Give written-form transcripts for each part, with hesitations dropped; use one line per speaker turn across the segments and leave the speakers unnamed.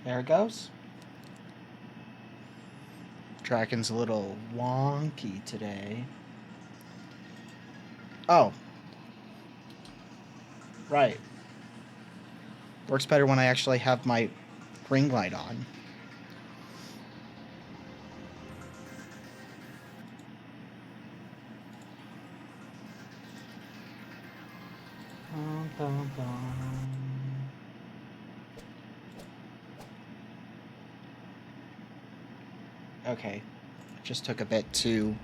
There it goes. Dragon's a little wonky today. Oh. Right. Works better when I actually have my ring light on. Okay. It just took a bit to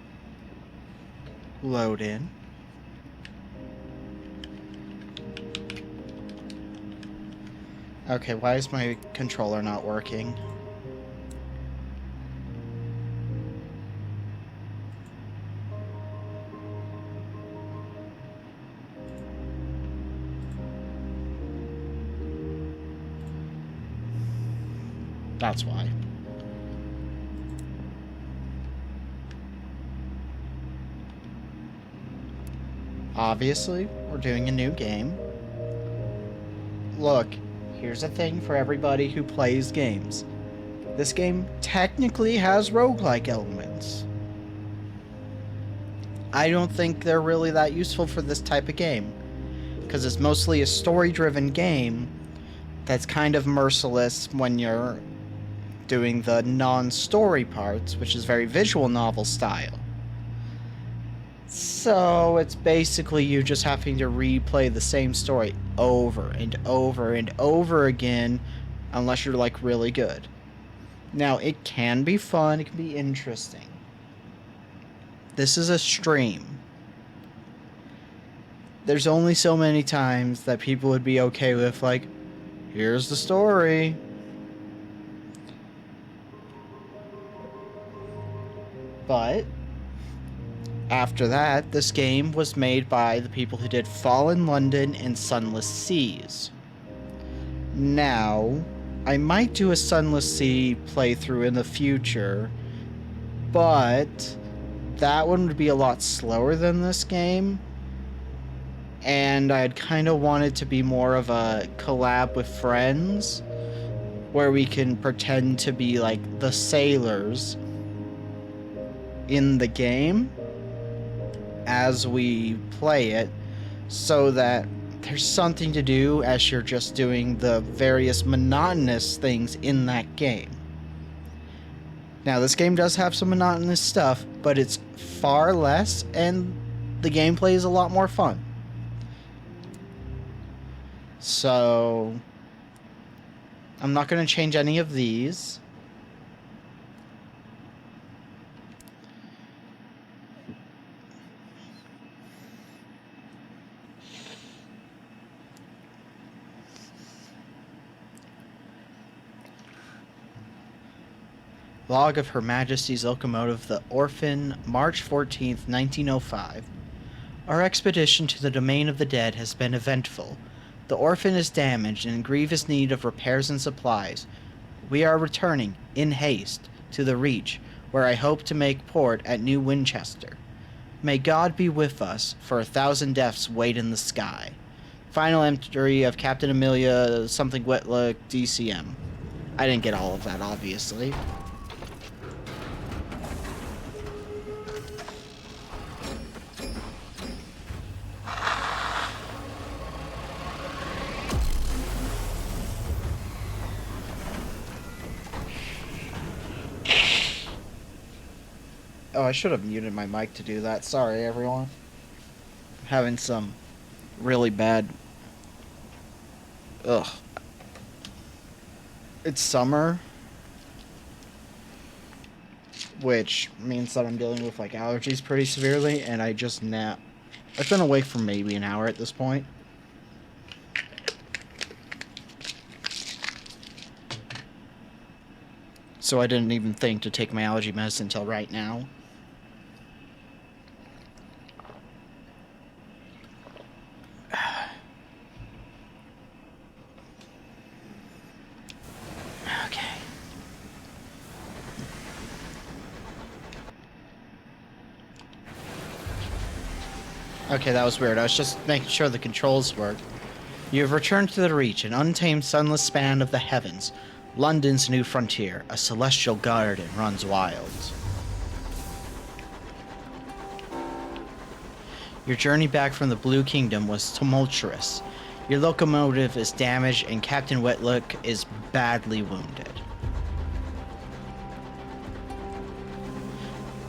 load in. Okay, why is my controller not working? That's why. Obviously, we're doing a new game. Look, here's a thing for everybody who plays games. This game technically has roguelike elements. I don't think they're really that useful for this type of game, because it's mostly a story-driven game that's kind of merciless when you're doing the non-story parts, which is very visual novel style. So it's basically you just having to replay the same story over and over and over again, unless you're like really good. Now, it can be fun, it can be interesting. This is a stream. There's only so many times that people would be okay with, like, here's the story. But after that, this game was made by the people who did Fallen London and Sunless Seas. Now, I might do a Sunless Sea playthrough in the future, but that one would be a lot slower than this game, and I'd kind of want it to be more of a collab with friends, where we can pretend to be like the sailors in the game as we play it, so that there's something to do as you're just doing the various monotonous things in that game. Now, this game does have some monotonous stuff, but it's far less, and the gameplay is a lot more fun. So, I'm not going to change any of these. Log of Her Majesty's Locomotive the Orphan, March 14th, 1905. Our expedition to the domain of the dead has been eventful. The Orphan is damaged and in grievous need of repairs and supplies. We are returning, in haste, to the Reach, where I hope to make port at New Winchester. May God be with us, for 1,000 deaths wait in the sky. Final entry of Captain Amelia something Whitlock, DCM. I didn't get all of that, obviously. Oh, I should have muted my mic to do that. Sorry, everyone. I'm having some really bad... Ugh. It's summer, which means that I'm dealing with, like, allergies pretty severely, and I just nap. I've been awake for maybe an hour at this point. So I didn't even think to take my allergy medicine until right now. Okay, that was weird. I was just making sure the controls worked. You have returned to the Reach, an untamed sunless span of the heavens. London's new frontier, a celestial garden runs wild. Your journey back from the Blue Kingdom was tumultuous. Your locomotive is damaged and Captain Wetlock is badly wounded.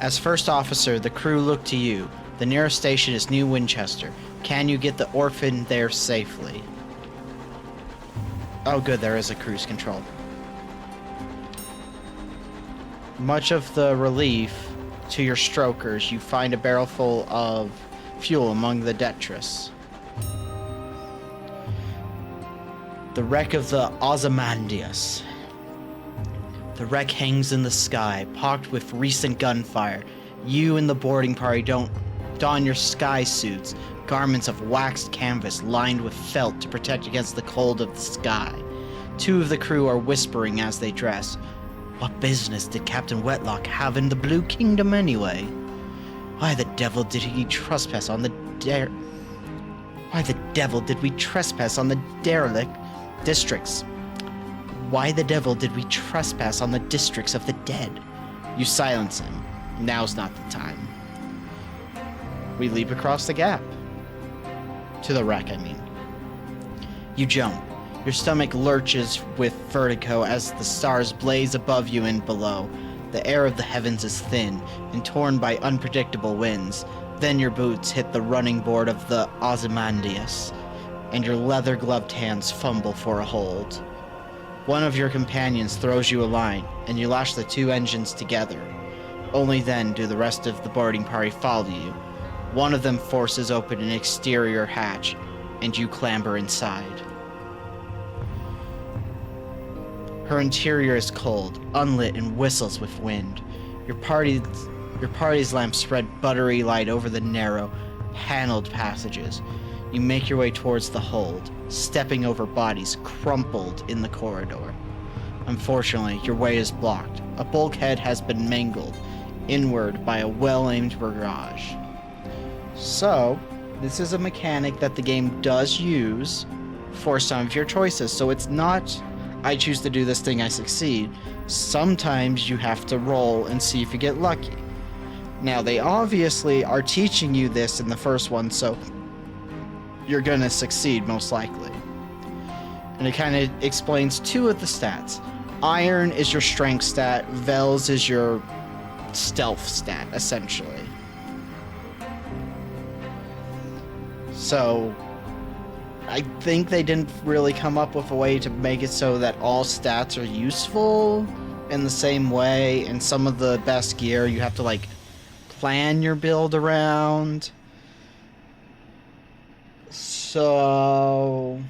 As first officer, the crew look to you. The nearest station is New Winchester. Can you get the orphan there safely? Oh good, there is a cruise control. Much of the relief to your strokers, you find a barrel full of fuel among the detritus. The wreck of the Ozymandias. The wreck hangs in the sky, pocked with recent gunfire. You and the boarding party don't don your sky suits, garments of waxed canvas lined with felt to protect against the cold of the sky. Two of the crew are whispering as they dress. What business did Captain Wetlock have in the Blue Kingdom anyway? Why the devil did we trespass on the derelict districts? Why the devil did we trespass on the districts of the dead? You silence him. Now's not the time. We leap across the gap. To the wreck, I mean. You jump. Your stomach lurches with vertigo as the stars blaze above you and below. The air of the heavens is thin and torn by unpredictable winds. Then your boots hit the running board of the Ozymandias, and your leather-gloved hands fumble for a hold. One of your companions throws you a line, and you lash the two engines together. Only then do the rest of the boarding party follow you. One of them forces open an exterior hatch, and you clamber inside. Her interior is cold, unlit, and whistles with wind. Your party's lamps spread buttery light over the narrow, paneled passages. You make your way towards the hold, stepping over bodies crumpled in the corridor. Unfortunately, your way is blocked. A bulkhead has been mangled inward by a well-aimed barrage. So, this is a mechanic that the game does use for some of your choices. So it's not, I choose to do this thing, I succeed. Sometimes you have to roll and see if you get lucky. Now, they obviously are teaching you this in the first one, so you're gonna succeed most likely. And it kind of explains two of the stats. Iron is your strength stat, Vels is your stealth stat, essentially. So, I think they didn't really come up with a way to make it so that all stats are useful in the same way, and some of the best gear you have to, like, plan your build around. So,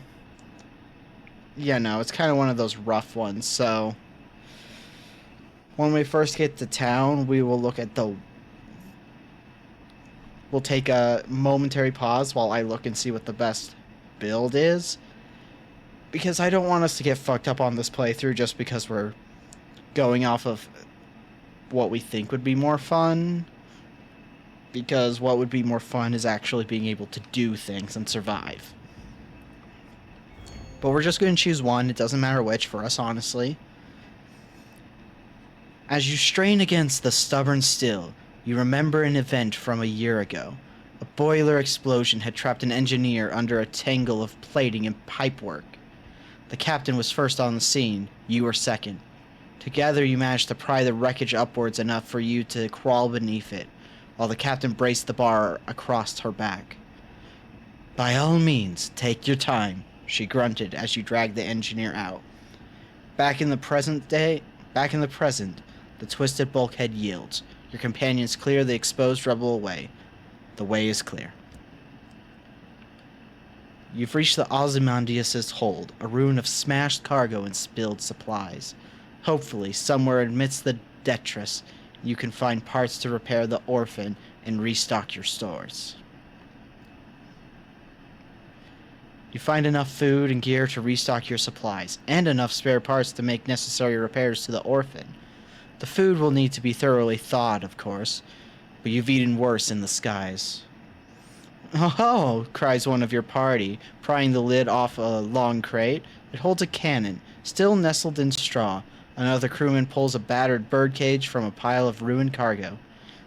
yeah, no, it's kind of one of those rough ones. So, when we first get to town, we will look at the... We'll take a momentary pause while I look and see what the best build is. Because I don't want us to get fucked up on this playthrough just because we're going off of what we think would be more fun. Because what would be more fun is actually being able to do things and survive. But we're just going to choose one. It doesn't matter which for us, honestly. As you strain against the stubborn still, you remember an event from a year ago. A boiler explosion had trapped an engineer under a tangle of plating and pipework. The captain was first on the scene. You were second. Together you managed to pry the wreckage upwards enough for you to crawl beneath it, while the captain braced the bar across her back. By all means, take your time, she grunted as you dragged the engineer out. Back in the present, the twisted bulkhead yields. Your companions clear the exposed rubble away. The way is clear. You've reached the Ozymandias' hold, a ruin of smashed cargo and spilled supplies. Hopefully, somewhere amidst the detritus, you can find parts to repair the orphan and restock your stores. You find enough food and gear to restock your supplies, and enough spare parts to make necessary repairs to the orphan. The food will need to be thoroughly thawed, of course, but you've eaten worse in the skies. Oh, cries one of your party, prying the lid off a long crate. It holds a cannon, Still nestled in straw, another crewman pulls a battered birdcage from a pile of ruined cargo.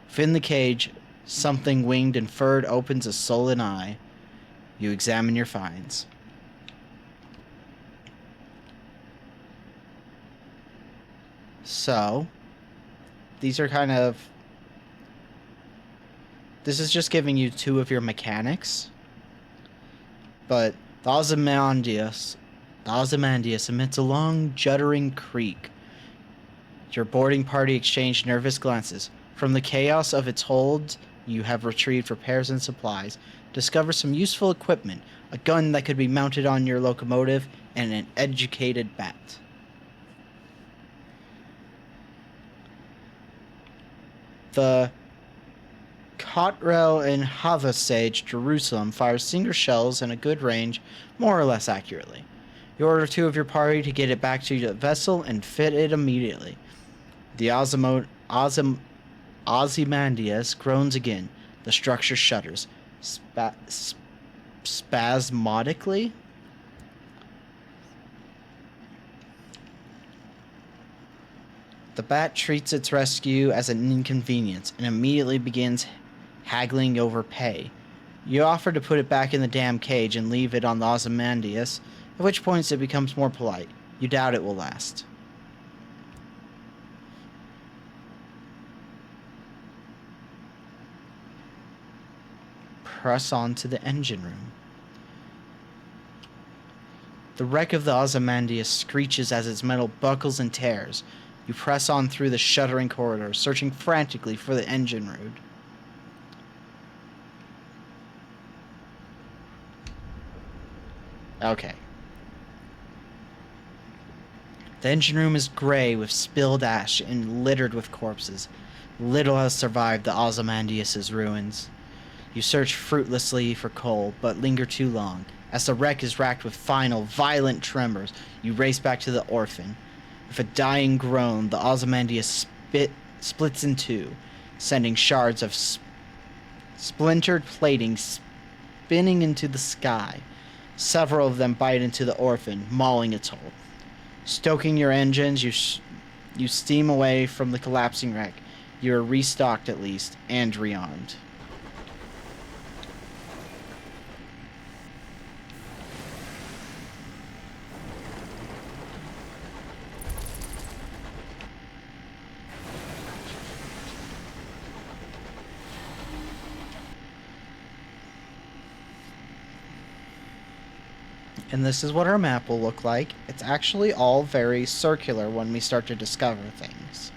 Within the cage, something winged and furred opens a sullen eye. You examine your finds. So, these are kind of... This is just giving you two of your mechanics. But the Ozymandias emits a long, juddering creak. Your boarding party exchange nervous glances. From the chaos of its hold, you have retrieved repairs and supplies. Discover some useful equipment, a gun that could be mounted on your locomotive, and an educated bat. The Cotrell and Havasage Jerusalem fires Singer shells in a good range, more or less accurately. You order two of your party to get it back to the vessel and fit it immediately. The Ozymandias groans again. The structure shudders. Spasmodically? The bat treats its rescue as an inconvenience and immediately begins haggling over pay. You offer to put it back in the damn cage and leave it on the Ozymandias, at which point it becomes more polite. You doubt it will last. Press on to the engine room. The wreck of the Ozymandias screeches as its metal buckles and tears. You press on through the shuddering corridor, searching frantically for the engine room. Okay. The engine room is gray with spilled ash and littered with corpses. Little has survived the Ozymandias' ruins. You search fruitlessly for coal, but linger too long. As the wreck is racked with final, violent tremors, you race back to the orphan. With a dying groan, the Ozymandias splits in two, sending shards of splintered plating spinning into the sky. Several of them bite into the orphan, mauling its hull. Stoking your engines, you steam away from the collapsing wreck. You are restocked at least, and rearmed. And this is what our map will look like. It's actually all very circular when we start to discover things.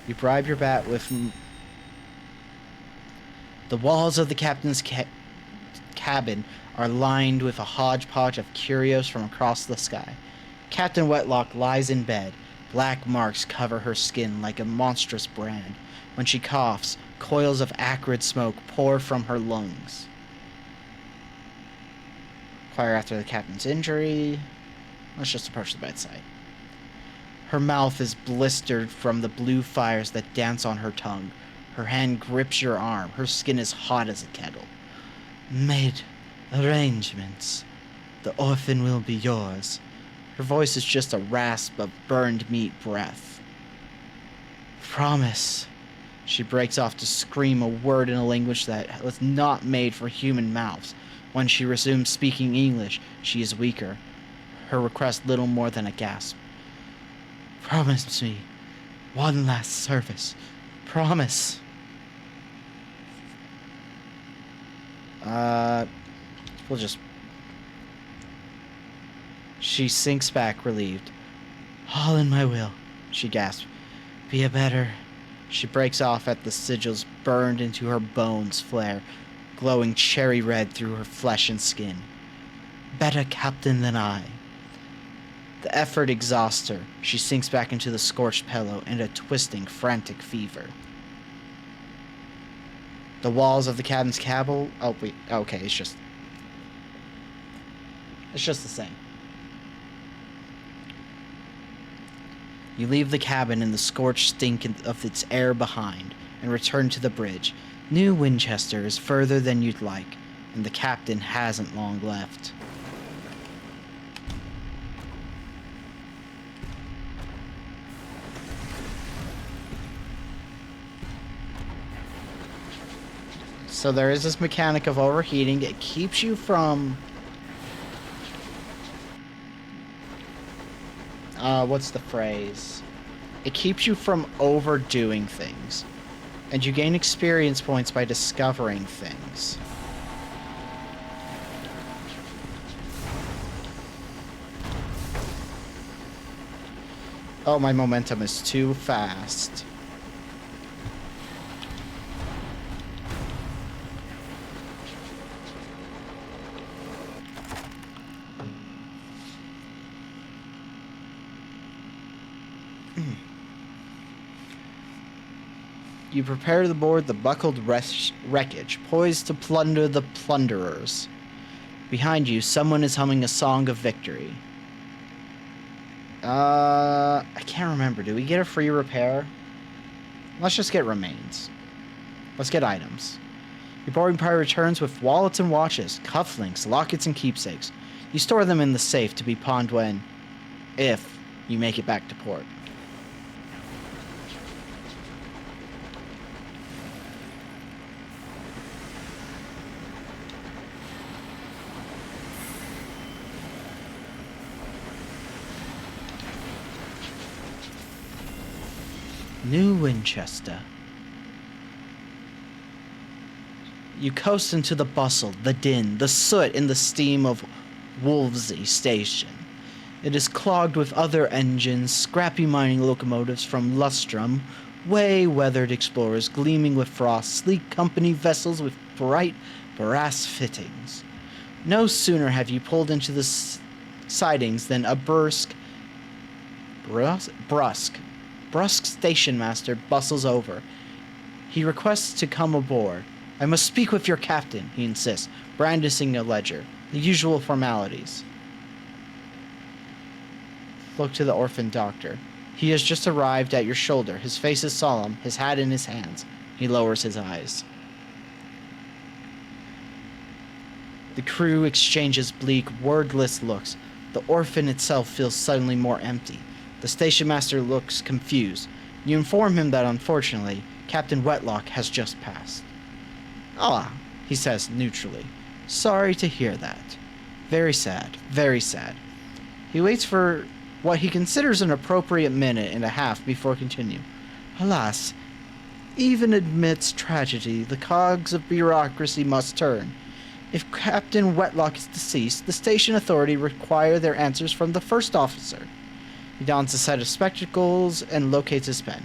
You bribe your bat with... The walls of the captain's cabin are lined with a hodgepodge of curios from across the sky. Captain Wetlock lies in bed. Black marks cover her skin like a monstrous brand. When she coughs, coils of acrid smoke pour from her lungs. Inquire after the captain's injury. Let's just approach the bedside. Her mouth is blistered from the blue fires that dance on her tongue. Her hand grips your arm. Her skin is hot as a kettle. Made arrangements. The orphan will be yours. Her voice is just a rasp of burned meat breath. Promise. She breaks off to scream a word in a language that was not made for human mouths. When she resumes speaking English, she is weaker. Her request little more than a gasp. Promise me one last service. Promise. We'll just... She sinks back, relieved. All in my will, she gasps. Be a better... She breaks off at the sigils burned into her bones flare, glowing cherry red through her flesh and skin. Better captain than I. The effort exhausts her. She sinks back into the scorched pillow in a twisting, frantic fever. The walls of the cabin's cabin... Oh, wait. Okay, it's just the same. You leave the cabin in the scorched stink of its air behind and return to the bridge. New Winchester is further than you'd like, and the captain hasn't long left. So there is this mechanic of overheating. It keeps you from... what's the phrase? It keeps you from overdoing things. And you gain experience points by discovering things. Oh, my momentum is too fast. You prepare to board the buckled wreckage, poised to plunder the plunderers. Behind you, someone is humming a song of victory. I can't remember. Do we get a free repair? Let's just get remains. Let's get items. Your boarding party returns with wallets and watches, cufflinks, lockets, and keepsakes. You store them in the safe to be pawned when, if, you make it back to port. New Winchester. You coast into the bustle, the din, the soot, and the steam of Wolvesey Station. It is clogged with other engines, scrappy mining locomotives from Lustrum, way-weathered explorers gleaming with frost, sleek company vessels with bright brass fittings. No sooner have you pulled into the sidings than a brusque station master bustles over. He requests to come aboard. I must speak with your captain, he insists, brandishing a ledger. The usual formalities. Look to the orphan doctor. He has just arrived at your shoulder. His face is solemn, his hat in his hands. He lowers his eyes. The crew exchanges bleak, wordless looks. The orphan itself feels suddenly more empty. The station master looks confused. You inform him that, unfortunately, Captain Wetlock has just passed. Ah, he says neutrally. Sorry to hear that. Very sad, very sad. He waits for what he considers an appropriate minute and a half before continuing. Alas, even amidst tragedy, the cogs of bureaucracy must turn. If Captain Wetlock is deceased, the station authority require their answers from the first officer. He dons a set of spectacles and locates his pen.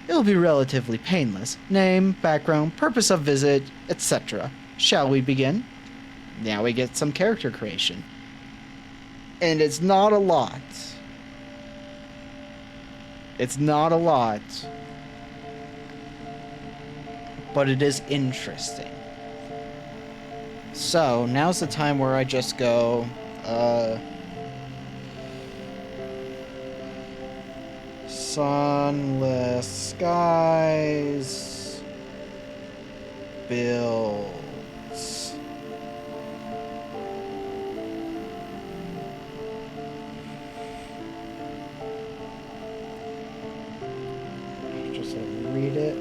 It will be relatively painless. Name, background, purpose of visit, etc. Shall we begin? Now we get some character creation. And it's not a lot. It's not a lot. But it is interesting. So, now's the time where I just go, Sunless skies builds. Just read it.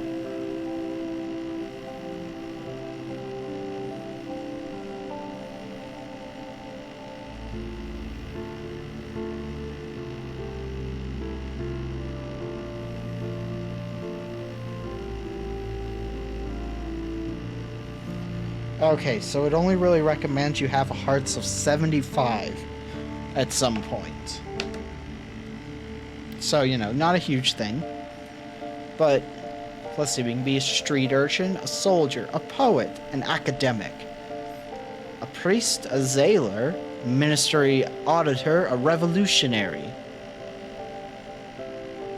Okay, so it only really recommends you have a hearts of 75 at some point. So, you know, not a huge thing. But, let's see, we can be a street urchin, a soldier, a poet, an academic, a priest, a sailor, a ministry auditor, a revolutionary.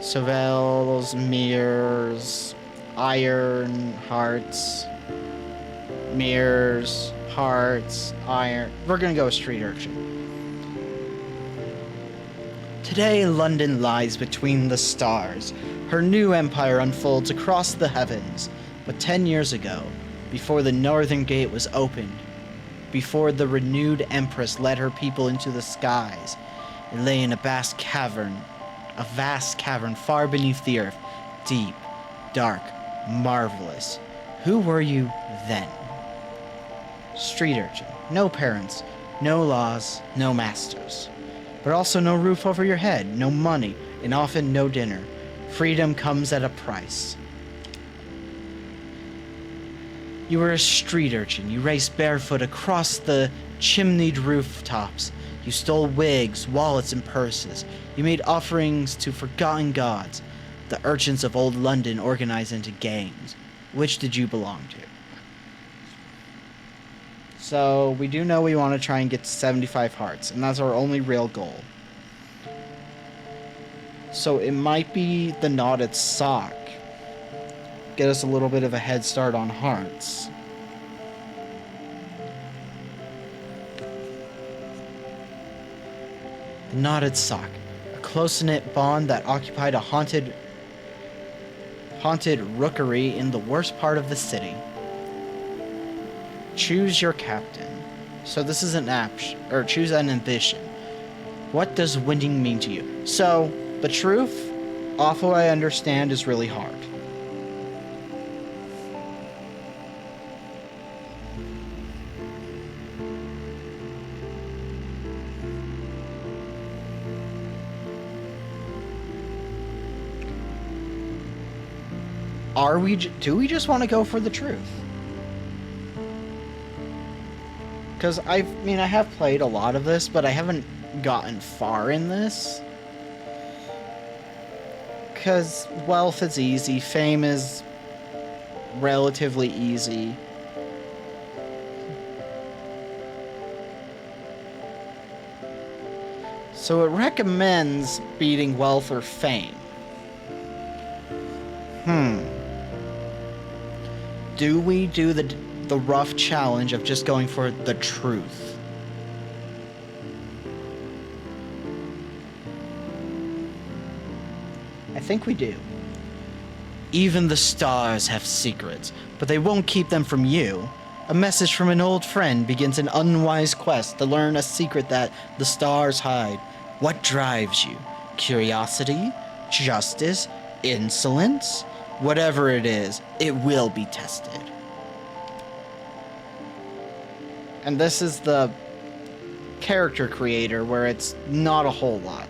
Savels, mirrors, iron, hearts... mirrors, hearts, iron. We're gonna go with street urchin. Today, London lies between the stars. Her new empire unfolds across the heavens. But 10 years ago, before the Northern Gate was opened, before the renewed Empress led her people into the skies, it lay in a vast cavern far beneath the earth, deep, dark, marvelous. Who were you then? Street urchin. No parents, no laws, no masters. But also no roof over your head, no money, and often no dinner. Freedom comes at a price. You were a street urchin. You raced barefoot across the chimneyed rooftops. You stole wigs, wallets, and purses. You made offerings to forgotten gods. The urchins of old London organized into gangs. Which did you belong to? So, we do know we want to try and get to 75 hearts, and that's our only real goal. So, it might be the knotted sock. Get us a little bit of a head start on hearts. The knotted sock. A close-knit bond that occupied a haunted rookery in the worst part of the city. Choose your captain. So this is an option, or choose an ambition. What does winning mean to you? So, the truth, awful I understand, is really hard. Do we just want to go for the truth? Because I have played a lot of this, but I haven't gotten far in this. Because wealth is easy, fame is relatively easy. So it recommends beating wealth or fame. Do we do the rough challenge of just going for the truth? I think we do. Even the stars have secrets, but they won't keep them from you. A message from an old friend begins an unwise quest to learn a secret that the stars hide. What drives you? Curiosity? Justice? Insolence? Whatever it is, it will be tested. And this is the character creator where it's not a whole lot.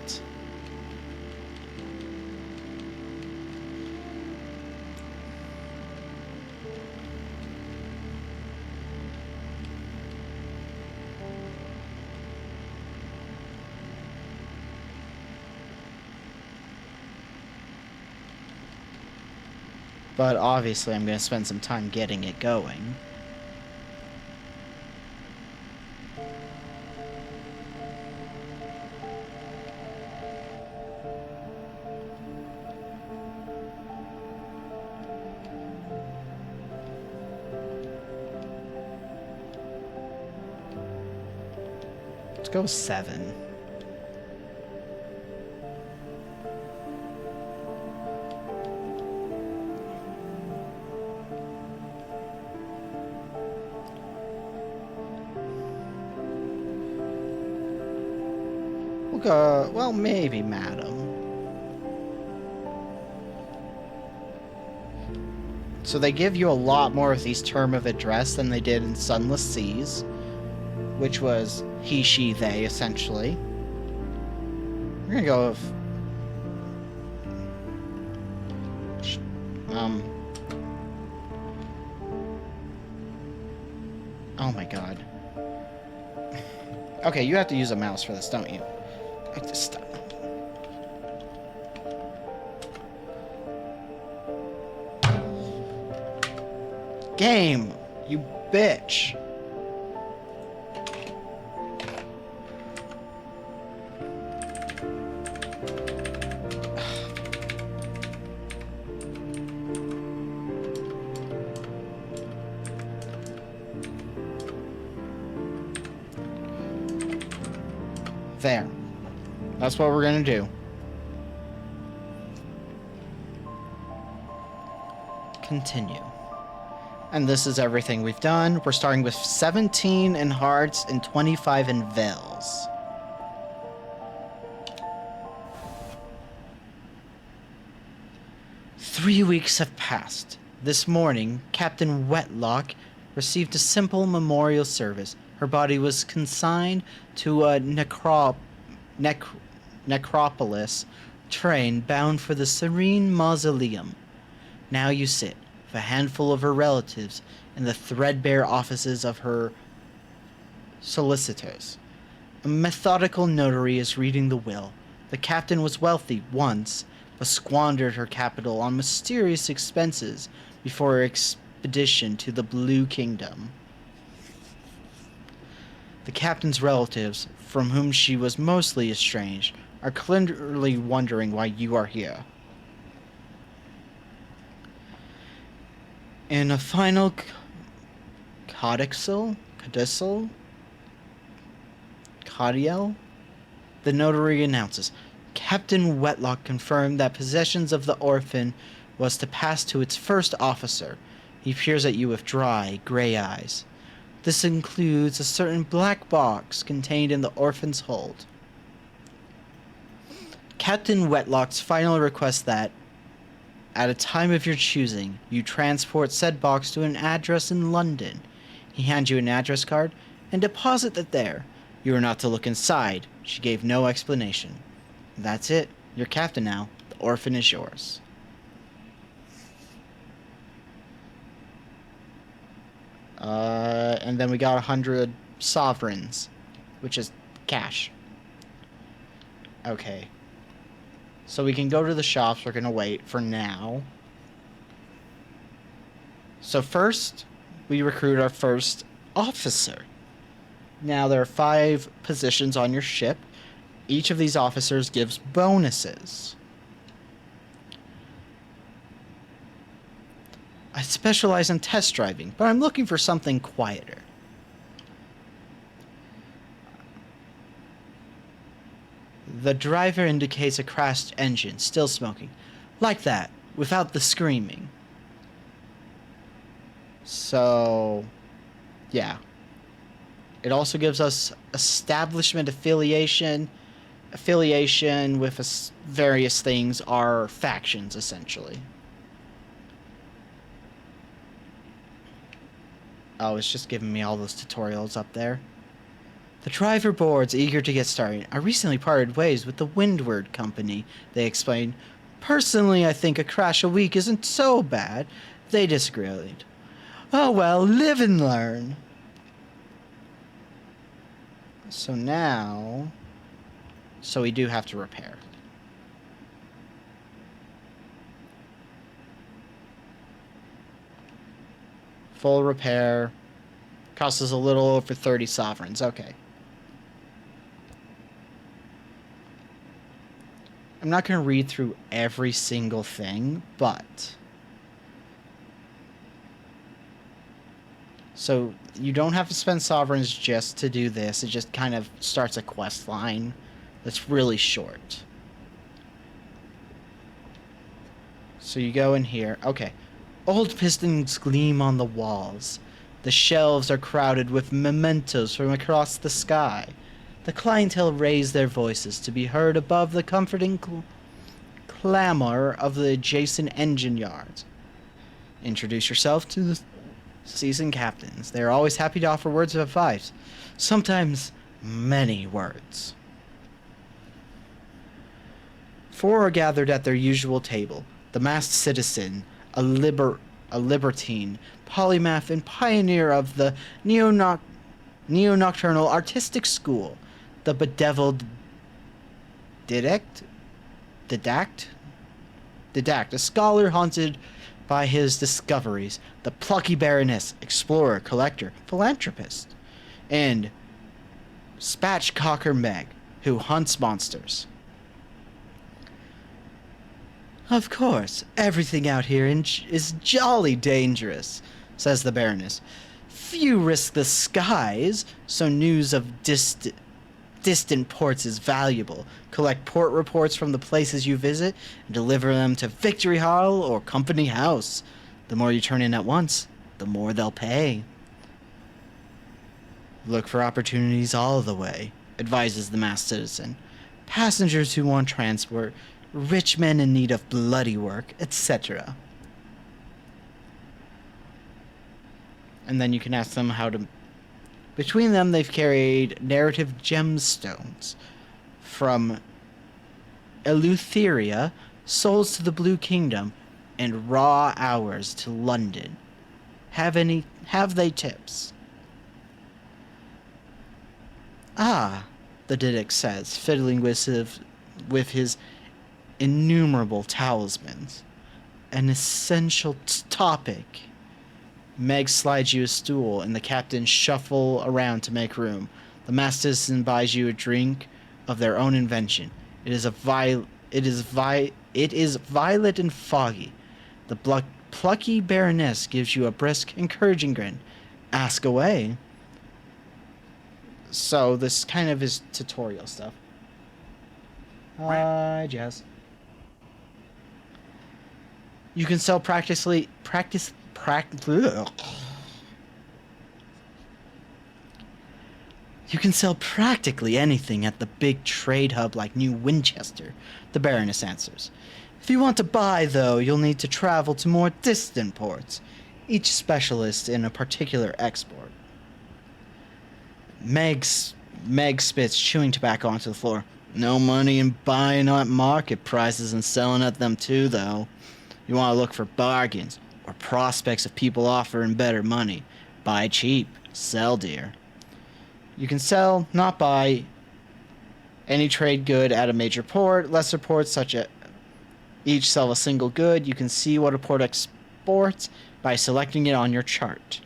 But obviously I'm going to spend some time getting it going. Let's go 7. We'll go, well, maybe madam. So they give you a lot more of these term of address than they did in Sunless Seas, which was he, she, they, essentially. We're gonna go with... Oh my god. Okay, you have to use a mouse for this, don't you? I just... Game! You bitch! There. That's what we're gonna do. Continue. And this is everything we've done. We're starting with 17 in hearts and 25 in veils. "3 weeks have passed. This morning, Captain Wetlock received a simple memorial service. Her body was consigned to a necropolis train bound for the serene mausoleum. Now you sit, with a handful of her relatives, in the threadbare offices of her solicitors. A methodical notary is reading the will. The captain was wealthy once, but squandered her capital on mysterious expenses before her expedition to the Blue Kingdom. The captain's relatives, from whom she was mostly estranged, are clearly wondering why you are here. In a final codicil, the notary announces, Captain Wetlock confirmed that possessions of the orphan was to pass to its first officer. He peers at you with dry, gray eyes. This includes a certain black box contained in the orphan's hold. Captain Wetlock's final request that, at a time of your choosing, you transport said box to an address in London. He hands you an address card and deposit it there. You are not to look inside. She gave no explanation. That's it. You're captain now. The orphan is yours. And then we got 100 sovereigns, which is cash. Okay. So we can go to the shops. We're going to wait for now. So first, we recruit our first officer. Now, there are 5 positions on your ship. Each of these officers gives bonuses. I specialize in test driving, but I'm looking for something quieter. The driver indicates a crashed engine, still smoking. Like that, without the screaming. So, yeah. It also gives us establishment affiliation. Affiliation with various things are factions, essentially. Oh, it's just giving me all those tutorials up there. The driver board's eager to get started. I recently parted ways with the Windward Company, they explained. Personally, I think a crash a week isn't so bad. They disagreed. Oh well, live and learn. So now... So we do have to repair. Full repair. Costs us a little over 30 sovereigns. Okay. I'm not going to read through every single thing, but... So, you don't have to spend sovereigns just to do this. It just kind of starts a quest line that's really short. So you go in here. Okay. Old pistons gleam on the walls. The shelves are crowded with mementos from across the sky. The clientele raise their voices to be heard above the comforting clamor of the adjacent engine yards. Introduce yourself to the seasoned captains. They are always happy to offer words of advice. Sometimes many words. 4 are gathered at their usual table. The masked citizen, a libertine, polymath, and pioneer of the neo-nocturnal artistic school. The bedeviled Didact, a scholar haunted by his discoveries. The plucky baroness, explorer, collector, philanthropist. And Spatchcocker Meg, who hunts monsters. Of course, everything out here is jolly dangerous, says the Baroness. Few risk the skies, so news of distant ports is valuable. Collect port reports from the places you visit and deliver them to Victory Hall or Company House. The more you turn in at once, the more they'll pay. Look for opportunities all the way, advises the masked citizen. Passengers who want transport, rich men in need of bloody work, etc. and then you can ask them how to... Between them, they've carried narrative gemstones from Eleutheria, souls to the Blue Kingdom, and raw hours to London. Have they tips? Ah, the Didact says, fiddling with his innumerable talismans. An essential topic. Meg slides you a stool, and the captains shuffle around to make room. The masters buys you a drink of their own invention. It is violet and foggy. The plucky baroness gives you a brisk, encouraging grin. Ask away. So this kind of is tutorial stuff. Hi, Jazz. You can sell You can sell practically anything at the big trade hub like New Winchester, the Baroness answers. If you want to buy, though, you'll need to travel to more distant ports, each specialist in a particular export. Meg spits chewing tobacco onto the floor. No money in buying at market prices and selling at them too, though. You want to look for bargains or prospects of people offering better money. Buy cheap, sell dear. You can sell, not buy, any trade good at a major port. Lesser ports such as each sell a single good. You can see what a port exports by selecting it on your chart.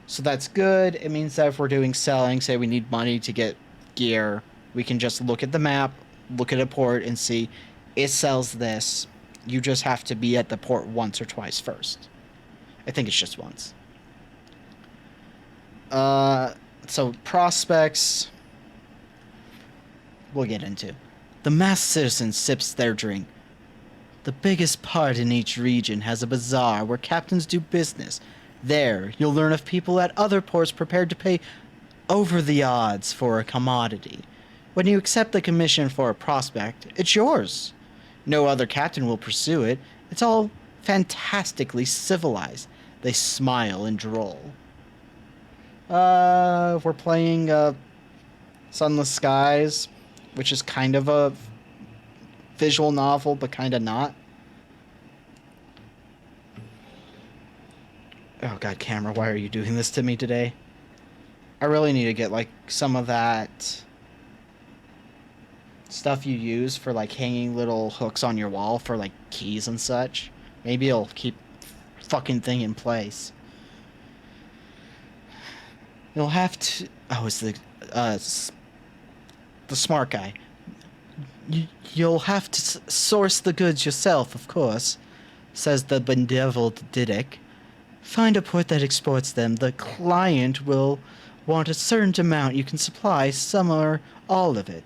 So that's good. It means that if we're doing selling, say we need money to get gear, we can just look at the map, look at a port, and see it sells this. You just have to be at the port once or twice first. I think it's just once. So prospects, we'll get into. The masked citizen sips their drink. The biggest part in each region has a bazaar where captains do business. There, you'll learn of people at other ports prepared to pay over the odds for a commodity. When you accept the commission for a prospect, it's yours. No other captain will pursue it. It's all fantastically civilized. They smile and droll. We're playing Sunless Skies, which is kind of a visual novel, but kind of not. Oh god, camera, why are you doing this to me today? I really need to get, like, some of that stuff you use for, like, hanging little hooks on your wall for, like, keys and such. Maybe it'll keep fucking thing in place. You'll have to... Oh, it's the smart guy. You'll have to source the goods yourself, of course, says the benevolent Didact. Find a port that exports them. The client will want a certain amount. You can supply some or all of it.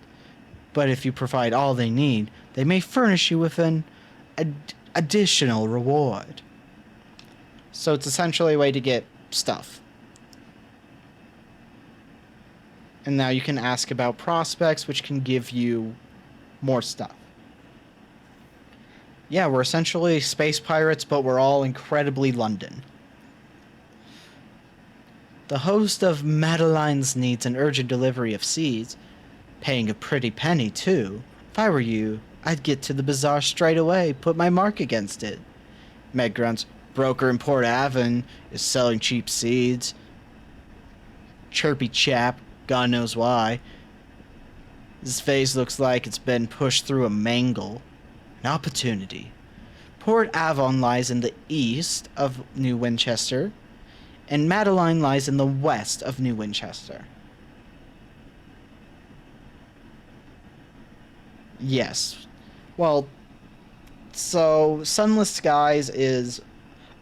But if you provide all they need, they may furnish you with an additional reward. So it's essentially a way to get stuff. And now you can ask about prospects, which can give you more stuff. Yeah, we're essentially space pirates, but we're all incredibly London. The host of Madeline's needs an urgent delivery of seeds. Paying a pretty penny, too. If I were you, I'd get to the bazaar straight away, put my mark against it. Meg grunts. Broker in Port Avon is selling cheap seeds. Chirpy chap, God knows why. His face looks like it's been pushed through a mangle. An opportunity. Port Avon lies in the east of New Winchester, and Madeline lies in the west of New Winchester. Yes. Well, so Sunless Skies is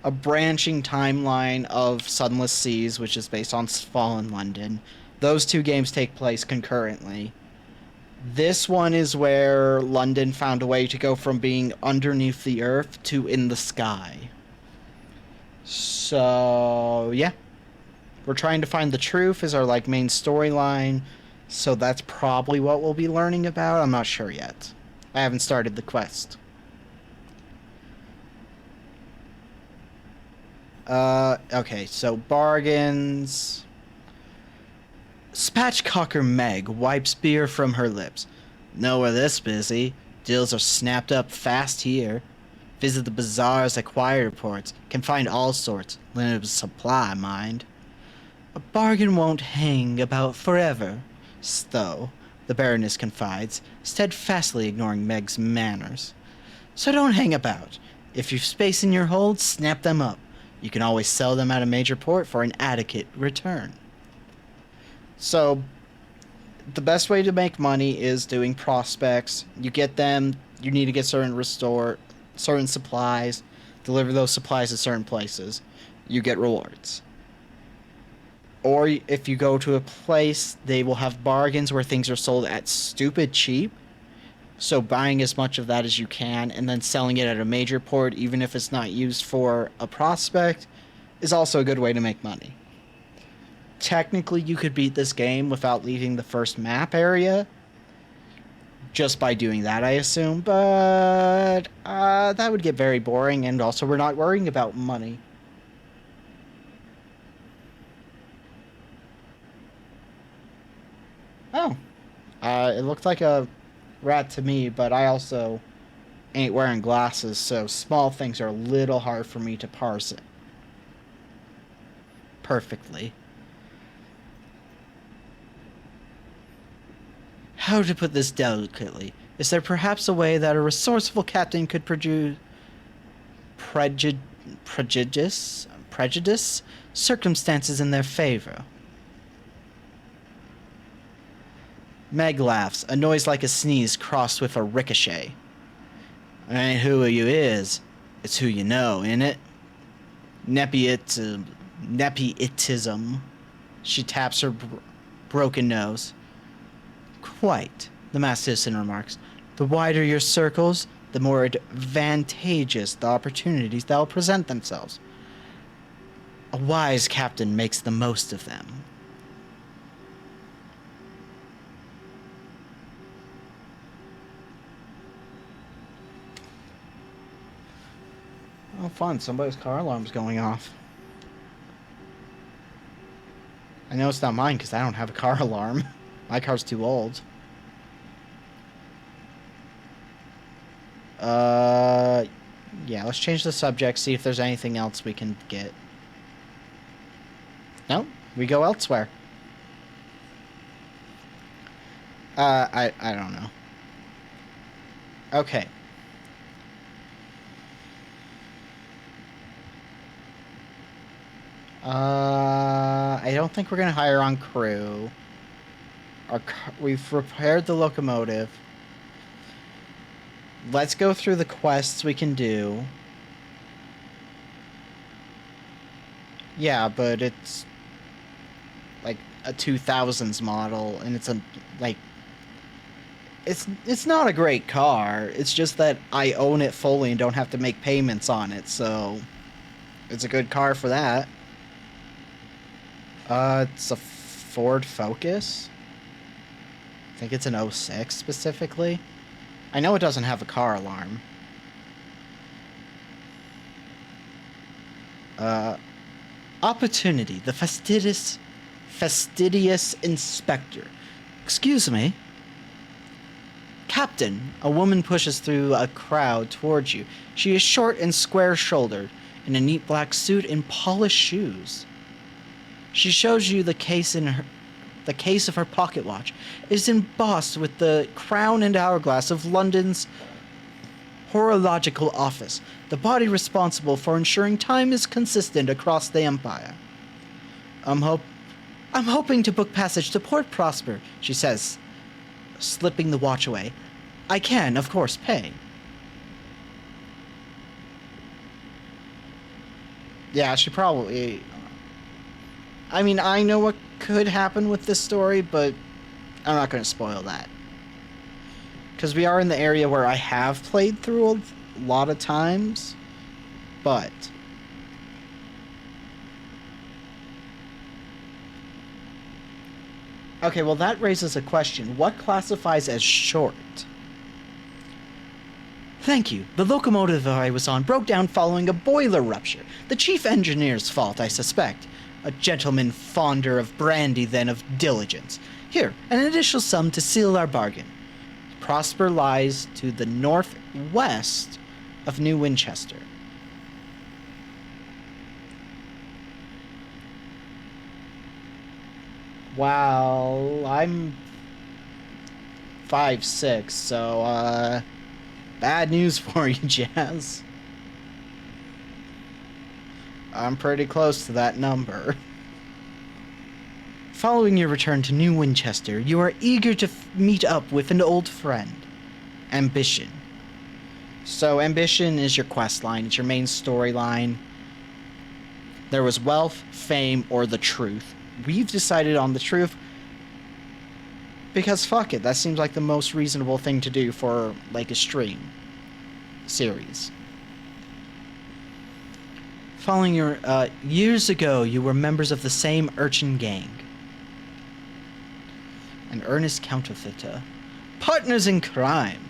a branching timeline of Sunless Seas, which is based on Fallen London. Those two games take place concurrently. This one is where London found a way to go from being underneath the earth to in the sky. So, yeah. We're trying to find the truth is our, like, main storyline. So that's probably what we'll be learning about. I'm not sure yet. I haven't started the quest. Okay, so bargains. Spatchcocker Meg wipes beer from her lips. No, we're this busy. Deals are snapped up fast here. Visit the bazaars, acquire reports. Can find all sorts. Limited supply, mind. A bargain won't hang about forever, though, the Baroness confides, steadfastly ignoring Meg's manners. So don't hang about. If you've space in your hold, snap them up. You can always sell them at a major port for an adequate return. So, the best way to make money is doing prospects. You get them, you need to get certain supplies, deliver those supplies to certain places. You get rewards. Or if you go to a place, they will have bargains where things are sold at stupid cheap. So buying as much of that as you can and then selling it at a major port, even if it's not used for a prospect, is also a good way to make money. Technically, you could beat this game without leaving the first map area, just by doing that, I assume, but that would get very boring, and also we're not worrying about money. Oh, it looked like a rat to me, but I also ain't wearing glasses, so small things are a little hard for me to parse it perfectly. How to put this delicately? Is there perhaps a way that a resourceful captain could produce prejudice circumstances in their favor? Meg laughs, a noise like a sneeze crossed with a ricochet. It ain't who you is, it's who you know, innit? Nepotism. She taps her broken nose. Quite, the Masterson remarks. The wider your circles, the more advantageous the opportunities that will present themselves. A wise captain makes the most of them. Oh, fun. Somebody's car alarm's going off. I know it's not mine because I don't have a car alarm. My car's too old. Yeah, let's change the subject, see if there's anything else we can get. No, we go elsewhere. I don't know. Okay. I don't think we're gonna hire on crew. We've repaired the locomotive. Let's go through the quests we can do. Yeah, but it's like a 2000s model, and it's it's not a great car. It's just that I own it fully and don't have to make payments on it, so it's a good car for that. It's a Ford Focus. I think it's an '06 specifically. I know it doesn't have a car alarm. Opportunity, the fastidious inspector. Excuse me. Captain, a woman pushes through a crowd towards you. She is short and square-shouldered, in a neat black suit and polished shoes. She shows you the case of her pocket watch. It is embossed with the crown and hourglass of London's horological office, the body responsible for ensuring time is consistent across the empire. I'm hoping to book passage to Port Prosper, she says, slipping the watch away. I can, of course, pay. Yeah, she probably... I mean, I know what could happen with this story, but I'm not going to spoil that. Because we are in the area where I have played through a lot of times, but... Okay, well that raises a question. What classifies as short? Thank you. The locomotive I was on broke down following a boiler rupture. The chief engineer's fault, I suspect. A gentleman fonder of brandy than of diligence. Here, an additional sum to seal our bargain. Prosper lies to the northwest of New Winchester. Wow, I'm 5'6", so, bad news for you, Jazz. I'm pretty close to that number. Following your return to New Winchester, you are eager to meet up with an old friend. Ambition. So, Ambition is your quest line. It's your main storyline. There was wealth, fame, or the truth. We've decided on the truth because fuck it, that seems like the most reasonable thing to do for, like, a stream series. Following your, years ago, you were members of the same urchin gang. An earnest counterfeiter. Partners in crime.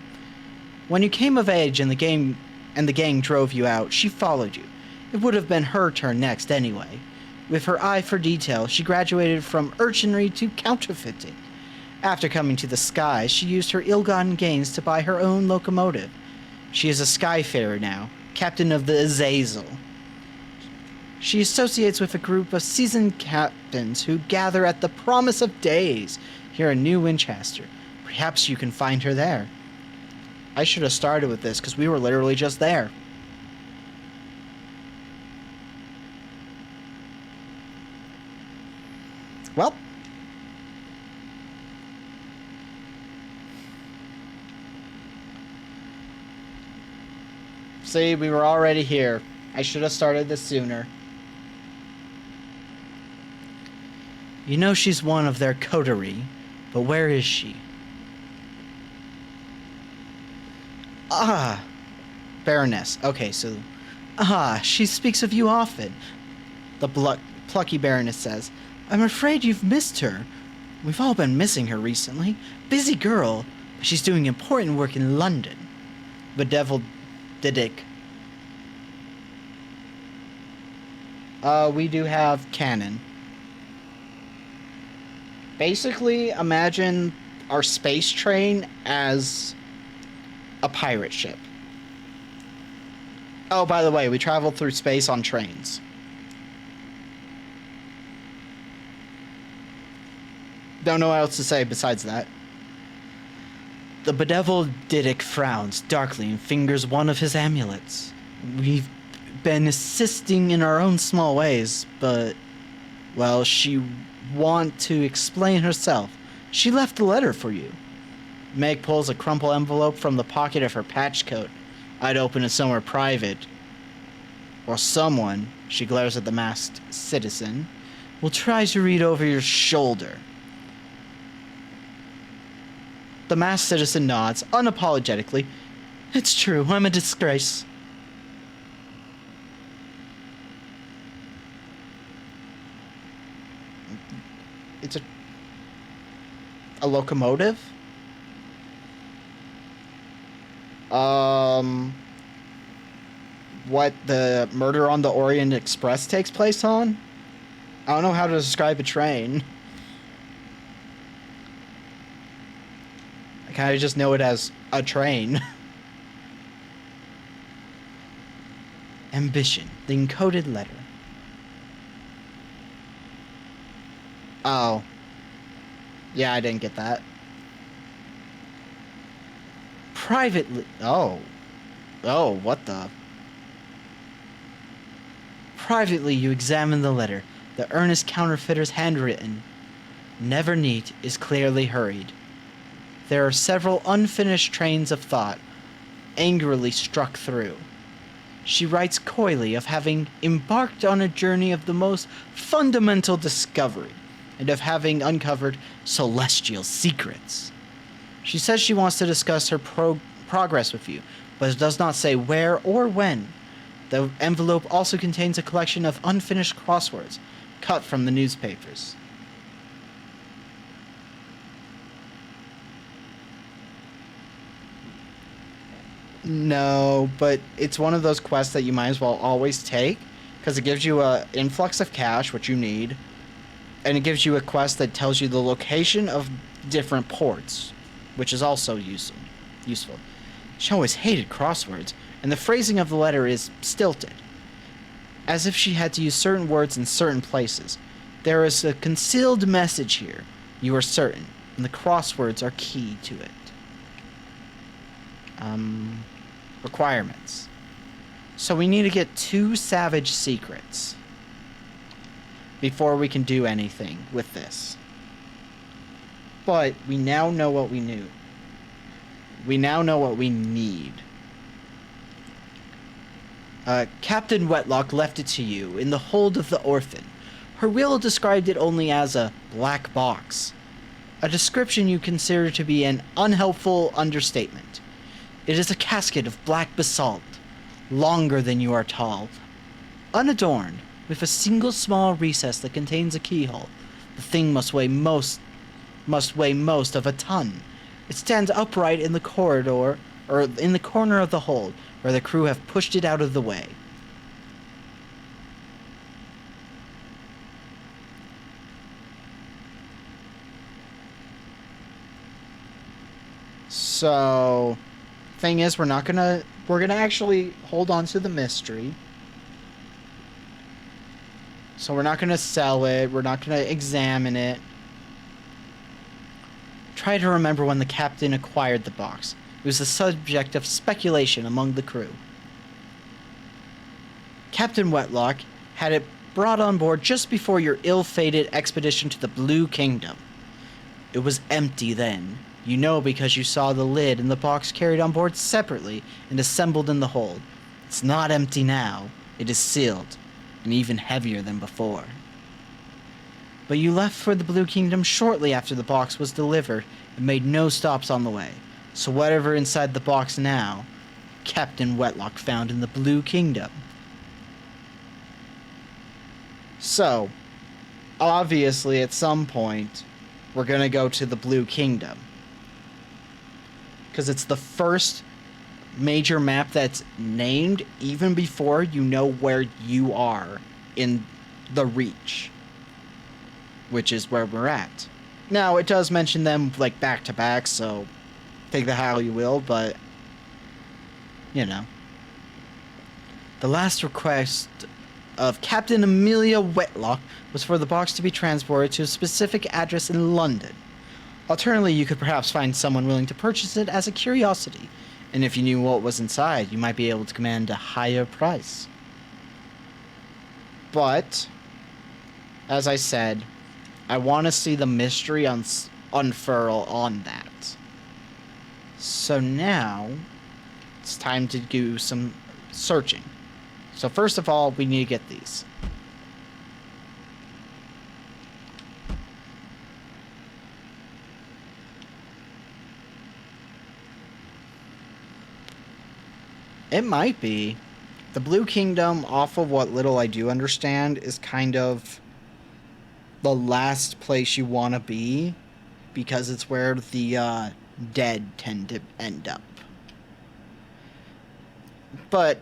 When you came of age and the gang drove you out, she followed you. It would have been her turn next anyway. With her eye for detail, she graduated from urchinry to counterfeiting. After coming to the skies, she used her ill-gotten gains to buy her own locomotive. She is a skyfarer now, captain of the Azazel. She associates with a group of seasoned captains who gather at the Promise of Days here in New Winchester. Perhaps you can find her there. I should have started with this because we were literally just there. Well. See, we were already here. I should have started this sooner. You know she's one of their coterie, but where is she? Ah, Baroness. Okay, so... Ah, she speaks of you often. The plucky Baroness says, I'm afraid you've missed her. We've all been missing her recently. Busy girl, but she's doing important work in London. Bedeviled Didic. We do have canon. Basically, imagine our space train as a pirate ship. Oh, by the way, we travel through space on trains. Don't know what else to say besides that. The bedeviled Didic frowns darkly and fingers one of his amulets. We've been assisting in our own small ways, but, well, she want to explain herself. She left a letter for you. Meg pulls a crumpled envelope from the pocket of her patch coat. I'd open it somewhere private. Or someone, she glares at the masked citizen, will try to read over your shoulder. The masked citizen nods, unapologetically. It's true, I'm a disgrace. It's a locomotive? What the Murder on the Orient Express takes place on? I don't know how to describe a train. I kind of just know it as a train. Ambition, the encoded letter. Oh. Yeah, I didn't get that. Privately... Oh. Oh, what the... Privately, you examine the letter. The earnest counterfeiter's handwritten. Never neat is clearly hurried. There are several unfinished trains of thought, angrily struck through. She writes coyly of having embarked on a journey of the most fundamental discovery, and of having uncovered celestial secrets. She says she wants to discuss her progress with you, but does not say where or when. The envelope also contains a collection of unfinished crosswords, cut from the newspapers. No, but it's one of those quests that you might as well always take, because it gives you a influx of cash, which you need, and it gives you a quest that tells you the location of different ports, which is also useful. She always hated crosswords, and the phrasing of the letter is stilted, as if she had to use certain words in certain places. There is a concealed message here, you are certain, and the crosswords are key to it. Requirements. So we need to get 2 savage secrets before we can do anything with this. But we now know what we knew. We now know what we need. Captain Wetlock left it to you in the hold of the Orphan. Her will described it only as a black box, a description you consider to be an unhelpful understatement. It is a casket of black basalt, longer than you are tall, unadorned, with a single small recess that contains a keyhole. The thing must weigh most of a ton. It stands upright in the corridor, or in the corner of the hold, where the crew have pushed it out of the way. So, thing is, we're gonna actually hold on to the mystery. So we're not gonna sell it, we're not gonna examine it. Try to remember when the captain acquired the box. It was the subject of speculation among the crew. Captain Wetlock had it brought on board just before your ill-fated expedition to the Blue Kingdom. It was empty then. You know because you saw the lid and the box carried on board separately and assembled in the hold. It's not empty now. It is sealed, and even heavier than before. But you left for the Blue Kingdom shortly after the box was delivered and made no stops on the way. So whatever inside the box now, Captain Wetlock found in the Blue Kingdom. So, obviously at some point, we're gonna go to the Blue Kingdom. Because it's the first major map that's named even before you know where you are in the Reach, which is where we're at. Now, it does mention them, like, back to back, so take that how you will, but, you know. The last request of Captain Amelia Wetlock was for the box to be transported to a specific address in London. Alternatively, you could perhaps find someone willing to purchase it as a curiosity, and if you knew what was inside, you might be able to command a higher price. But, as I said, I want to see the mystery unfurl on that. So now, it's time to do some searching. So first of all, we need to get these. It might be. The Blue Kingdom, off of what little I do understand, is kind of the last place you want to be, because it's where the dead tend to end up. But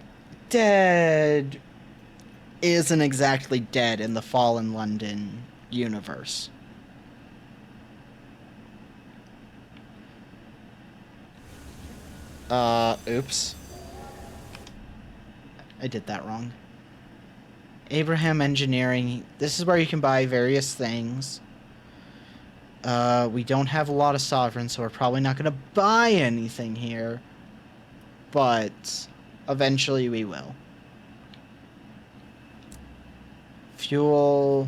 dead isn't exactly dead in the Fallen London universe. Oops. I did that wrong. Abraham Engineering. This is where you can buy various things. We don't have a lot of sovereigns, so we're probably not going to buy anything here. But eventually we will. Fuel.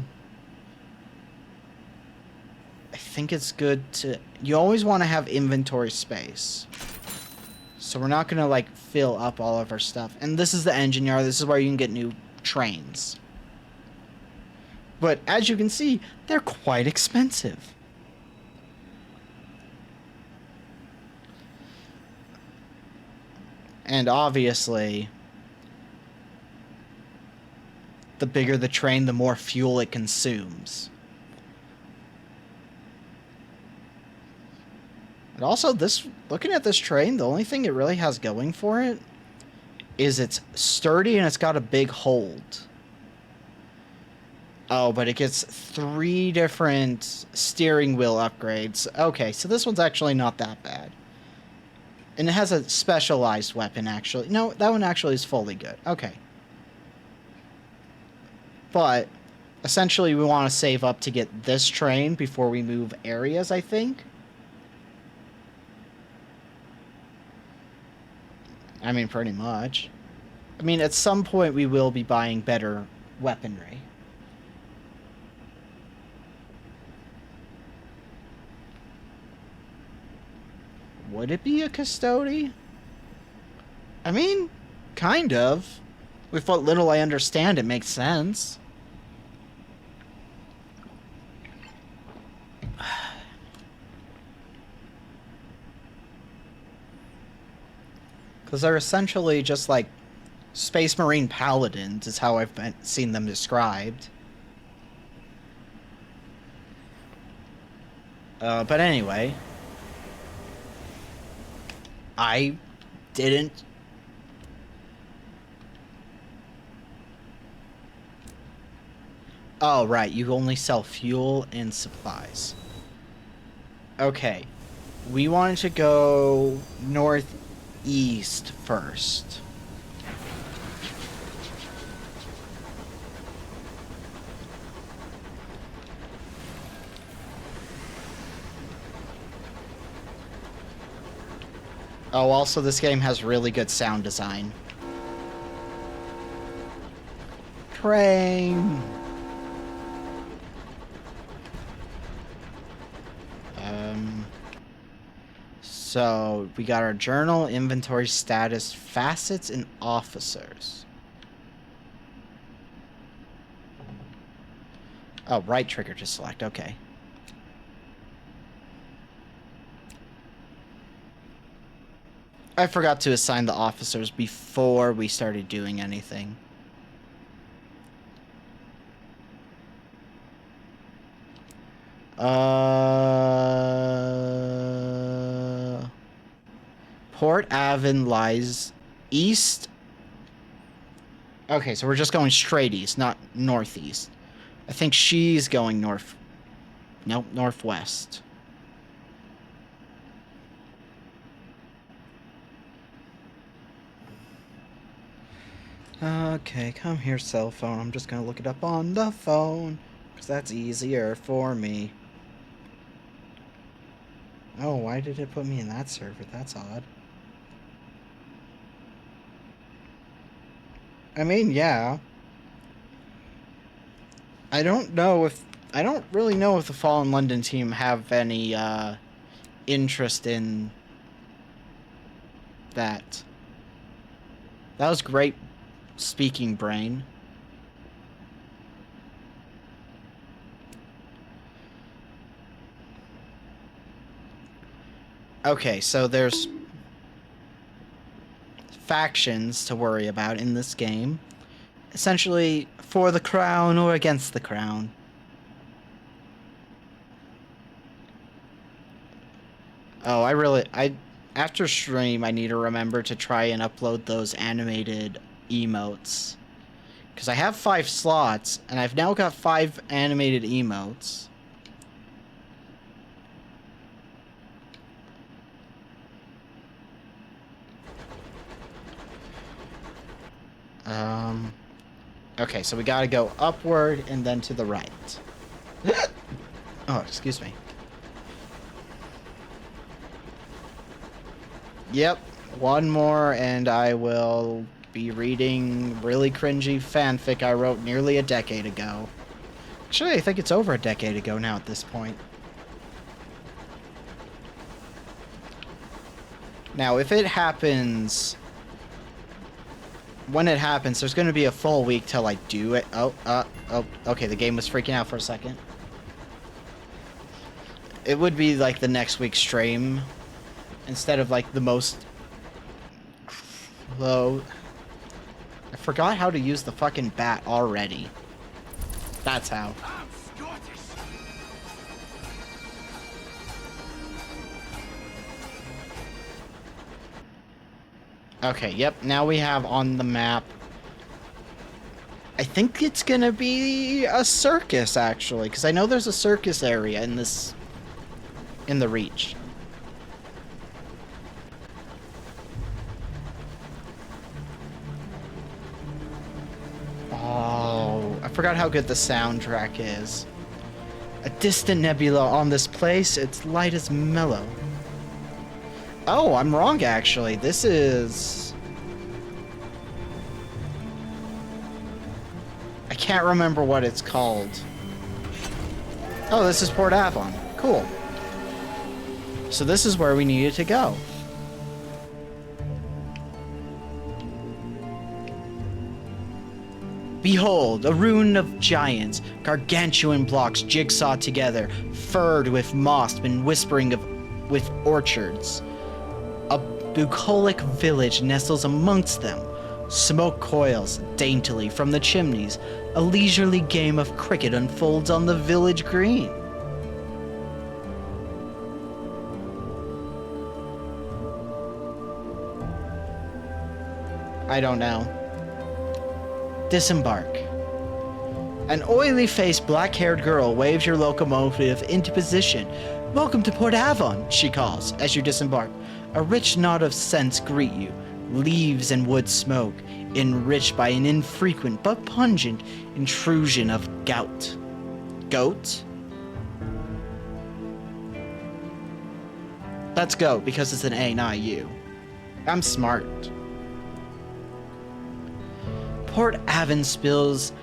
I think it's good to... You always want to have inventory space. So we're not going to, like, fill up all of our stuff. And this is the engine yard. This is where you can get new trains. But as you can see, they're quite expensive. And obviously, the bigger the train, the more fuel it consumes. And also, looking at this train, the only thing it really has going for it is it's sturdy and it's got a big hold. Oh, but it gets 3 different steering wheel upgrades. Okay, so this one's actually not that bad. And it has a specialized weapon, actually. No, that one actually is fully good. Okay. But, essentially, we want to save up to get this train before we move areas, I think. I mean, pretty much. I mean, at some point we will be buying better weaponry. Would it be a custody? I mean, kind of. With what little I understand, it makes sense. Because they're essentially just like Space Marine Paladins, is how I've seen them described. But anyway, I didn't... Oh, right, you only sell fuel and supplies. Okay, we wanted to go northeast first. Oh, also this game has really good sound design. Train! So, we got our journal, inventory status, facets, and officers. Oh, right trigger to select, okay. I forgot to assign the officers before we started doing anything. Port Avon lies east. Okay, so we're just going straight east, not northeast. I think she's going north. Nope, northwest. Okay, come here, cell phone. I'm just gonna look it up on the phone, because that's easier for me. Oh, why did it put me in that server? That's odd. I mean, yeah. I don't really know if the Fallen London team have any, interest in that. That was great speaking, brain. Okay, so there's factions to worry about in this game. Essentially, for the crown or against the crown. Oh, after stream, I need to remember to try and upload those animated emotes. Because I have 5 slots, and I've now got 5 animated emotes. Okay, so we gotta go upward and then to the right. Oh, excuse me. Yep, one more and I will be reading really cringy fanfic I wrote nearly a decade ago. Actually, I think it's over a decade ago now at this point. Now, if it happens... When it happens, there's going to be a full week till I do it. Oh, okay, the game was freaking out for a second. It would be like the next week's stream instead of like the most low. I forgot how to use the fucking bat already. That's how. Okay, yep, now we have on the map. I think it's gonna be a circus, actually, because I know there's a circus area in this... in the Reach. Oh, I forgot how good the soundtrack is. A distant nebula on this place, its light is mellow. Oh, I'm wrong, actually. This is... I can't remember what it's called. Oh, this is Port Avon. Cool. So this is where we needed to go. Behold, a ruin of giants, gargantuan blocks jigsawed together, furred with moss and whispering with orchards. A bucolic village nestles amongst them. Smoke coils daintily from the chimneys. A leisurely game of cricket unfolds on the village green. I don't know. Disembark. An oily-faced, black-haired girl waves your locomotive into position. Welcome to Port Avon, she calls as you disembark. A rich nod of scents greet you. Leaves and wood smoke, enriched by an infrequent but pungent intrusion of gout. Goat? That's goat because it's an A, not U. I'm smart. Port Avon spills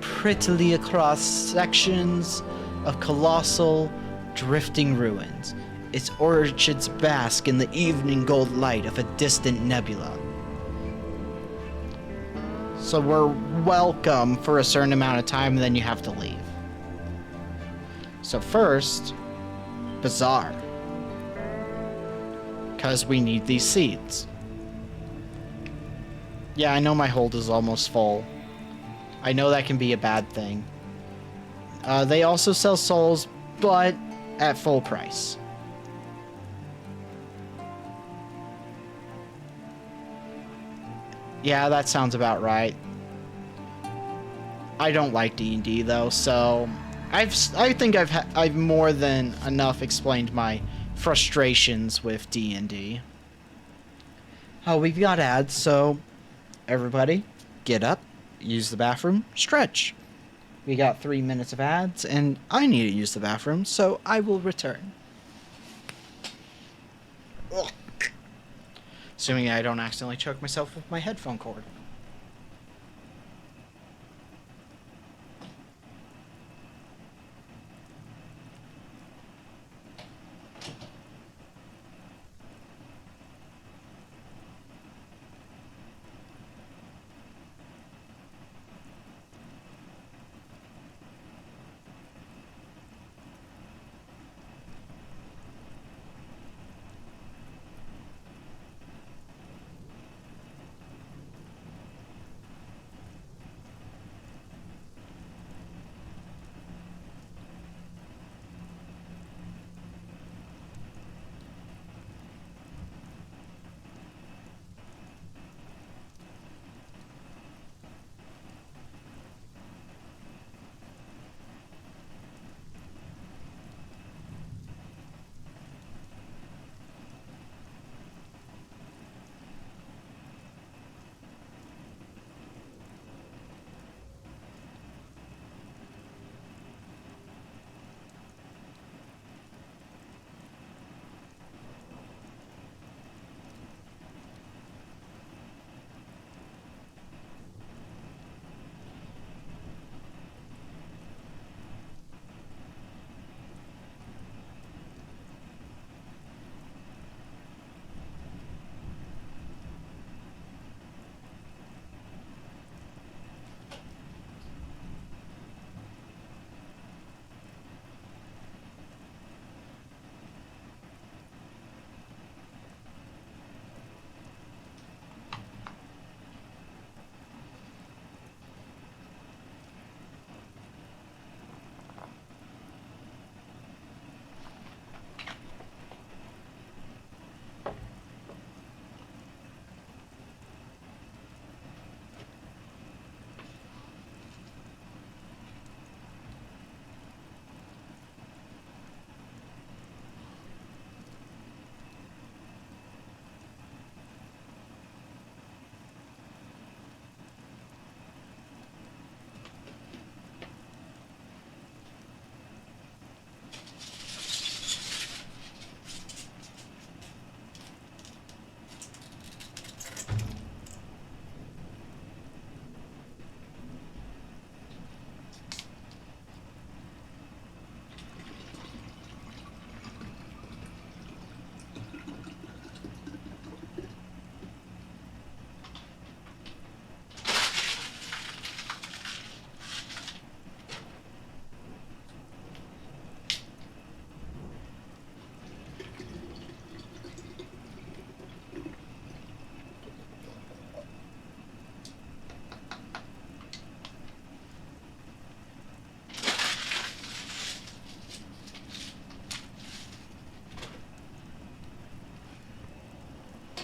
prettily across sections of colossal, drifting ruins. Its orchards bask in the evening gold light of a distant nebula. So we're welcome for a certain amount of time, and then you have to leave. So first, Bazaar. Because we need these seeds. Yeah, I know my hold is almost full. I know that can be a bad thing. They also sell souls, but at full price. Yeah, that sounds about right. I don't like D&D though, so I think I've more than enough explained my frustrations with D&D. Oh, we've got ads, so everybody, get up, use the bathroom, stretch. We got 3 minutes of ads, and I need to use the bathroom, so I will return. Ugh. Assuming I don't accidentally choke myself with my headphone cord.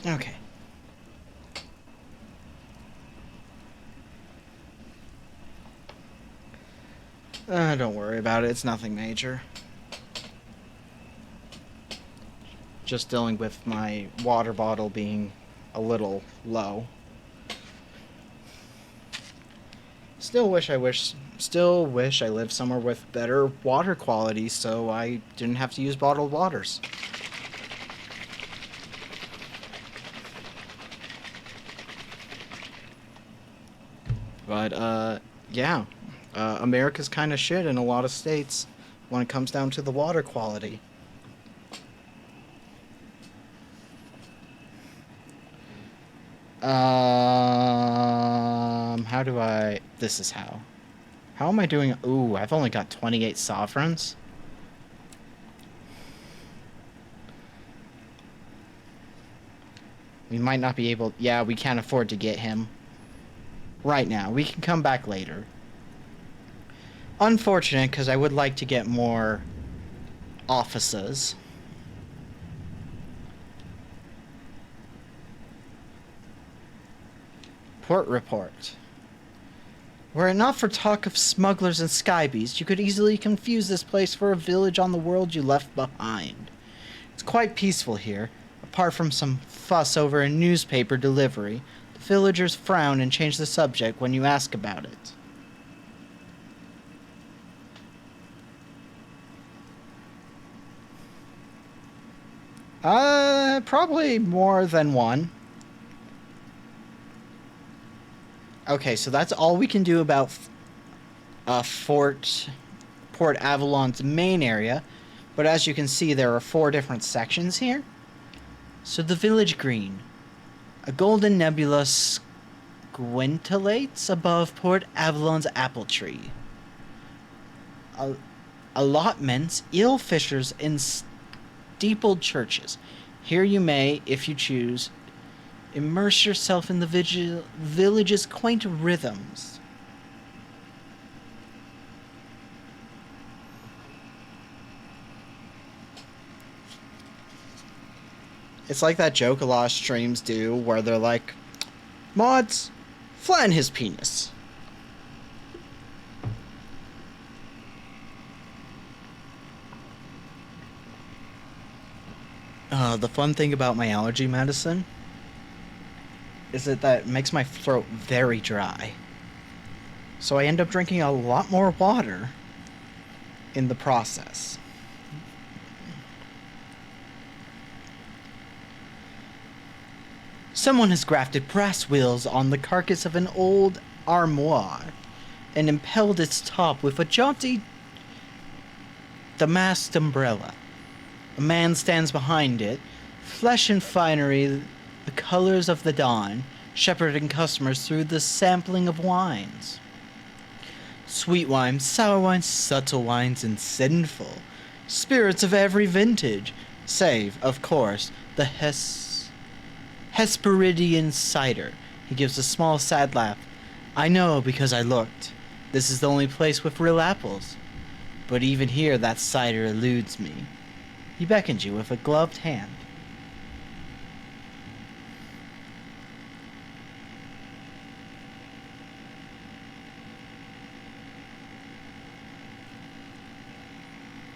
Okay. Don't worry about it. It's nothing major. Just dealing with my water bottle being a little low. Still wish I lived somewhere with better water quality so I didn't have to use bottled waters. But, yeah. America's kind of shit in a lot of states when it comes down to the water quality. How do I... This is how. How am I doing... Ooh, I've only got 28 sovereigns. We might not be able... Yeah, we can't afford to get him right now. We can come back later. Unfortunate, because I would like to get more offices. Port report. Were it not for talk of smugglers and skybeasts, you could easily confuse this place for a village on the world you left behind. It's quite peaceful here. Apart from some fuss over a newspaper delivery, the villagers frown and change the subject when you ask about it. Probably more than one. Okay, so that's all we can do about Port Avalon's main area. But as you can see, there are 4 different sections here. So the village green. A golden nebula squintillates above Port Avalon's apple tree. Allotments, eel fishers, and steepled churches. Here you may, if you choose, immerse yourself in the village's quaint rhythms. It's like that joke a lot of streams do, where they're like, mods, flatten his penis. The fun thing about my allergy medicine is that it makes my throat very dry. So I end up drinking a lot more water in the process. Someone has grafted brass wheels on the carcass of an old armoire and impelled its top with a jaunty damasked umbrella. A man stands behind it, flesh and finery, the colors of the dawn, shepherding customers through the sampling of wines. Sweet wines, sour wines, subtle wines, and sinful. Spirits of every vintage, save, of course, the Hesperidian cider. He gives a small, sad laugh. I know, because I looked. This is the only place with real apples. But even here, that cider eludes me. He beckons you with a gloved hand.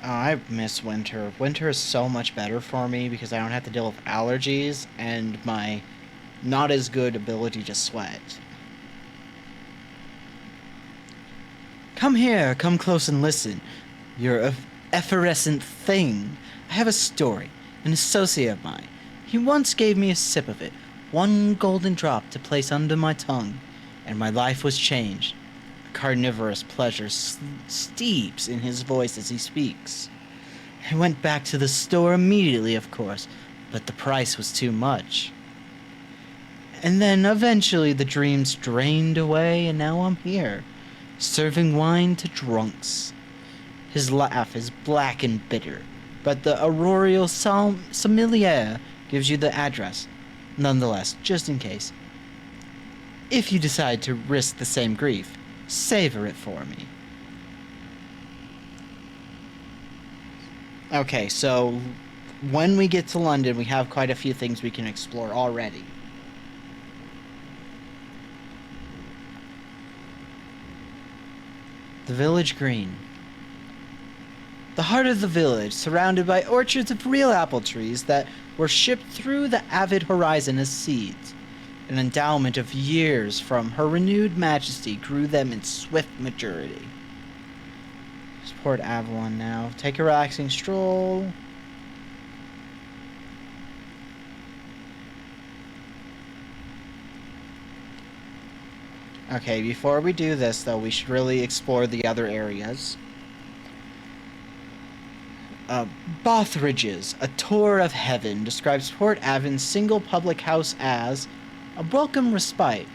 Oh, I miss winter. Winter is so much better for me because I don't have to deal with allergies and my not as good ability to sweat. Come here, come close and listen. You're a effervescent thing. I have a story. An associate of mine. He once gave me a sip of it, one golden drop to place under my tongue, and my life was changed. A carnivorous pleasure steeps in his voice as he speaks. I went back to the store immediately, of course, but the price was too much. And then eventually the dreams drained away, and now I'm here, serving wine to drunks. His laugh is black and bitter, but the auroral sommelier gives you the address. Nonetheless, just in case. If you decide to risk the same grief, savor it for me. Okay, so when we get to London, we have quite a few things we can explore already. The village green. The heart of the village, surrounded by orchards of real apple trees that were shipped through the avid horizon as seeds. An endowment of years from her renewed majesty grew them in swift maturity. Port Avalon now. Take a relaxing stroll. Okay, before we do this, though, we should really explore the other areas. Bothridge's, a tour of heaven, describes Port Avon's single public house as a welcome respite,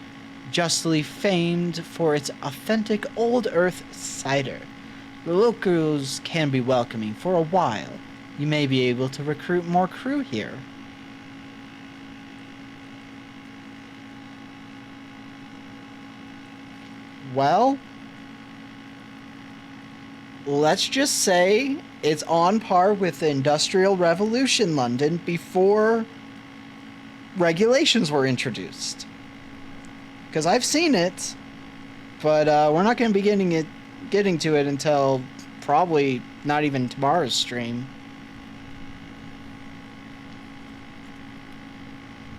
justly famed for its authentic old earth cider. The locals can be welcoming for a while. You may be able to recruit more crew here. Well, let's just say it's on par with the Industrial Revolution London before regulations were introduced. Because I've seen it, but we're not going to be getting to it until probably not even tomorrow's stream.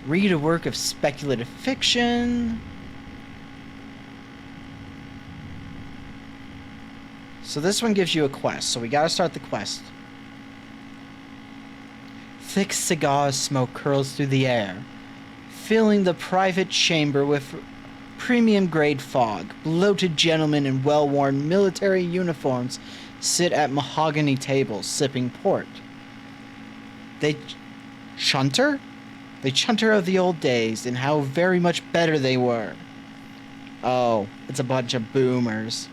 Read a work of speculative fiction. So this one gives you a quest, so we gotta start the quest. Thick cigar smoke curls through the air, filling the private chamber with premium-grade fog. Bloated gentlemen in well-worn military uniforms sit at mahogany tables, sipping port. They chunter? They chunter of the old days and how very much better they were. Oh, it's a bunch of boomers.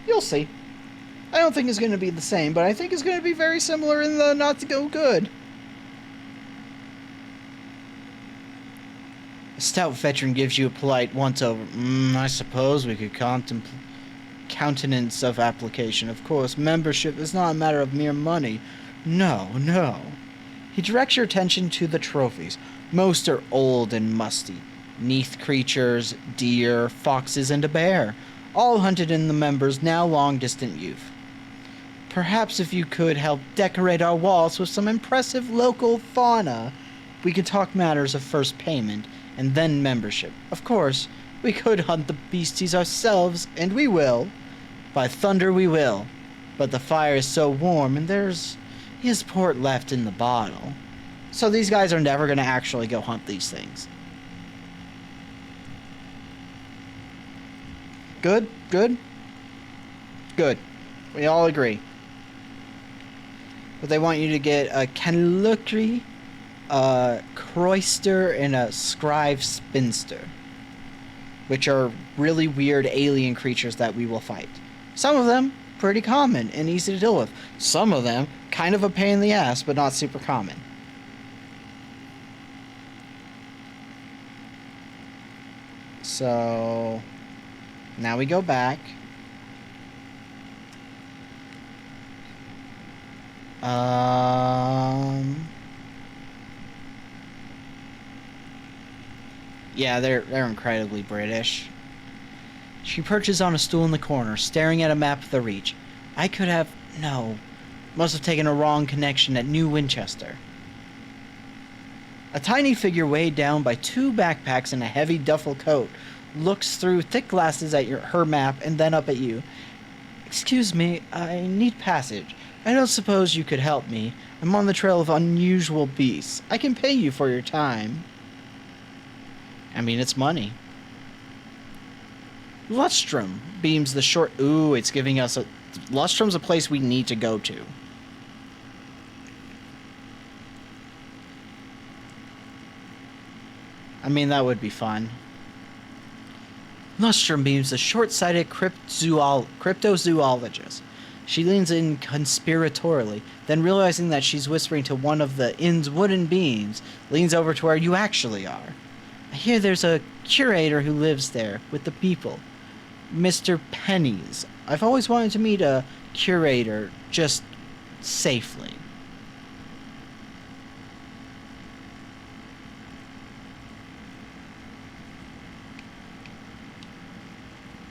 You'll see. I don't think it's going to be the same, but I think it's going to be very similar in the not to go good. A stout veteran gives you a polite once-over. I suppose we could countenance of application. Of course, membership is not a matter of mere money. No, no. He directs your attention to the trophies. Most are old and musty. Neath creatures, deer, foxes, and a bear. All hunted in the members' now long-distant youth. Perhaps if you could help decorate our walls with some impressive local fauna, we could talk matters of first payment and then membership. Of course, we could hunt the beasties ourselves, and we will. By thunder we will. But the fire is so warm, and there's his port left in the bottle. So these guys are never going to actually go hunt these things. Good? Good? Good. We all agree. But they want you to get a Conductor, a Croyster, and a Scribe Spinster, which are really weird alien creatures that we will fight. Some of them pretty common and easy to deal with. Some of them kind of a pain in the ass, but not super common. So now we go back. Yeah, they're incredibly British. She perches on a stool in the corner, staring at a map of the Reach. I could have... No. Must have taken a wrong connection at New Winchester. A tiny figure weighed down by 2 backpacks and a heavy duffel coat looks through thick glasses at her map and then up at you. Excuse me, I need passage. I don't suppose you could help me. I'm on the trail of unusual beasts. I can pay you for your time. I mean, it's money. Lustrum beams the short... Ooh, it's giving us a... Lustrum's a place we need to go to. I mean, that would be fun. Lustrum beams the short-sighted cryptozoologist. She leans in conspiratorially, then realizing that she's whispering to one of the inn's wooden beams, leans over to where you actually are. I hear there's a curator who lives there with the people. Mr. Pennies. I've always wanted to meet a curator, just safely.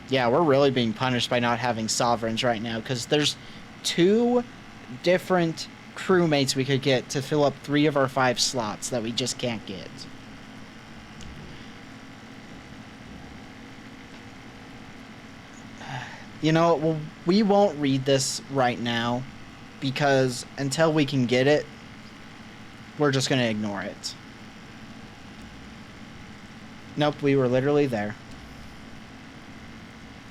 Yeah, we're really being punished by not having sovereigns right now, because there's 2 different crewmates we could get to fill up 3 of our 5 slots that we just can't get. You know, well, we won't read this right now, because until we can get it, we're just going to ignore it. Nope, we were literally there.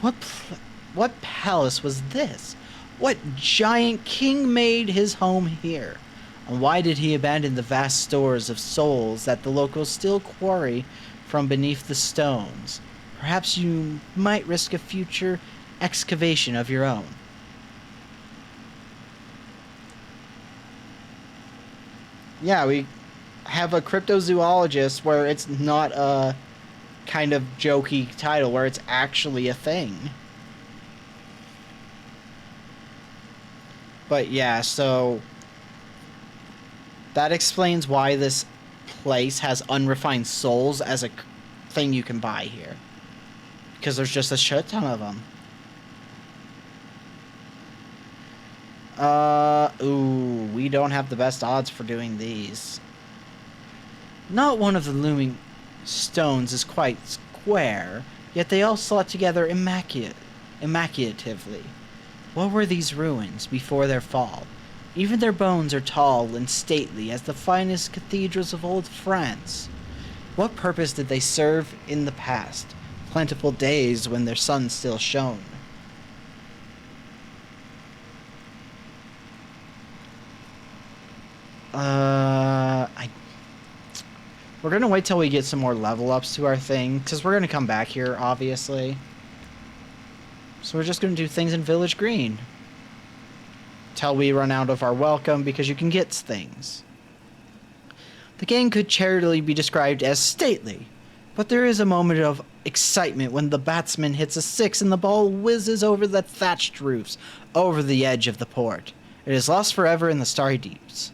What palace was this? What giant king made his home here? And why did he abandon the vast stores of souls that the locals still quarry from beneath the stones? Perhaps you might risk a future excavation of your own. Yeah, we have a cryptozoologist where it's not a kind of jokey title, where it's actually a thing. But yeah, so that explains why this place has unrefined souls as a thing you can buy here. Because there's just a shit ton of them. Ooh, we don't have the best odds for doing these. Not one of the looming stones is quite square, yet they all slot together immaculatively. What were these ruins before their fall? Even their bones are tall and stately as the finest cathedrals of old France. What purpose did they serve in the past, plentiful days when their sun still shone? We're gonna wait till we get some more level ups to our thing, because we're gonna come back here, obviously. So we're just gonna do things in Village Green. Till we run out of our welcome, because you can get things. The game could charitably be described as stately, but there is a moment of excitement when the batsman hits a 6 and the ball whizzes over the thatched roofs, over the edge of the port. It is lost forever in the starry deeps.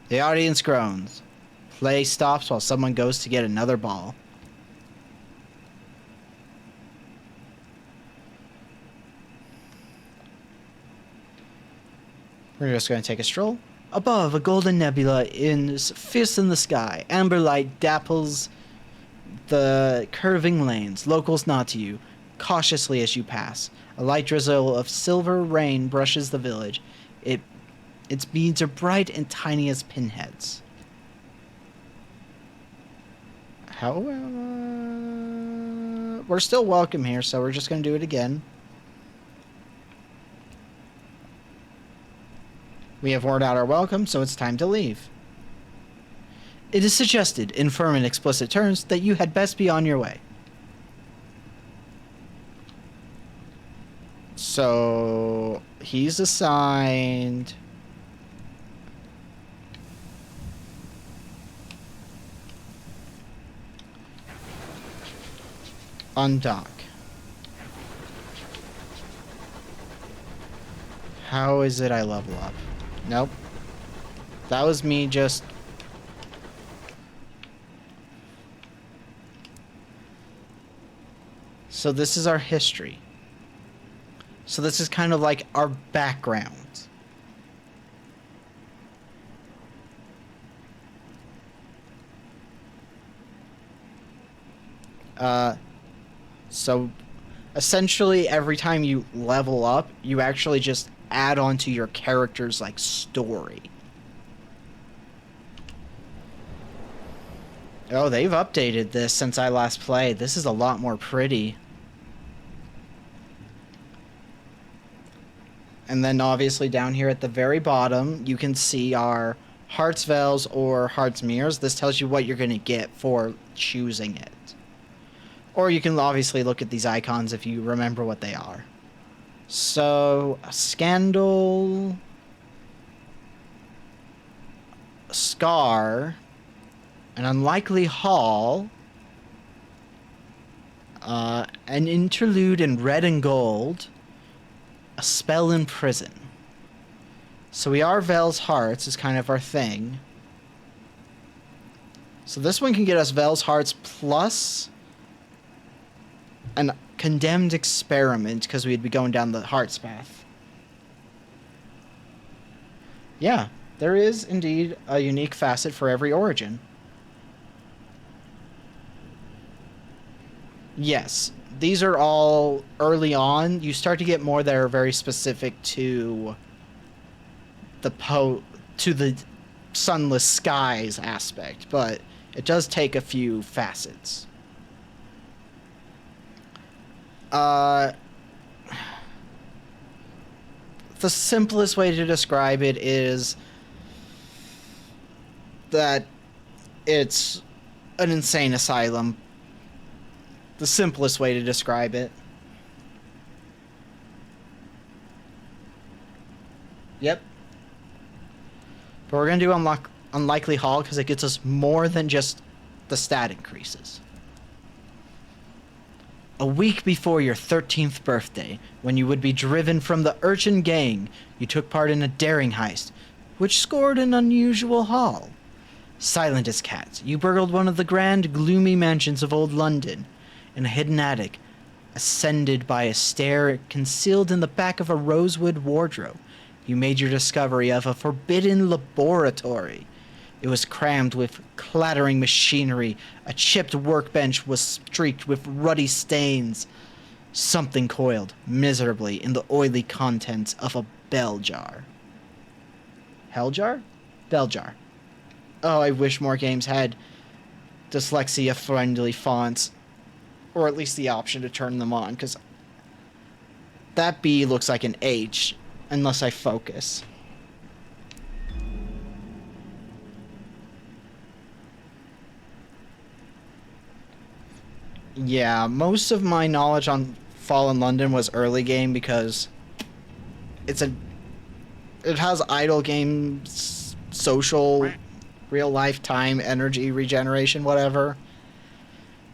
The audience groans. Play stops while someone goes to get another ball. We're just going to take a stroll. Above, a golden nebula is fierce in the sky. Amber light dapples the curving lanes. Locals nod to you, cautiously as you pass. A light drizzle of silver rain brushes the village. Its beads are bright and tiny as pinheads. We're still welcome here, so we're just going to do it again. We have worn out our welcome, so it's time to leave. It is suggested, in firm and explicit terms, that you had best be on your way. So, he's assigned... Undock. How is it I level up? Nope. That was me just... So this is our history. So this is kind of like our background. So essentially every time you level up, you actually just add on to your character's like story. Oh, they've updated this since I last played. This is a lot more pretty. And then obviously down here at the very bottom, you can see our Heart's Veils or Heart's Mirrors. This tells you what you're going to get for choosing it. Or you can obviously look at these icons if you remember what they are. So, a Scandal, a Scar, an Unlikely Haul, An interlude in red and gold. A spell in prison. So we are Vel's Hearts is kind of our thing. So this one can get us Vel's Hearts plus an condemned experiment because we'd be going down the Hearts path. Yeah, there is indeed a unique facet for every origin. Yes, these are all early on. You start to get more that are very specific to the sunless skies aspect, but it does take a few facets. The simplest way to describe it is that it's an insane asylum. The simplest way to describe it. Yep. But we're going to do Unlikely Hall because it gets us more than just the stat increases. A week before your 13th birthday, when you would be driven from the urchin gang, you took part in a daring heist, which scored an unusual haul. Silent as cats, you burgled one of the grand, gloomy mansions of old London. In a hidden attic, ascended by a stair concealed in the back of a rosewood wardrobe, you made your discovery of a forbidden laboratory. It was crammed with clattering machinery. A chipped workbench was streaked with ruddy stains. Something coiled miserably in the oily contents of a bell jar. Hell jar? Bell jar. Oh, I wish more games had dyslexia-friendly fonts. Or at least the option to turn them on, because that B looks like an H, unless I focus. Yeah, most of my knowledge on Fallen London was early game because it has idle games, social, real life time, energy regeneration, whatever.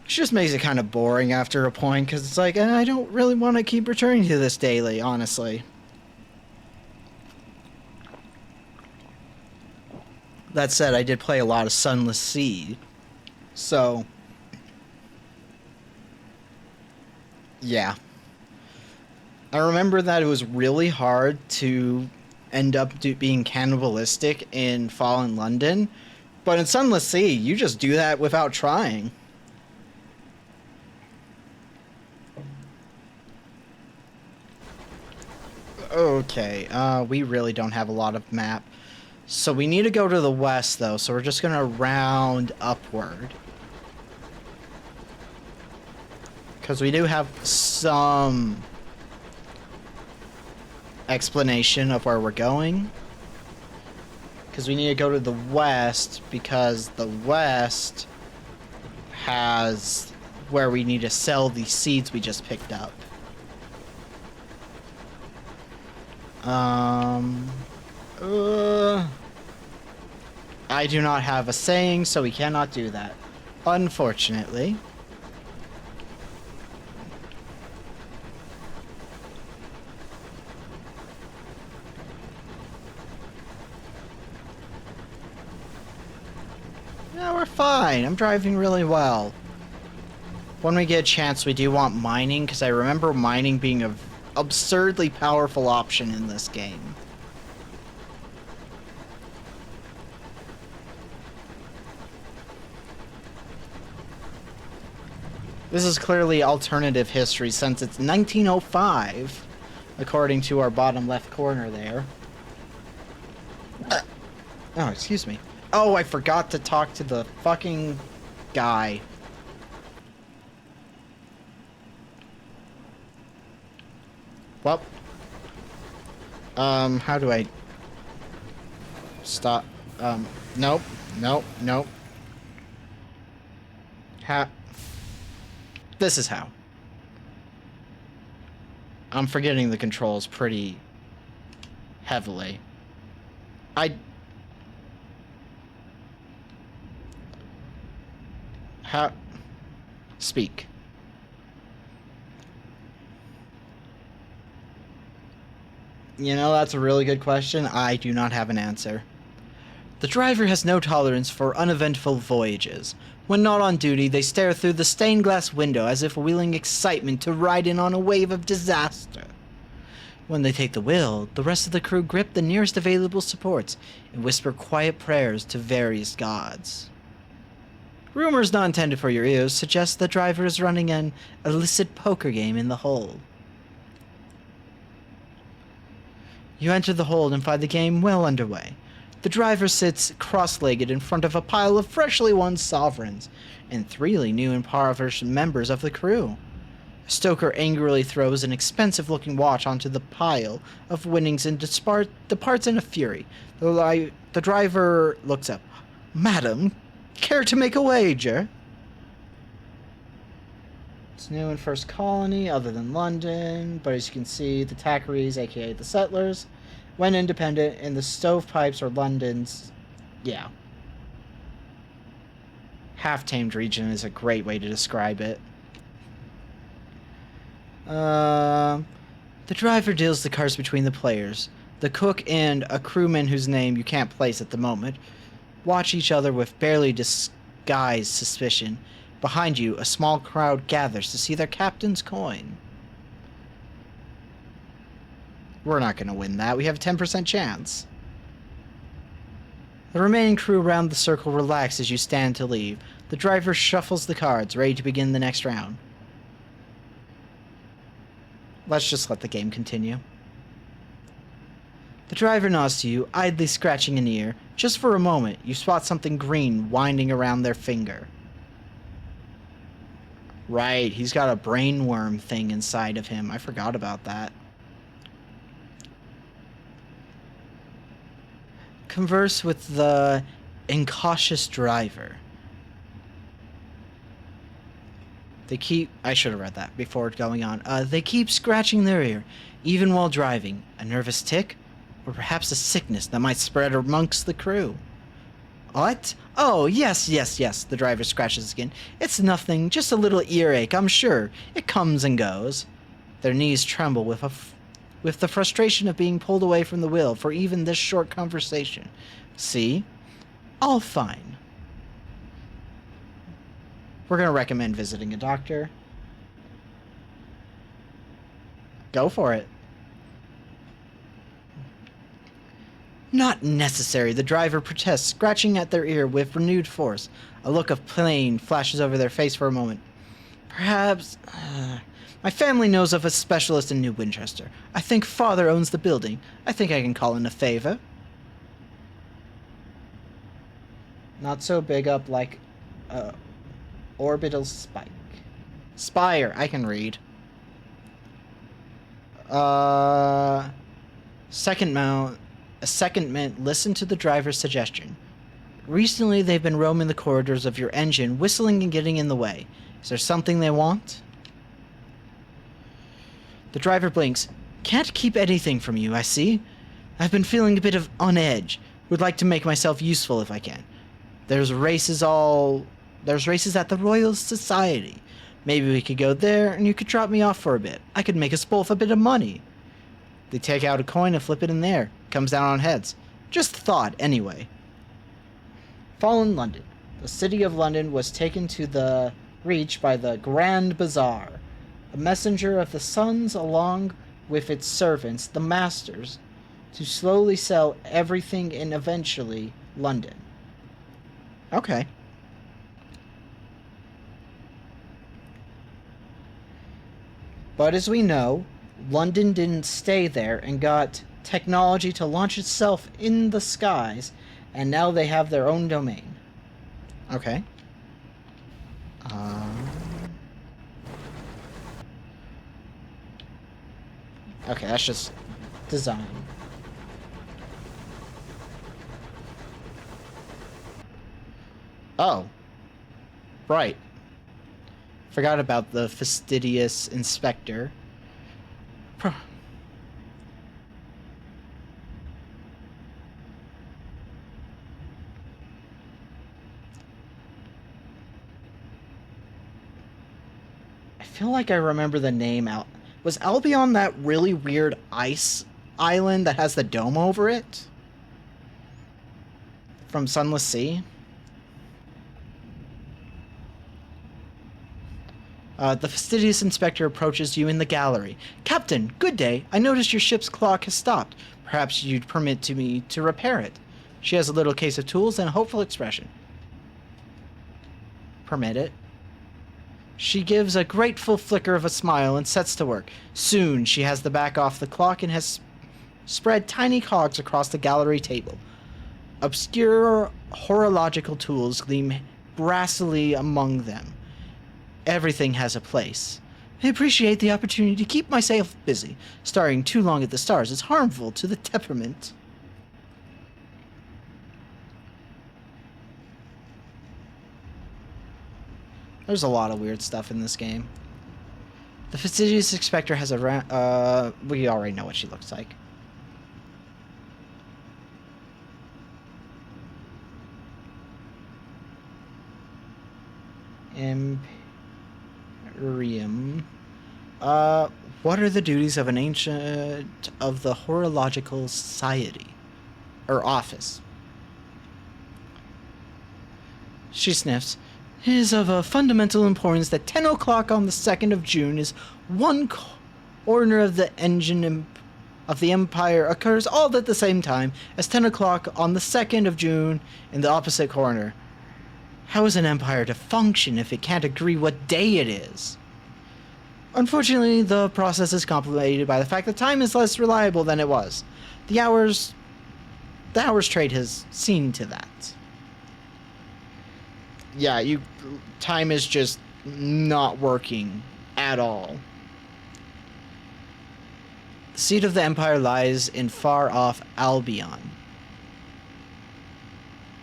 Which just makes it kind of boring after a point because it's like, I don't really want to keep returning to this daily, honestly. That said, I did play a lot of Sunless Sea, so yeah. I remember that it was really hard to end up being cannibalistic in Fallen London, but in Sunless Sea, you just do that without trying. Okay, we really don't have a lot of map. So we need to go to the west, though, so we're just gonna round upward. Because we do have some explanation of where we're going. Because we need to go to the west, because the west has where we need to sell the seeds we just picked up. I do not have a saying, so we cannot do that. Unfortunately. Yeah, we're fine. I'm driving really well. When we get a chance, we do want mining, because I remember mining being an absurdly powerful option in this game. This is clearly alternative history since it's 1905, according to our bottom left corner there. Oh, excuse me. Oh, I forgot to talk to the fucking guy. Well, how do I stop? Nope, nope, nope. This is how. I'm forgetting the controls pretty heavily. How? Speak. You know, that's a really good question. I do not have an answer. The driver has no tolerance for uneventful voyages. When not on duty, they stare through the stained glass window as if wheeling excitement to ride in on a wave of disaster. When they take the wheel, the rest of the crew grip the nearest available supports and whisper quiet prayers to various gods. Rumors not intended for your ears suggest the driver is running an illicit poker game in the hold. You enter the hold and find the game well underway. The driver sits cross-legged in front of a pile of freshly won sovereigns and three new impoverished members of the crew. Stoker angrily throws an expensive-looking watch onto the pile of winnings and departs in a fury. The driver looks up. "Madam, care to make a wager?" It's new in First Colony, other than London, but as you can see, the Tackeries, aka the settlers, went independent, and the Stovepipes are London's, yeah. Half-tamed region is a great way to describe it. The driver deals the cards between the players. The cook and a crewman whose name you can't place at the moment watch each other with barely disguised suspicion. Behind you, a small crowd gathers to see their captain's coin. We're not going to win that. We have a 10% chance. The remaining crew around the circle relax as you stand to leave. The driver shuffles the cards, ready to begin the next round. Let's just let the game continue. The driver nods to you, idly scratching an ear. Just for a moment, you spot something green winding around their finger. Right, he's got a brainworm thing inside of him. I forgot about that. Converse with the incautious driver. I should have read that before going on. They keep scratching their ear, even while driving. A nervous tick? Or perhaps a sickness that might spread amongst the crew. What? Oh, yes, the driver scratches his skin. It's nothing, just a little earache, I'm sure. It comes and goes. Their knees tremble with the frustration of being pulled away from the wheel for even this short conversation. See? All fine. We're going to recommend visiting a doctor. Go for it. Not necessary, the driver protests, scratching at their ear with renewed force. A look of pain flashes over their face for a moment. Perhaps... my family knows of a specialist in New Winchester. I think Father owns the building. I think I can call in a favor. Not so big up like... orbital spike. Spire, I can read. A second meant listen to the driver's suggestion. Recently, they've been roaming the corridors of your engine, whistling and getting in the way. Is there something they want? The driver blinks. Can't keep anything from you, I see. I've been feeling a bit on edge. Would like to make myself useful if I can. There's races at the Royal Society. Maybe we could go there and you could drop me off for a bit. I could make us both a bit of money. They take out a coin and flip it in the air. Comes down on heads. Just thought, anyway. Fallen London. The city of London was taken to the reach by the Grand Bazaar, a messenger of the suns along with its servants, the masters, to slowly sell everything in eventually London. Okay. But as we know, London didn't stay there and got technology to launch itself in the skies, and now they have their own domain. Okay. Okay, that's just design. Oh. Right. Forgot about the fastidious inspector. I feel like I remember the name. Was Albion that really weird ice island that has the dome over it from Sunless Sea. The fastidious inspector approaches you in the gallery. Captain, good day. I noticed your ship's clock has stopped. Perhaps you'd permit me to repair it. She has a little case of tools and a hopeful expression. Permit it. She gives a grateful flicker of a smile and sets to work. Soon she has the back off the clock and has spread tiny cogs across the gallery table. Obscure horological tools gleam brassily among them. Everything has a place. I appreciate the opportunity to keep myself busy. Staring too long at the stars is harmful to the temperament. There's a lot of weird stuff in this game. The fastidious inspector has a we already know what she looks like. Imperium. What are the duties of an ancient of the Horological Society? Or office? She sniffs. It is of a fundamental importance that 10 o'clock on the 2nd of June is one corner of the engine of the Empire occurs all at the same time as 10 o'clock on the 2nd of June in the opposite corner. How is an empire to function if it can't agree what day it is? Unfortunately, the process is complicated by the fact that time is less reliable than it was. The hours trade has seen to that. Yeah, time is just not working at all. The seat of the empire lies in far-off Albion,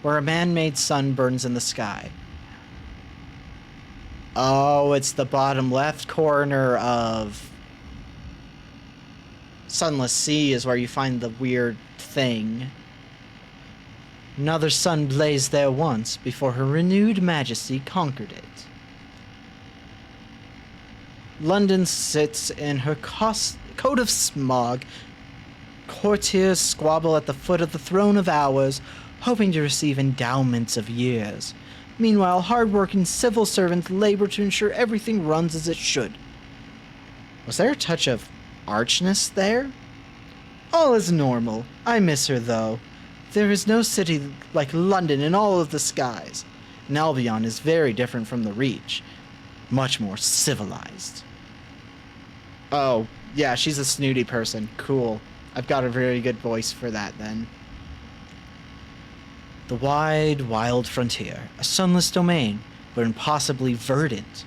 where a man-made sun burns in the sky. Oh, it's the bottom left corner of Sunless Sea is where you find the weird thing. Another sun blazed there once before her renewed majesty conquered it. London sits in her coat of smog. Courtiers squabble at the foot of the throne of hours, hoping to receive endowments of years. Meanwhile, hard-working civil servants labor to ensure everything runs as it should. Was there a touch of archness there? All is normal. I miss her, though. There is no city like London in all of the skies. And Albion is very different from the Reach. Much more civilized. Oh, yeah, she's a snooty person. Cool. I've got a very good voice for that, then. The wide, wild frontier. A sunless domain, but impossibly verdant.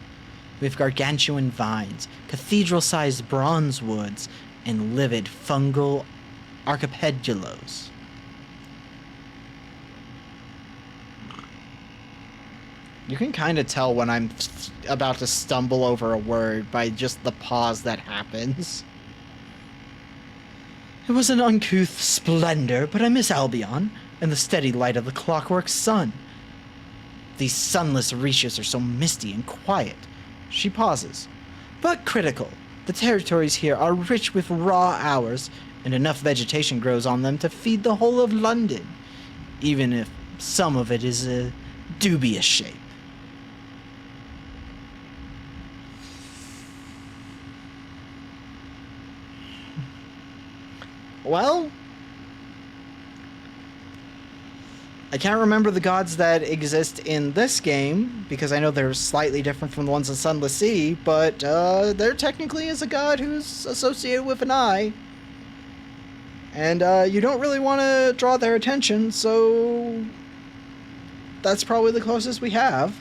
With gargantuan vines, cathedral-sized bronze woods, and livid fungal archipelagos. You can kind of tell when I'm about to stumble over a word by just the pause that happens. It was an uncouth splendor, but I miss Albion and the steady light of the clockwork sun. These sunless reaches are so misty and quiet. She pauses, but critical. The territories here are rich with raw hours, and enough vegetation grows on them to feed the whole of London, even if some of it is a dubious shape. Well, I can't remember the gods that exist in this game, because I know they're slightly different from the ones in Sunless Sea, but there technically is a god who's associated with an eye. And you don't really want to draw their attention, so that's probably the closest we have.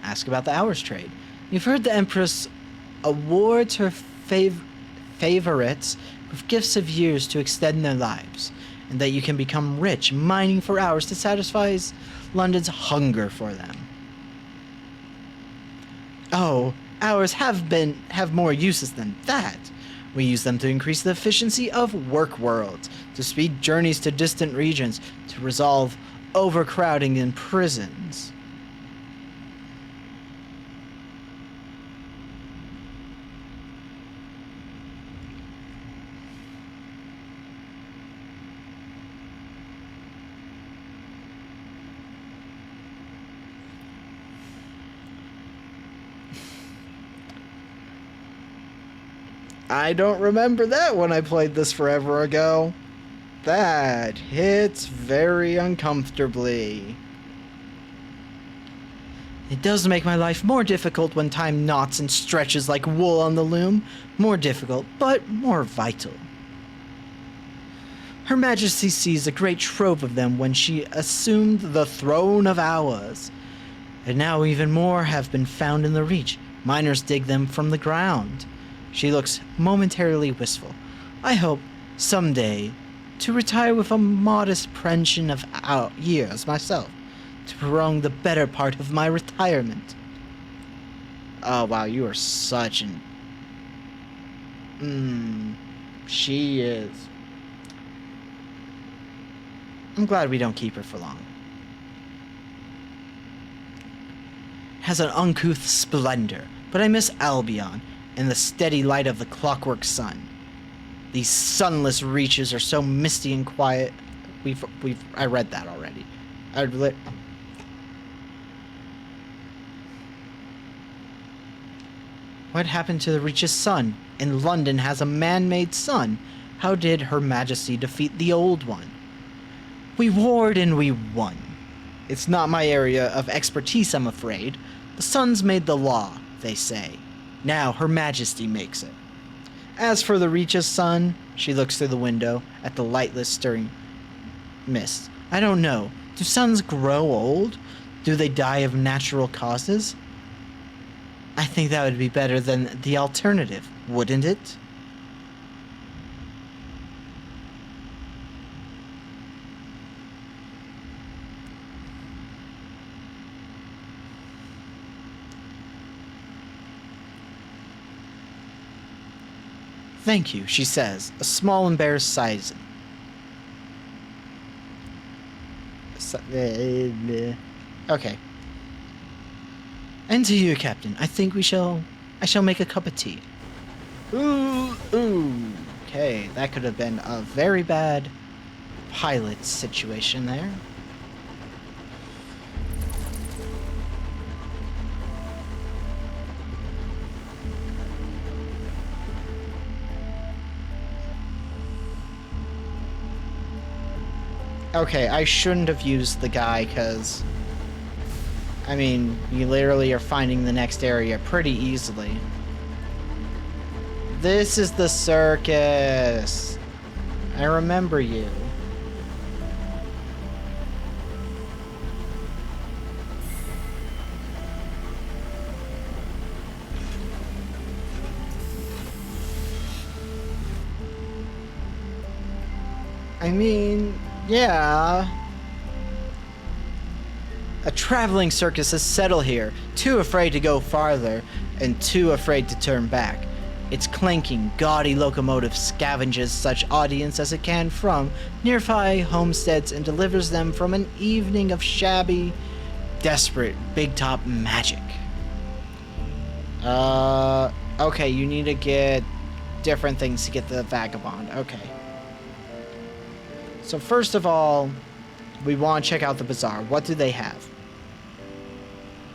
Ask about the hours trade. You've heard the Empress awards her favorites with gifts of years to extend their lives, and that you can become rich mining for hours to satisfy London's hunger for them. Oh, hours have more uses than that. We use them to increase the efficiency of work worlds, to speed journeys to distant regions, to resolve overcrowding in prisons. I don't remember that when I played this forever ago. That hits very uncomfortably. It does make my life more difficult when time knots and stretches like wool on the loom. More difficult, but more vital. Her Majesty sees a great trove of them when she assumed the throne of ours. And now even more have been found in the Reach. Miners dig them from the ground. She looks momentarily wistful. I hope, someday, to retire with a modest pension of years myself, to prolong the better part of my retirement. Oh wow, you are such an... she is... I'm glad we don't keep her for long. Has an uncouth splendor, but I miss Albion and the steady light of the clockwork sun. These sunless reaches are so misty and quiet. I read that already. What happened to the Reach's sun? And London has a man-made sun. How did Her Majesty defeat the old one? We warred and we won. It's not my area of expertise, I'm afraid. The suns made the law, they say. Now Her Majesty makes it. As for the Reach's sun, she looks through the window at the lightless stirring mist. I don't know. Do suns grow old? Do they die of natural causes? I think that would be better than the alternative, wouldn't it? Thank you, she says, a small embarrassed sigh. Okay. And to you, Captain. I think I shall make a cup of tea. Ooh. Okay, that could have been a very bad pilot situation there. Okay, I shouldn't have used the guy, because... I mean, you literally are finding the next area pretty easily. This is the circus! I remember you. I mean... yeah. A traveling circus is settled here, too afraid to go farther, and too afraid to turn back. Its clanking, gaudy locomotive scavenges such audience as it can from nearby homesteads and delivers them from an evening of shabby, desperate, big-top magic. Okay, you need to get different things to get the vagabond. Okay. So first of all, we want to check out the bazaar. What do they have?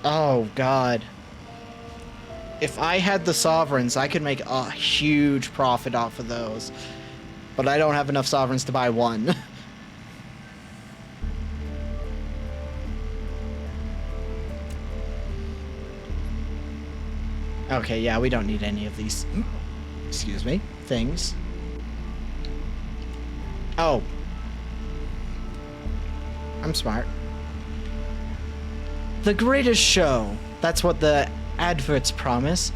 Oh, God. If I had the sovereigns, I could make a huge profit off of those. But I don't have enough sovereigns to buy one. Okay, yeah, we don't need any of these. Excuse me. Things. Oh. I'm smart. The greatest show. That's what the adverts promise.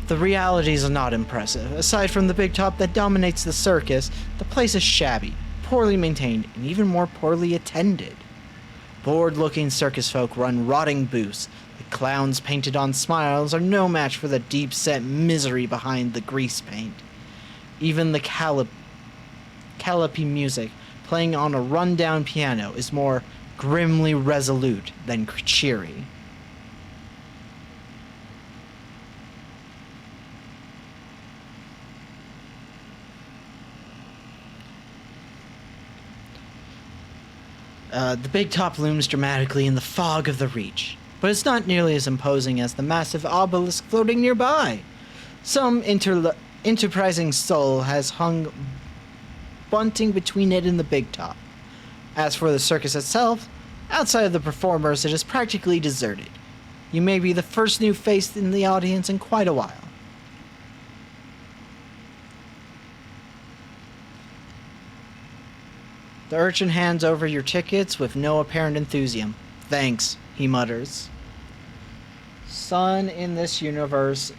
The realities are not impressive. Aside from the big top that dominates the circus, the place is shabby, poorly maintained, and even more poorly attended. Bored-looking circus folk run rotting booths. The clowns painted on smiles are no match for the deep-set misery behind the grease paint. Even the calliope music playing on a run-down piano is more grimly resolute than cheery. The big top looms dramatically in the fog of the Reach, but it's not nearly as imposing as the massive obelisk floating nearby. Some enterprising soul has hung bunting between it and the big top. As for the circus itself, outside of the performers, it is practically deserted. You may be the first new face in the audience in quite a while. The urchin hands over your tickets with no apparent enthusiasm. Thanks, he mutters. Suns in this universe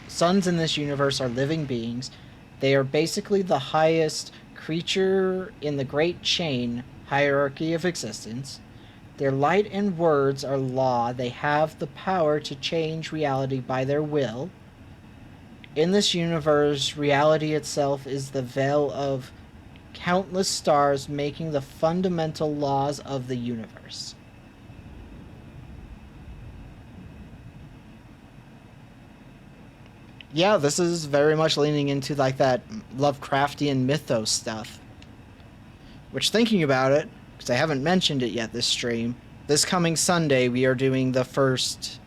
are living beings. They are basically the highest creature in the great chain hierarchy of existence. Their light and words are law. They have the power to change reality by their will. In this universe, reality itself is the veil of countless stars making the fundamental laws of the universe. Yeah, this is very much leaning into like that Lovecraftian mythos stuff. Which, thinking about it, because I haven't mentioned it yet this stream, this coming Sunday we are doing the first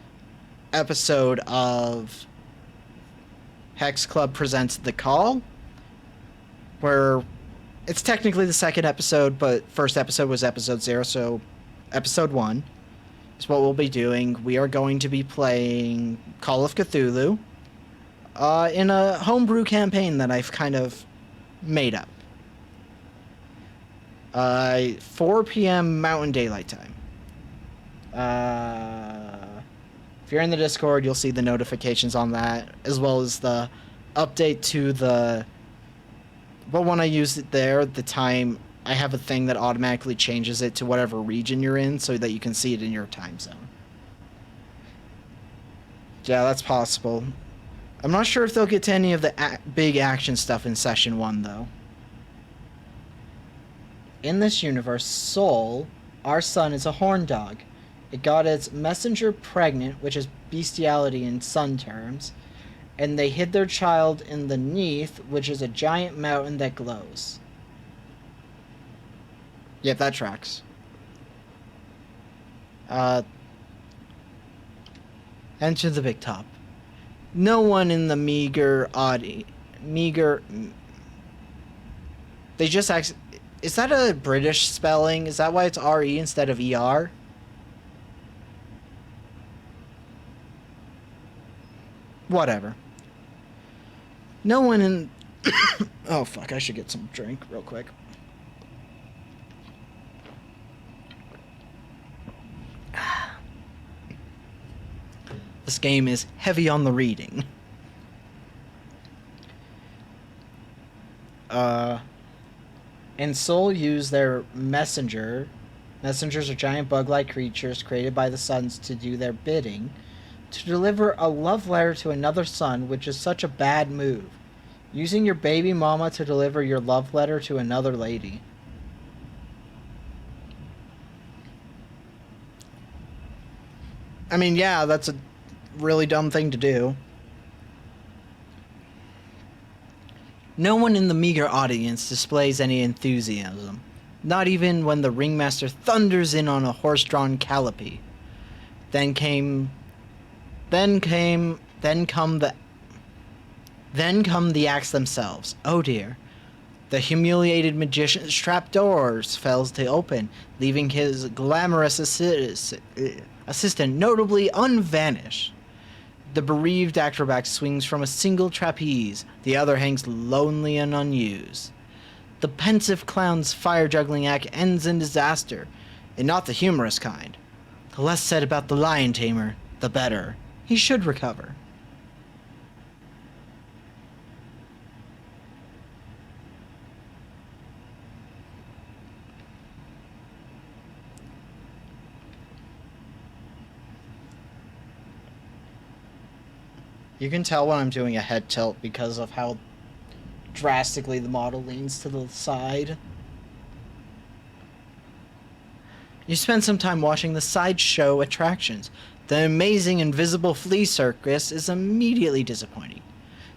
episode of Hex Club Presents The Call, where it's technically the second episode, but first episode was episode 0, so episode 1 is what we'll be doing. We are going to be playing Call of Cthulhu in a homebrew campaign that I've kind of made up. 4 p.m. Mountain Daylight Time. If you're in the Discord, you'll see the notifications on that, as well as the update to the... But when I use it there, the time, I have a thing that automatically changes it to whatever region you're in so that you can see it in your time zone. Yeah, that's possible. I'm not sure if they'll get to any of the big action stuff in Session 1, though. In this universe, Soul, our sun, is a horn dog. It got its messenger pregnant, which is bestiality in sun terms, and they hid their child in the Neath, which is a giant mountain that glows. Yep, that tracks. Enter the big top. No one in the they just act. Is that a British spelling? Is that why it's R-E instead of E-R? Whatever. No one in... Oh, fuck. I should get some drink real quick. This game is heavy on the reading. And Soul use their messenger. Messengers are giant bug-like creatures created by the suns to do their bidding, to deliver a love letter to another sun, which is such a bad move. Using your baby mama to deliver your love letter to another lady. I mean, yeah, that's a really dumb thing to do. No one in the meager audience displays any enthusiasm, not even when the ringmaster thunders in on a horse-drawn calliope. Then come the acts themselves. Oh dear. The humiliated magician's trapdoors fails to open, leaving his glamorous assistant notably unvanished. The bereaved acrobat swings from a single trapeze, the other hangs lonely and unused. The pensive clown's fire-juggling act ends in disaster, and not the humorous kind. The less said about the lion tamer, the better. He should recover. You can tell when I'm doing a head tilt because of how drastically the model leans to the side. You spend some time watching the sideshow attractions. The amazing invisible flea circus is immediately disappointing.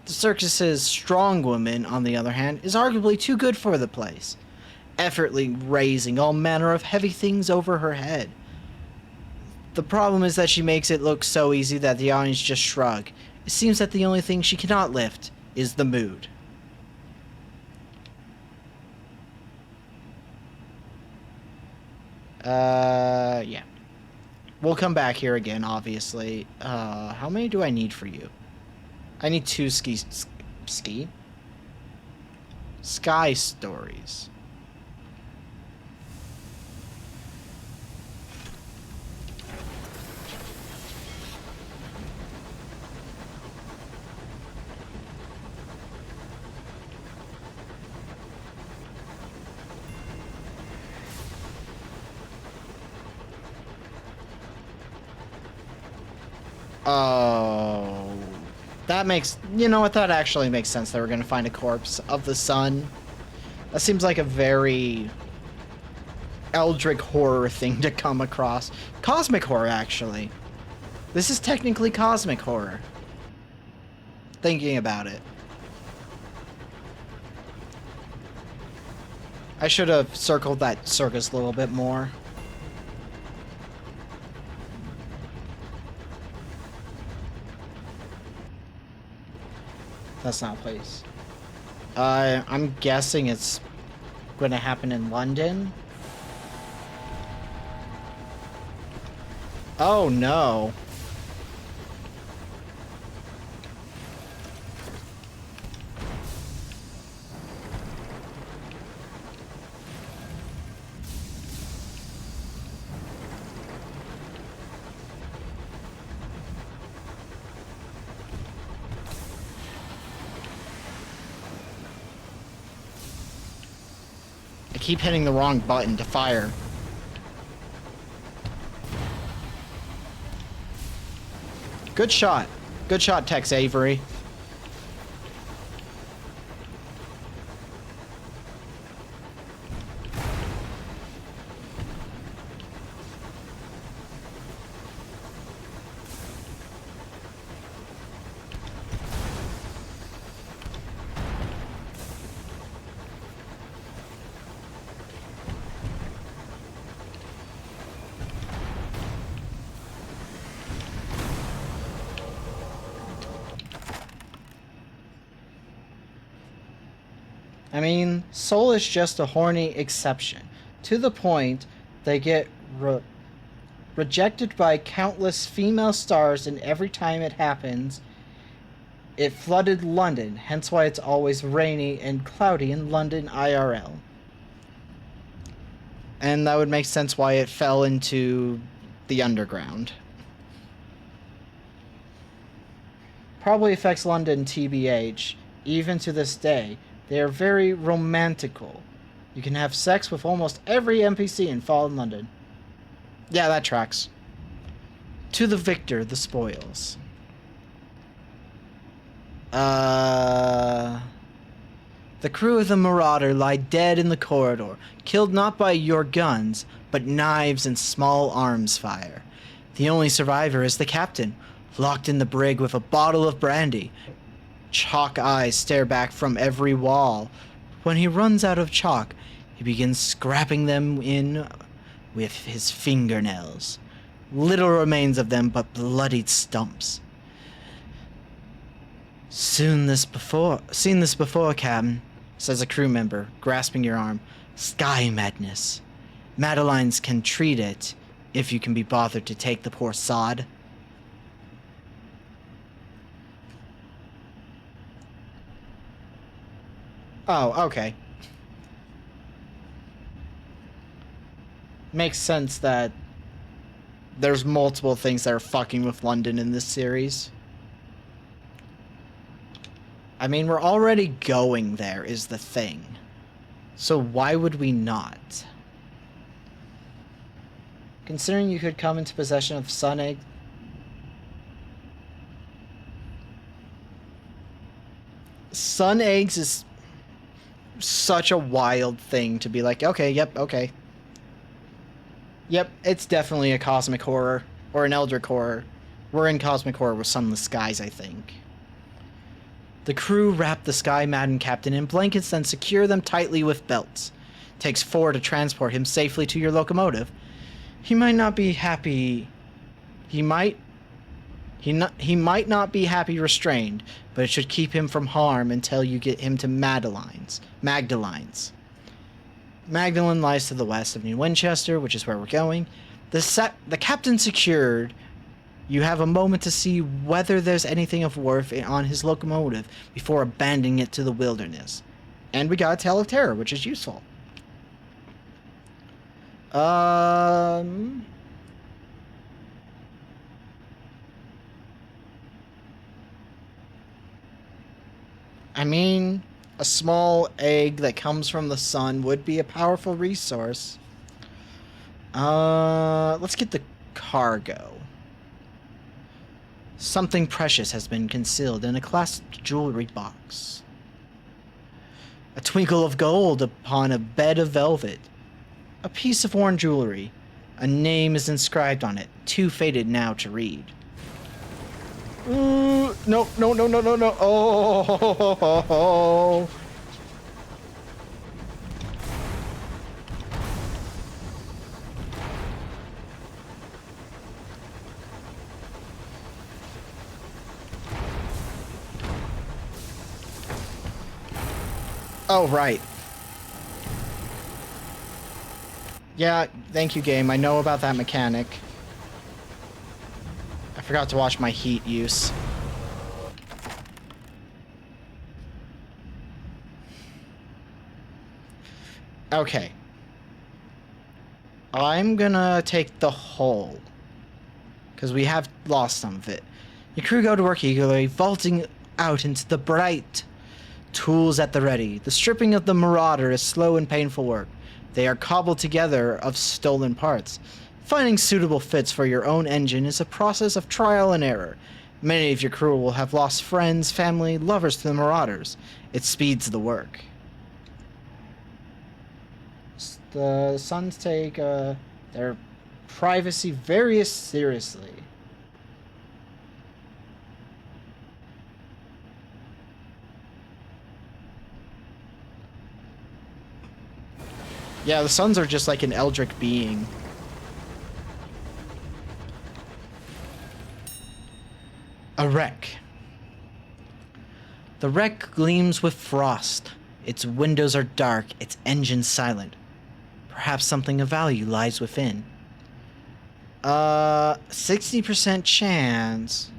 The circus's strong woman, on the other hand, is arguably too good for the place, effortlessly raising all manner of heavy things over her head. The problem is that she makes it look so easy that the audience just shrug, It seems that the only thing she cannot lift is the mood. Yeah. We'll come back here again, obviously. How many do I need for you? I need 2 Sky stories. Oh, that makes, you know what, that actually makes sense that we're going to find a corpse of the sun. That seems like a very eldritch horror thing to come across. Cosmic horror, actually. This is technically cosmic horror. Thinking about it. I should have circled that circus a little bit more. That's not a place. I'm guessing it's going to happen in London. Oh no. I keep hitting the wrong button to fire. Good shot. Good shot, Tex Avery. I mean, Soul is just a horny exception. To the point, they get rejected by countless female stars, and every time it happens, it flooded London, hence why it's always rainy and cloudy in London IRL. And that would make sense why it fell into the underground. Probably affects London TBH, even to this day. They are very romantical. You can have sex with almost every NPC in Fallen London. Yeah, that tracks. To the victor, the spoils. The crew of the Marauder lie dead in the corridor, killed not by your guns, but knives and small arms fire. The only survivor is the captain, locked in the brig with a bottle of brandy. Chalk eyes stare back from every wall. When he runs out of chalk, he begins scraping them in with his fingernails. Little remains of them but bloodied stumps. Seen this before, Captain, says a crew member, grasping your arm. Sky madness. Madeline's can treat it, if you can be bothered to take the poor sod. Oh, okay. Makes sense that there's multiple things that are fucking with London in this series. I mean, we're already going there, is the thing. So why would we not? Considering you could come into possession of sun egg... Sun eggs is such a wild thing to be like, okay, yep, okay. Yep, it's definitely a cosmic horror, or an eldritch horror. We're in cosmic horror with sunless skies, I think. The crew wrap the sky-maddened captain in blankets, then secure them tightly with belts. Takes 4 to transport him safely to your locomotive. He might not be happy... He might He might not be happy restrained, but it should keep him from harm until you get him to Magdalene's. Magdalene lies to the west of New Winchester, which is where we're going. The captain secured. You have a moment to see whether there's anything of worth on his locomotive before abandoning it to the wilderness. And we got a tale of terror, which is useful. I mean, a small egg that comes from the sun would be a powerful resource. Let's get the cargo. Something precious has been concealed in a clasped jewelry box. A twinkle of gold upon a bed of velvet. A piece of worn jewelry. A name is inscribed on it, too faded now to read. No. Oh. Oh, right. Yeah, thank you, game. I know about that mechanic. I forgot to watch my heat use. Okay. I'm gonna take the hull, because we have lost some of it. Your crew go to work eagerly, vaulting out into the bright. Tools at the ready. The stripping of the Marauder is slow and painful work. They are cobbled together of stolen parts. Finding suitable fits for your own engine is a process of trial and error. Many of your crew will have lost friends, family, lovers to the Marauders. It speeds the work. The Suns take their privacy very seriously. Yeah, the Suns are just like an eldritch being. A wreck. The wreck gleams with frost. Its windows are dark, its engine silent. Perhaps something of value lies within. 60% chance.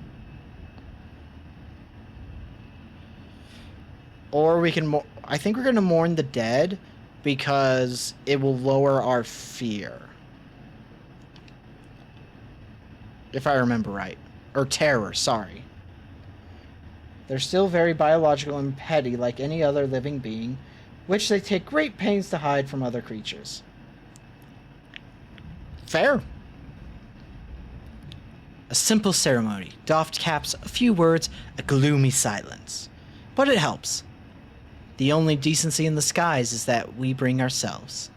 Or we can... I think we're going to mourn the dead, because it will lower our fear. If I remember right. Or terror, sorry. They're still very biological and petty like any other living being, which they take great pains to hide from other creatures. Fair. A simple ceremony. Doffed caps, a few words, a gloomy silence. But it helps. The only decency in the skies is that we bring ourselves.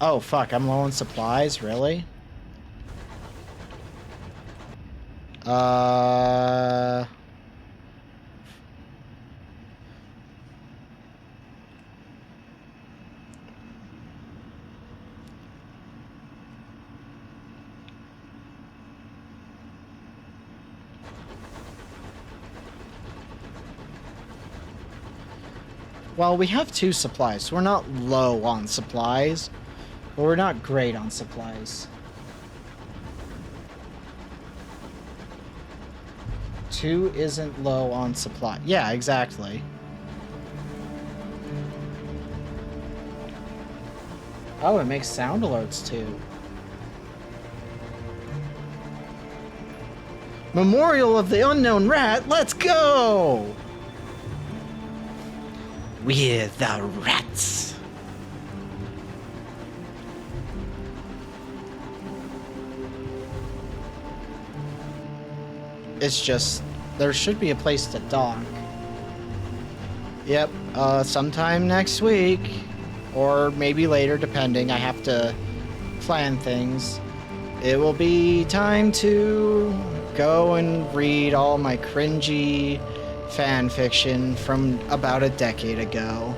Oh, fuck, I'm low on supplies? Really? Well, we have 2 supplies, so we're not low on supplies, but we're not great on supplies. 2 isn't low on supply. Yeah, exactly. Oh, it makes sound alerts too. Memorial of the Unknown Rat, let's go! We're the rats. It's just, there should be a place to dock. Yep, sometime next week. Or maybe later, depending. I have to plan things. It will be time to go and read all my cringy fan fiction from about a decade ago.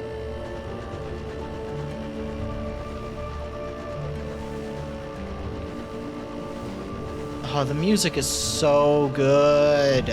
Oh, the music is so good.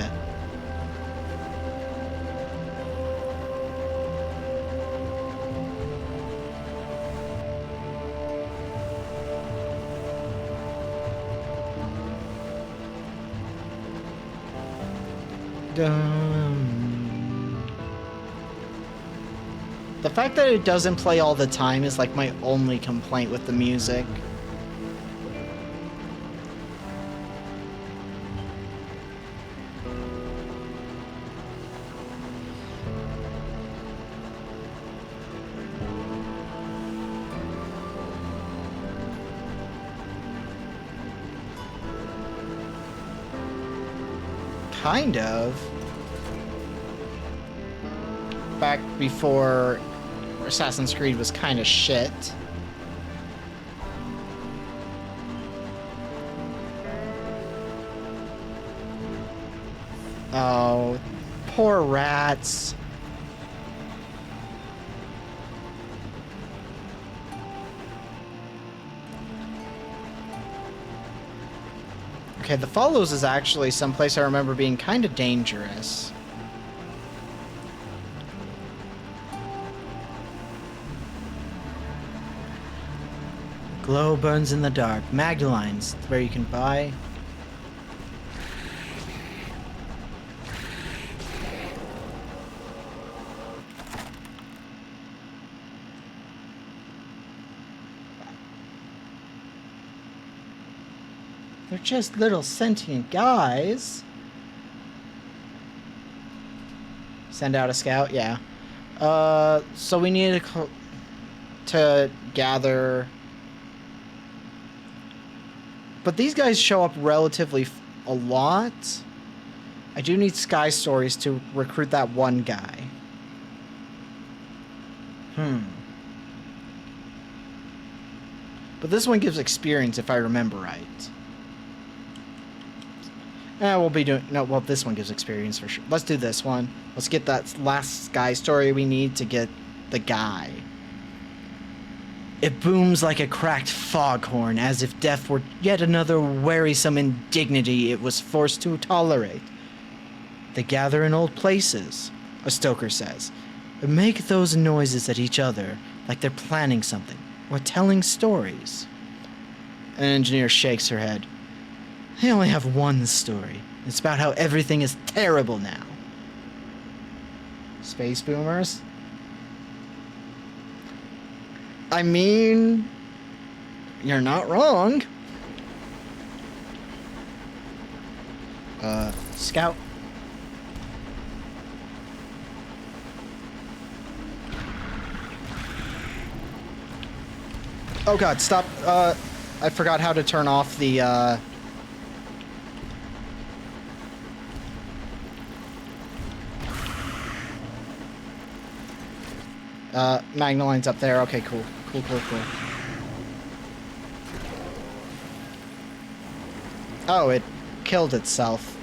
The fact that it doesn't play all the time is like my only complaint with the music. Kind of. Back before Assassin's Creed was kind of shit. Oh, poor rats. Okay, the Follows is actually someplace I remember being kind of dangerous. Glow burns in the dark. Magdalene's where you can buy. They're just little sentient guys. Send out a scout? Yeah. So we need to gather... But these guys show up relatively a lot. I do need Sky Stories to recruit that one guy. But this one gives experience if I remember right. We'll be doing... No, well, this one gives experience for sure. Let's do this one. Let's get that last Sky Story we need to get the guy. It booms like a cracked foghorn, as if death were yet another wearisome indignity it was forced to tolerate. They gather in old places, a stoker says, and make those noises at each other like they're planning something, or telling stories. An engineer shakes her head. They only have one story. It's about how everything is terrible now. Space boomers? I mean, you're not wrong. Scout. Oh god, stop. I forgot how to turn off the, Magnoline's up there. Okay, cool. Cool. Oh, it killed itself.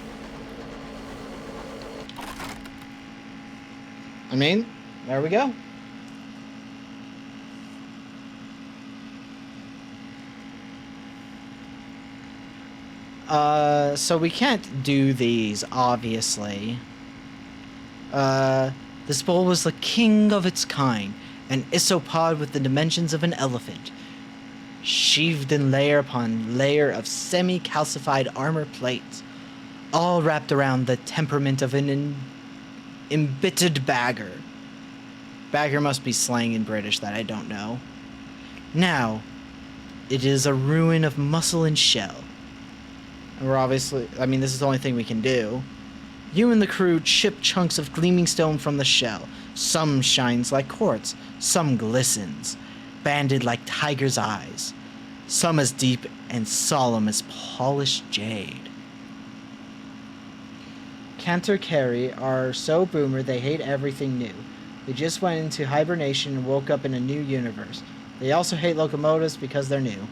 I mean, there we go. So we can't do these, obviously. This bowl was the king of its kind, an isopod with the dimensions of an elephant, sheathed in layer upon layer of semi-calcified armor plates, all wrapped around the temperament of an embittered bagger. Bagger must be slang in British that I don't know. Now, it is a ruin of muscle and shell. And we're obviously, I mean, this is the only thing we can do. You and the crew chip chunks of gleaming stone from the shell. Some shines like quartz, some glistens, banded like tiger's eyes. Some as deep and solemn as polished jade. Cantor Carey are so boomer they hate everything new. They just went into hibernation and woke up in a new universe. They also hate locomotives because they're new.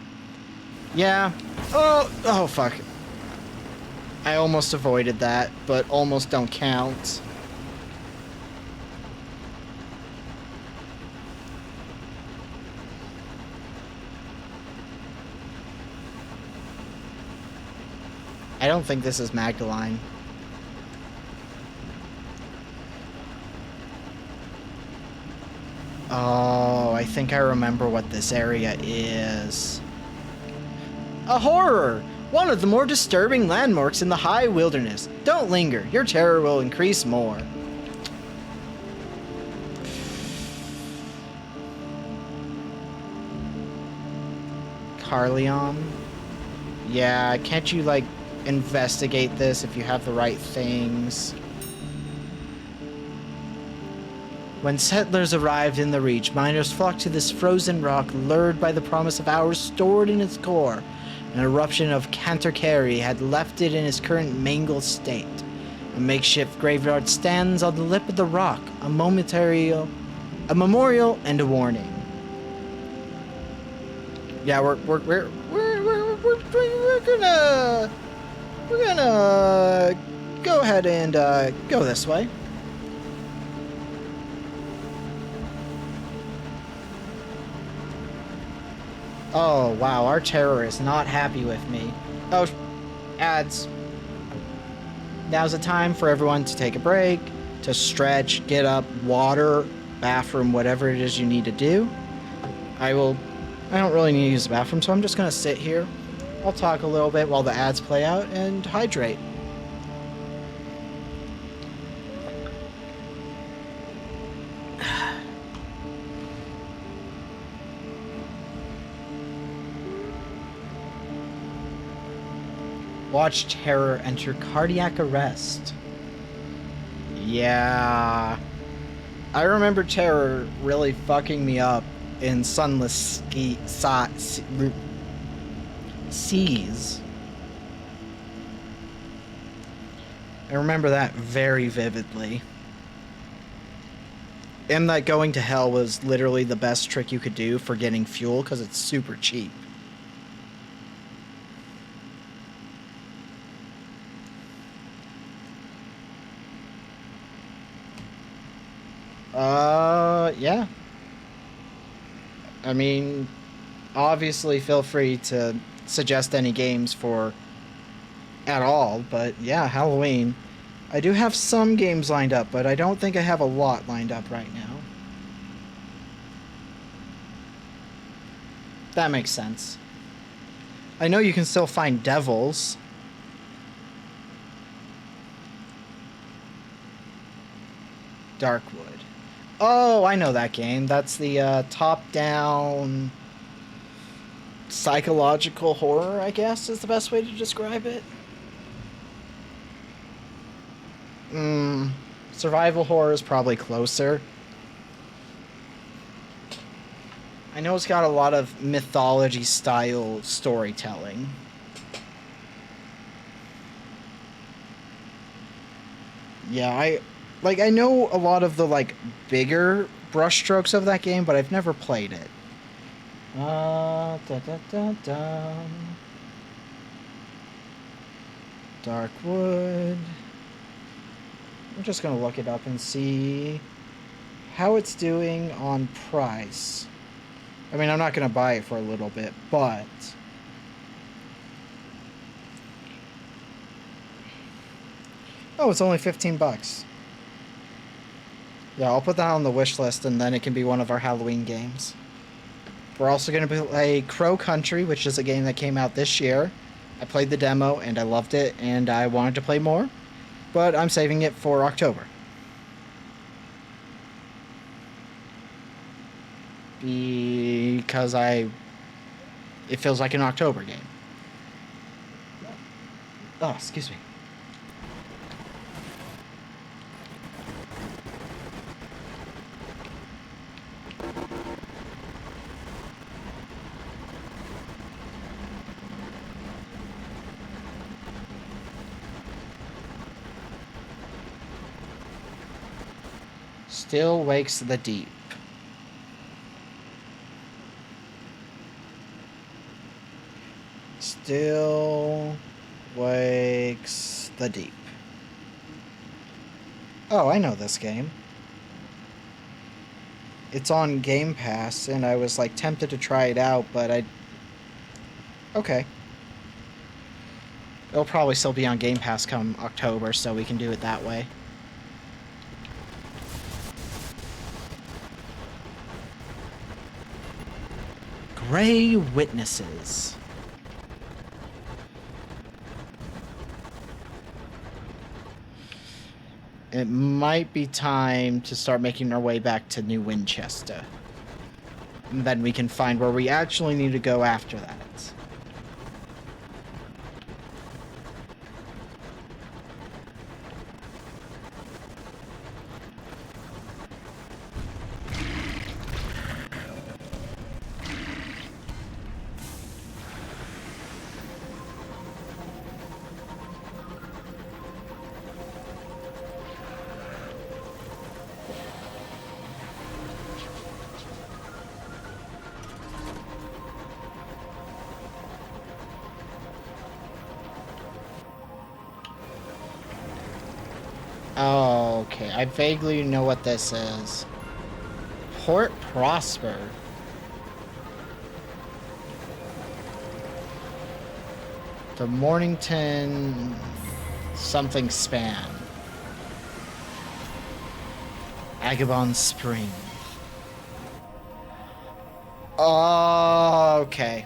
Yeah. Oh fuck. I almost avoided that, but almost don't count. I don't think this is Magdalene. Oh, I think I remember what this area is. A horror! One of the more disturbing landmarks in the high wilderness. Don't linger. Your terror will increase more. Carleon? Yeah, can't you, like, investigate this if you have the right things? When settlers arrived in the Reach, miners flocked to this frozen rock, lured by the promise of hours stored in its core. An eruption of Canterbury had left it in its current mangled state. A makeshift graveyard stands on the lip of the rock, a memorial and a warning. Yeah, we're gonna go ahead and go this way. Oh, wow, our terror is not happy with me. Oh, ads. Now's the time for everyone to take a break, to stretch, get up, water, bathroom, whatever it is you need to do. I don't really need to use the bathroom, so I'm just going to sit here. I'll talk a little bit while the ads play out and hydrate. Watch terror enter cardiac arrest. Yeah. I remember terror really fucking me up in Sunless Seas. I remember that very vividly. And that going to hell was literally the best trick you could do for getting fuel because it's super cheap. Yeah. I mean, obviously feel free to suggest any games for at all, but yeah, Halloween. I do have some games lined up, but I don't think I have a lot lined up right now. That makes sense. I know you can still find devils. Darkwood. Oh, I know that game. That's the top-down psychological horror, I guess, is the best way to describe it. Survival horror is probably closer. I know it's got a lot of mythology-style storytelling. Yeah, I know a lot of the, like, bigger brushstrokes of that game, but I've never played it. Darkwood. I'm just gonna look it up and see how it's doing on price. I mean, I'm not gonna buy it for a little bit, but... Oh, it's only 15 bucks. Yeah, I'll put that on the wish list, and then it can be one of our Halloween games. We're also going to play Crow Country, which is a game that came out this year. I played the demo, and I loved it, and I wanted to play more. But I'm saving it for October. Because it feels like an October game. Oh, excuse me. Still wakes the deep. Still wakes the deep. Oh, I know this game. It's on Game Pass, and I was, like, tempted to try it out, but okay. It'll probably still be on Game Pass come October, so we can do it that way. Gray Witnesses. It might be time to start making our way back to New Winchester. And then we can find where we actually need to go after that. Oh, okay. I vaguely know what this is. Port Prosper. The Mornington something span. Agabon Spring. Oh, okay.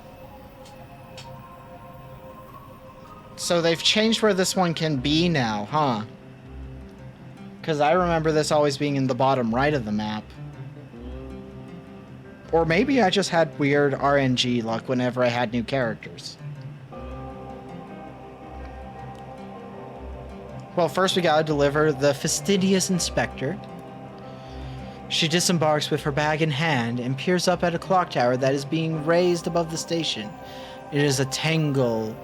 So they've changed where this one can be now, huh? Because I remember this always being in the bottom right of the map. Or maybe I just had weird RNG luck whenever I had new characters. Well, first we gotta deliver the fastidious inspector. She disembarks with her bag in hand and peers up at a clock tower that is being raised above the station. It is tangled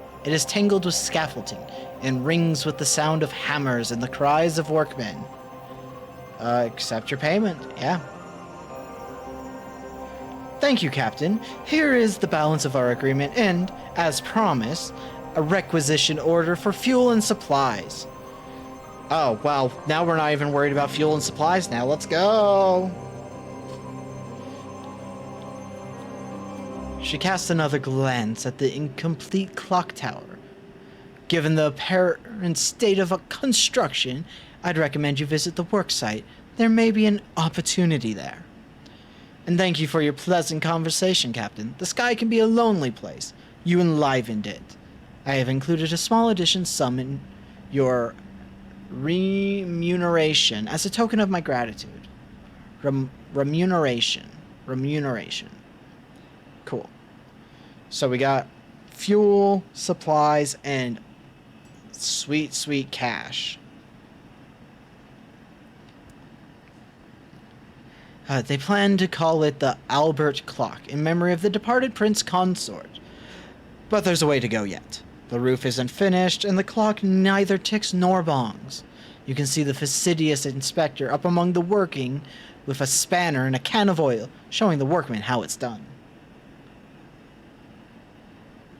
with scaffolding and rings with the sound of hammers and the cries of workmen. Accept your payment, yeah. Thank you, Captain. Here is the balance of our agreement and, as promised, a requisition order for fuel and supplies. Oh, well, now we're not even worried about fuel and supplies now. Let's go! She casts another glance at the incomplete clock tower. Given the apparent state of construction, I'd recommend you visit the worksite. There may be an opportunity there. And thank you for your pleasant conversation, Captain. The sky can be a lonely place. You enlivened it. I have included a small addition sum in your remuneration as a token of my gratitude. Remuneration. Cool. So we got fuel, supplies, and sweet, sweet cash. They plan to call it the Albert Clock in memory of the departed Prince Consort. But there's a way to go yet. The roof isn't finished, and the clock neither ticks nor bongs. You can see the fastidious inspector up among the working with a spanner and a can of oil, showing the workmen how it's done.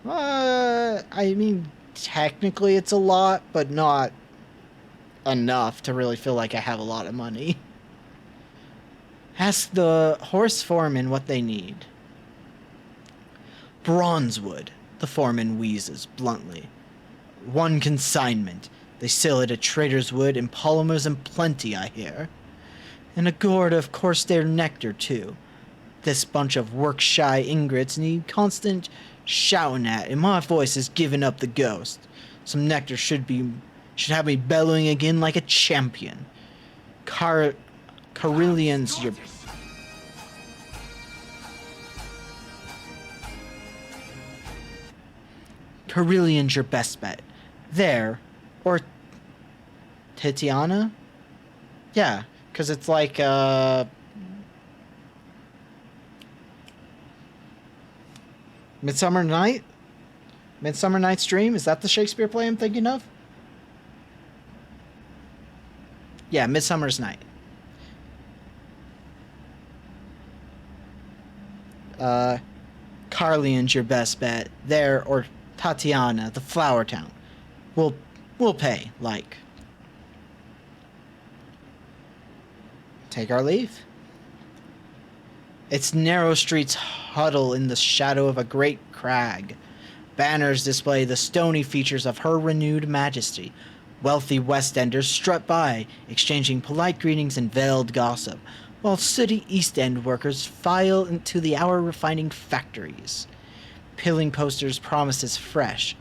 I mean, technically it's a lot, but not enough to really feel like I have a lot of money. Ask the horse foreman what they need. Bronzewood, the foreman wheezes bluntly. One consignment. They sell it at Trader's Wood and polymers in plenty, I hear. And a gourd of Corsair nectar, too. This bunch of work-shy ingrates need constant shouting at, and my voice has given up the ghost. Some nectar should have me bellowing again like a champion. Carillion's your best bet. There, or Titiana? Yeah, because it's like, Midsummer Night's Dream? Is that the Shakespeare play I'm thinking of? Yeah, Midsummer's Night. Carlion's your best bet. There, or Tatiana, the Flower Town. We'll pay, like. Take our leave. Its narrow streets huddle in the shadow of a great crag. Banners display the stony features of her renewed majesty. Wealthy West Enders strut by, exchanging polite greetings and veiled gossip, while city East End workers file into the hour-refining factories. Peeling posters promises fresh,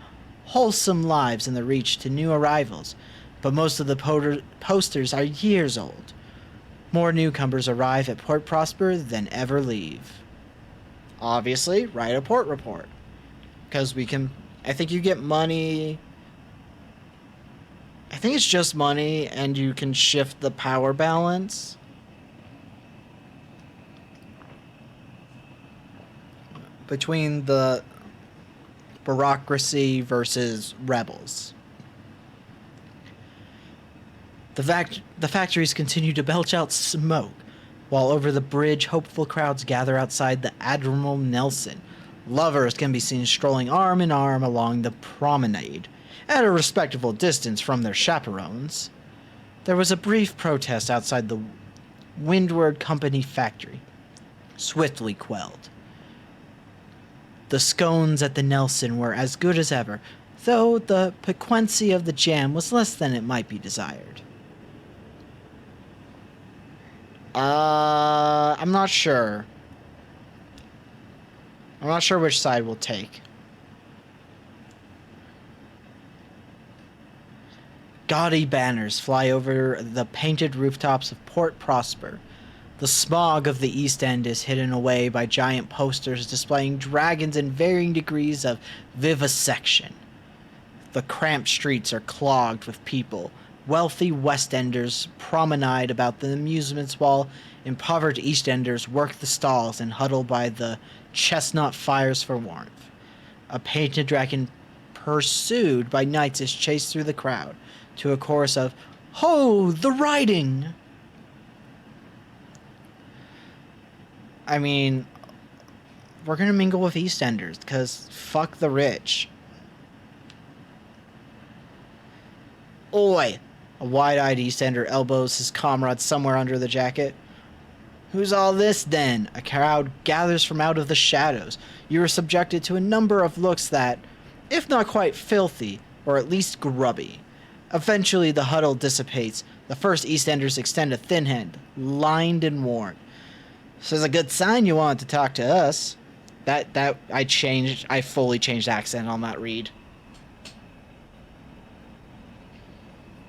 wholesome lives in the reach to new arrivals, but most of the posters are years old. More newcomers arrive at Port Prosper than ever leave. Obviously, write a port report. Because I think you get money. I think it's just money, and you can shift the power balance. Between the bureaucracy versus rebels. The factories continue to belch out smoke, while over the bridge hopeful crowds gather outside the Admiral Nelson. Lovers can be seen strolling arm in arm along the promenade, at a respectable distance from their chaperones. There was a brief protest outside the Windward Company factory, swiftly quelled. The scones at the Nelson were as good as ever, though the piquancy of the jam was less than it might be desired. I'm not sure. I'm not sure which side we'll take. Gaudy banners fly over the painted rooftops of Port Prosper. The smog of the East End is hidden away by giant posters displaying dragons in varying degrees of vivisection. The cramped streets are clogged with people. Wealthy West Enders promenade about the amusements while impoverished East Enders work the stalls and huddle by the chestnut fires for warmth. A painted dragon pursued by knights is chased through the crowd to a chorus of, "Ho, the riding!" I mean, we're gonna mingle with East Enders, because fuck the rich. Oi! A wide-eyed East Ender elbows his comrade somewhere under the jacket. Who's all this, then? A crowd gathers from out of the shadows. You are subjected to a number of looks that, if not quite filthy, or at least grubby. Eventually, the huddle dissipates. The first East Enders extend a thin hand, lined and worn. This is a good sign you wanted to talk to us. I fully changed accent on that read.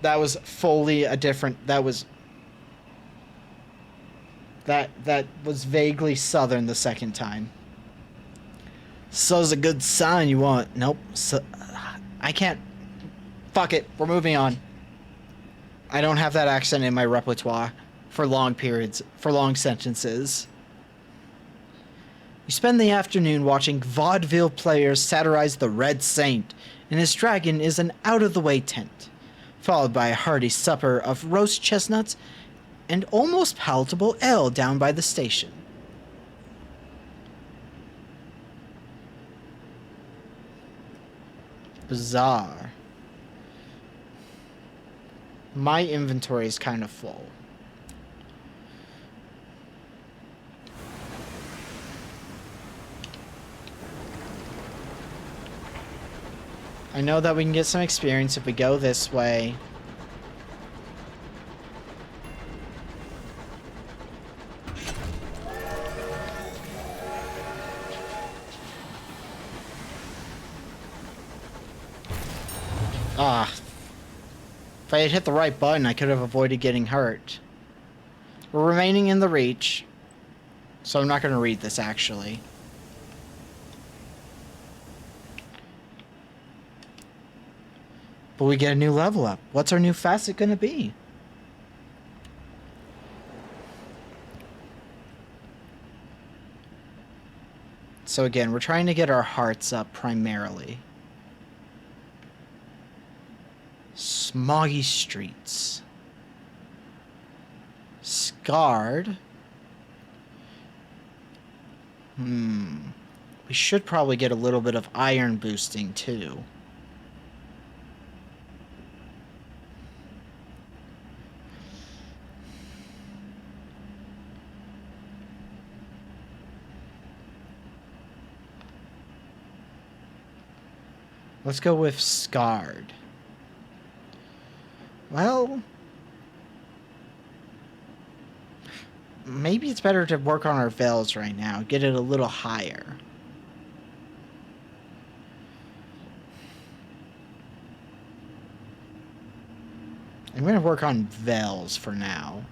That was fully a different, that was vaguely southern the second time. So it's a good sign you want. Nope. So, I can't. Fuck it. We're moving on. I don't have that accent in my repertoire for long periods, for long sentences. You spend the afternoon watching vaudeville players satirize the Red Saint, and his dragon is an out-of-the-way tent, followed by a hearty supper of roast chestnuts and almost palatable ale down by the station. Bizarre. My inventory is kind of full. I know that we can get some experience if we go this way. Ah. If I had hit the right button, I could have avoided getting hurt. We're remaining in the Reach, so I'm not going to read this, actually. But we get a new level up. What's our new facet going to be? So again, we're trying to get our hearts up primarily. Smoggy streets. Scarred. We should probably get a little bit of iron boosting too. Let's go with Scarred. Well, maybe it's better to work on our veils right now. Get it a little higher. I'm going to work on veils for now.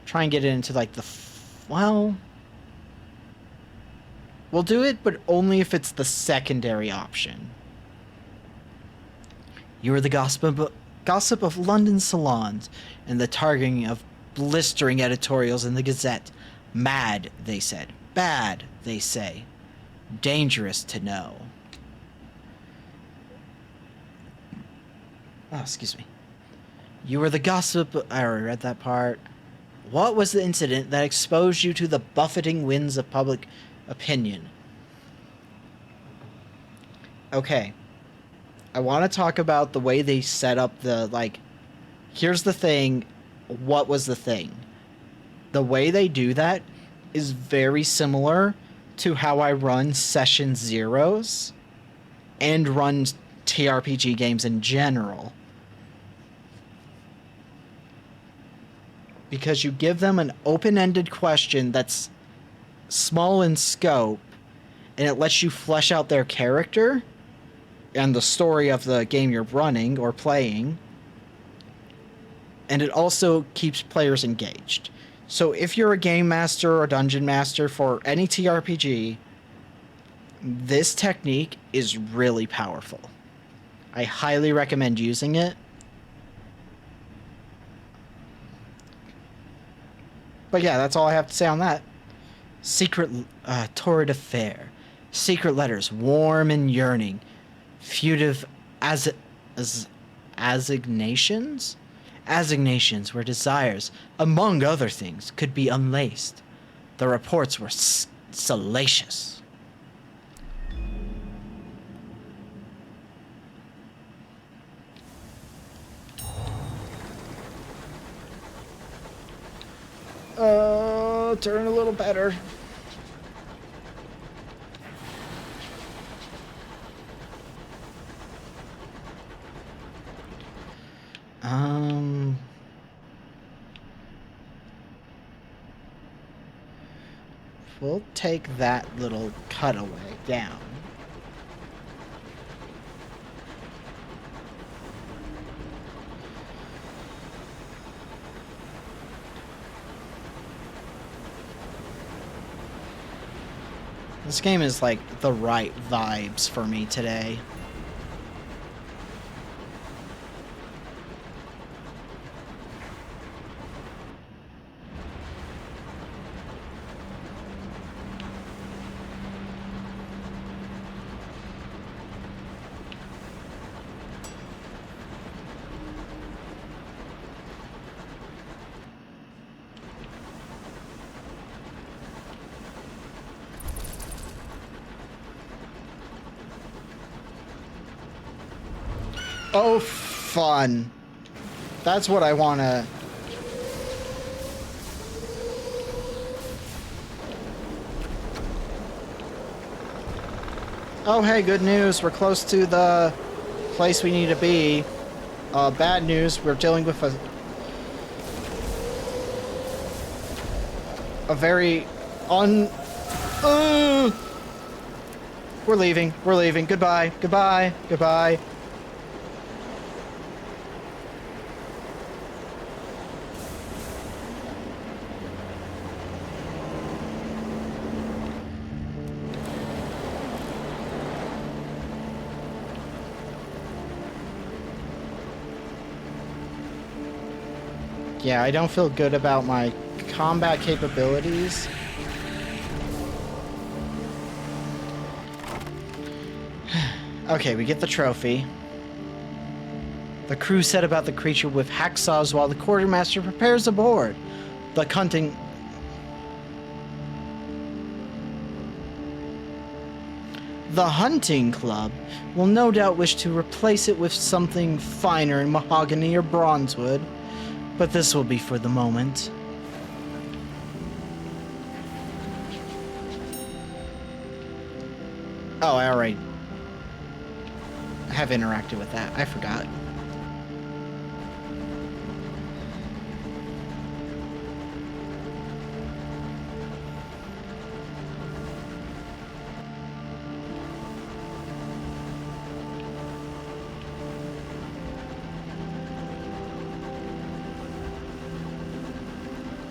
Try and get it into like the... well... we'll do it, but only if it's the secondary option. You are the gossip of London salons and the targeting of blistering editorials in the Gazette. Mad, they said. Bad, they say. Dangerous to know. Oh, excuse me. You were the gossip... I already read that part. What was the incident that exposed you to the buffeting winds of public opinion? Okay. I want to talk about the way they set up the, like... here's the thing. What was the thing? The way they do that is very similar to how I run Session Zeros and run TRPG games in general. Because you give them an open-ended question that's small in scope, and it lets you flesh out their character and the story of the game you're running or playing, and it also keeps players engaged. So if you're a game master or dungeon master for any TRPG, this technique is really powerful. I highly recommend using it. But yeah, that's all I have to say on that. Secret, torrid affair. Secret letters, warm and yearning. Fugitive assignations? Assignations where desires, among other things, could be unlaced. The reports were salacious. Turn a little better. We'll take that little cutaway down. This game is like the right vibes for me today. Oh, fun. That's what I want to... Oh, hey, good news. We're close to the place we need to be. Bad news. We're dealing with a very We're leaving. We're leaving. Goodbye. Goodbye. Goodbye. Yeah, I don't feel good about my combat capabilities. Okay, we get the trophy. The crew set about the creature with hacksaws while the quartermaster prepares a board. The hunting club will no doubt wish to replace it with something finer in mahogany or bronzewood, but this will be for the moment. Oh, I already have interacted with that. I forgot.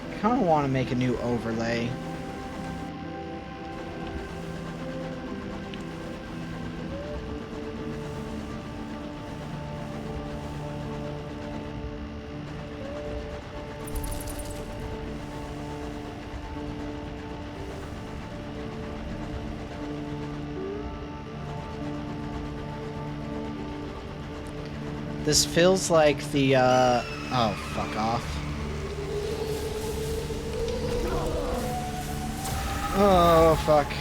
I kind of want to make a new overlay. This feels like the, oh, fuck off. Oh, fuck.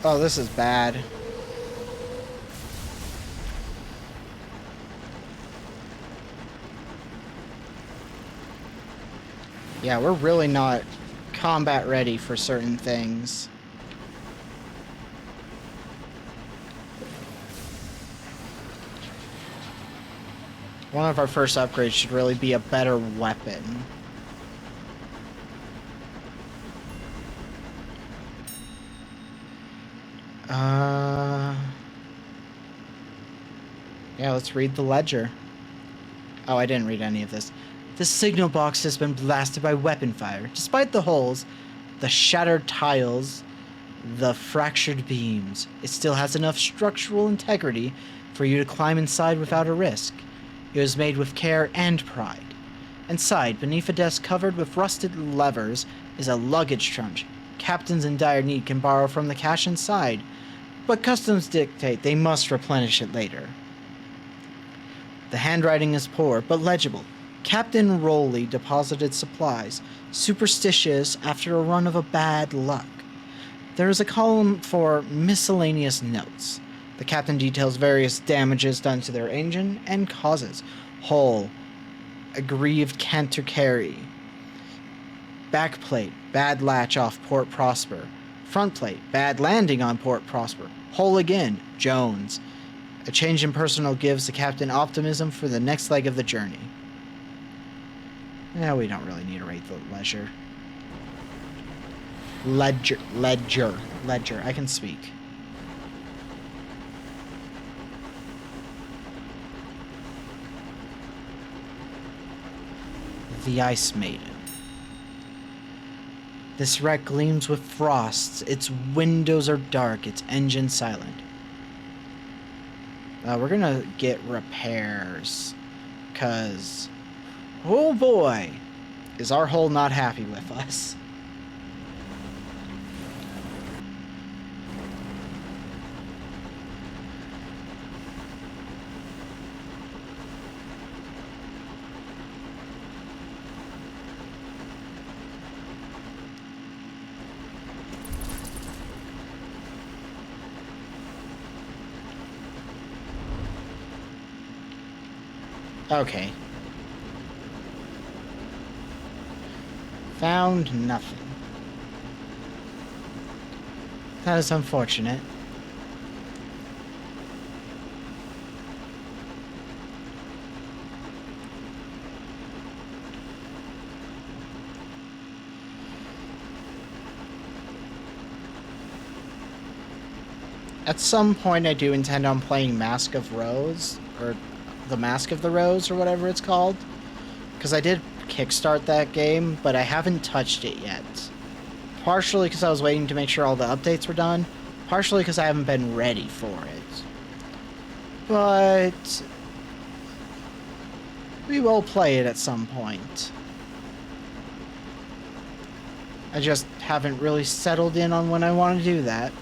Oh, this is bad. Yeah, we're really not combat ready for certain things. One of our first upgrades should really be a better weapon. Yeah, let's read the ledger. Oh, I didn't read any of this. The signal box has been blasted by weapon fire. Despite the holes, the shattered tiles, the fractured beams, it still has enough structural integrity for you to climb inside without a risk. It was made with care and pride. Inside, beneath a desk covered with rusted levers, is a luggage trunk. Captains in dire need can borrow from the cash inside, but customs dictate they must replenish it later. The handwriting is poor, but legible. Captain Rowley deposited supplies, superstitious after a run of a bad luck. There is a column for miscellaneous notes. The captain details various damages done to their engine and causes. Hull, aggrieved canter carry. Backplate, bad latch off Port Prosper. Front plate, bad landing on Port Prosper. Hull again, Jones. A change in personnel gives the captain optimism for the next leg of the journey. Yeah, we don't really need to rate the ledger. Ledger. I can speak. The Ice Maiden. This wreck gleams with frosts. Its windows are dark. Its engine silent. We're gonna get repairs. Because, oh boy, is our hull not happy with us. Okay. Found nothing. That is unfortunate. At some point I do intend on playing Mask of Rose, or the Mask of the Rose, or whatever it's called. Because I did kickstart that game, but I haven't touched it yet. Partially because I was waiting to make sure all the updates were done. Partially because I haven't been ready for it. But we will play it at some point. I just haven't really settled in on when I want to do that.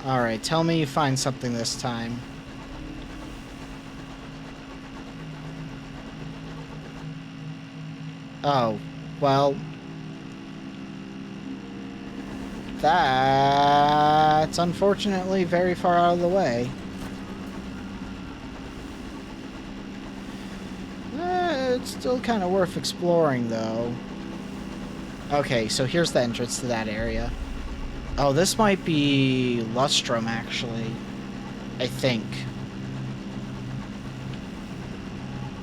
Alright, tell me you find something this time. Oh, well... That's unfortunately very far out of the way. It's still kind of worth exploring, though. Okay, so here's the entrance to that area. Oh, this might be Lustrum, actually. I think.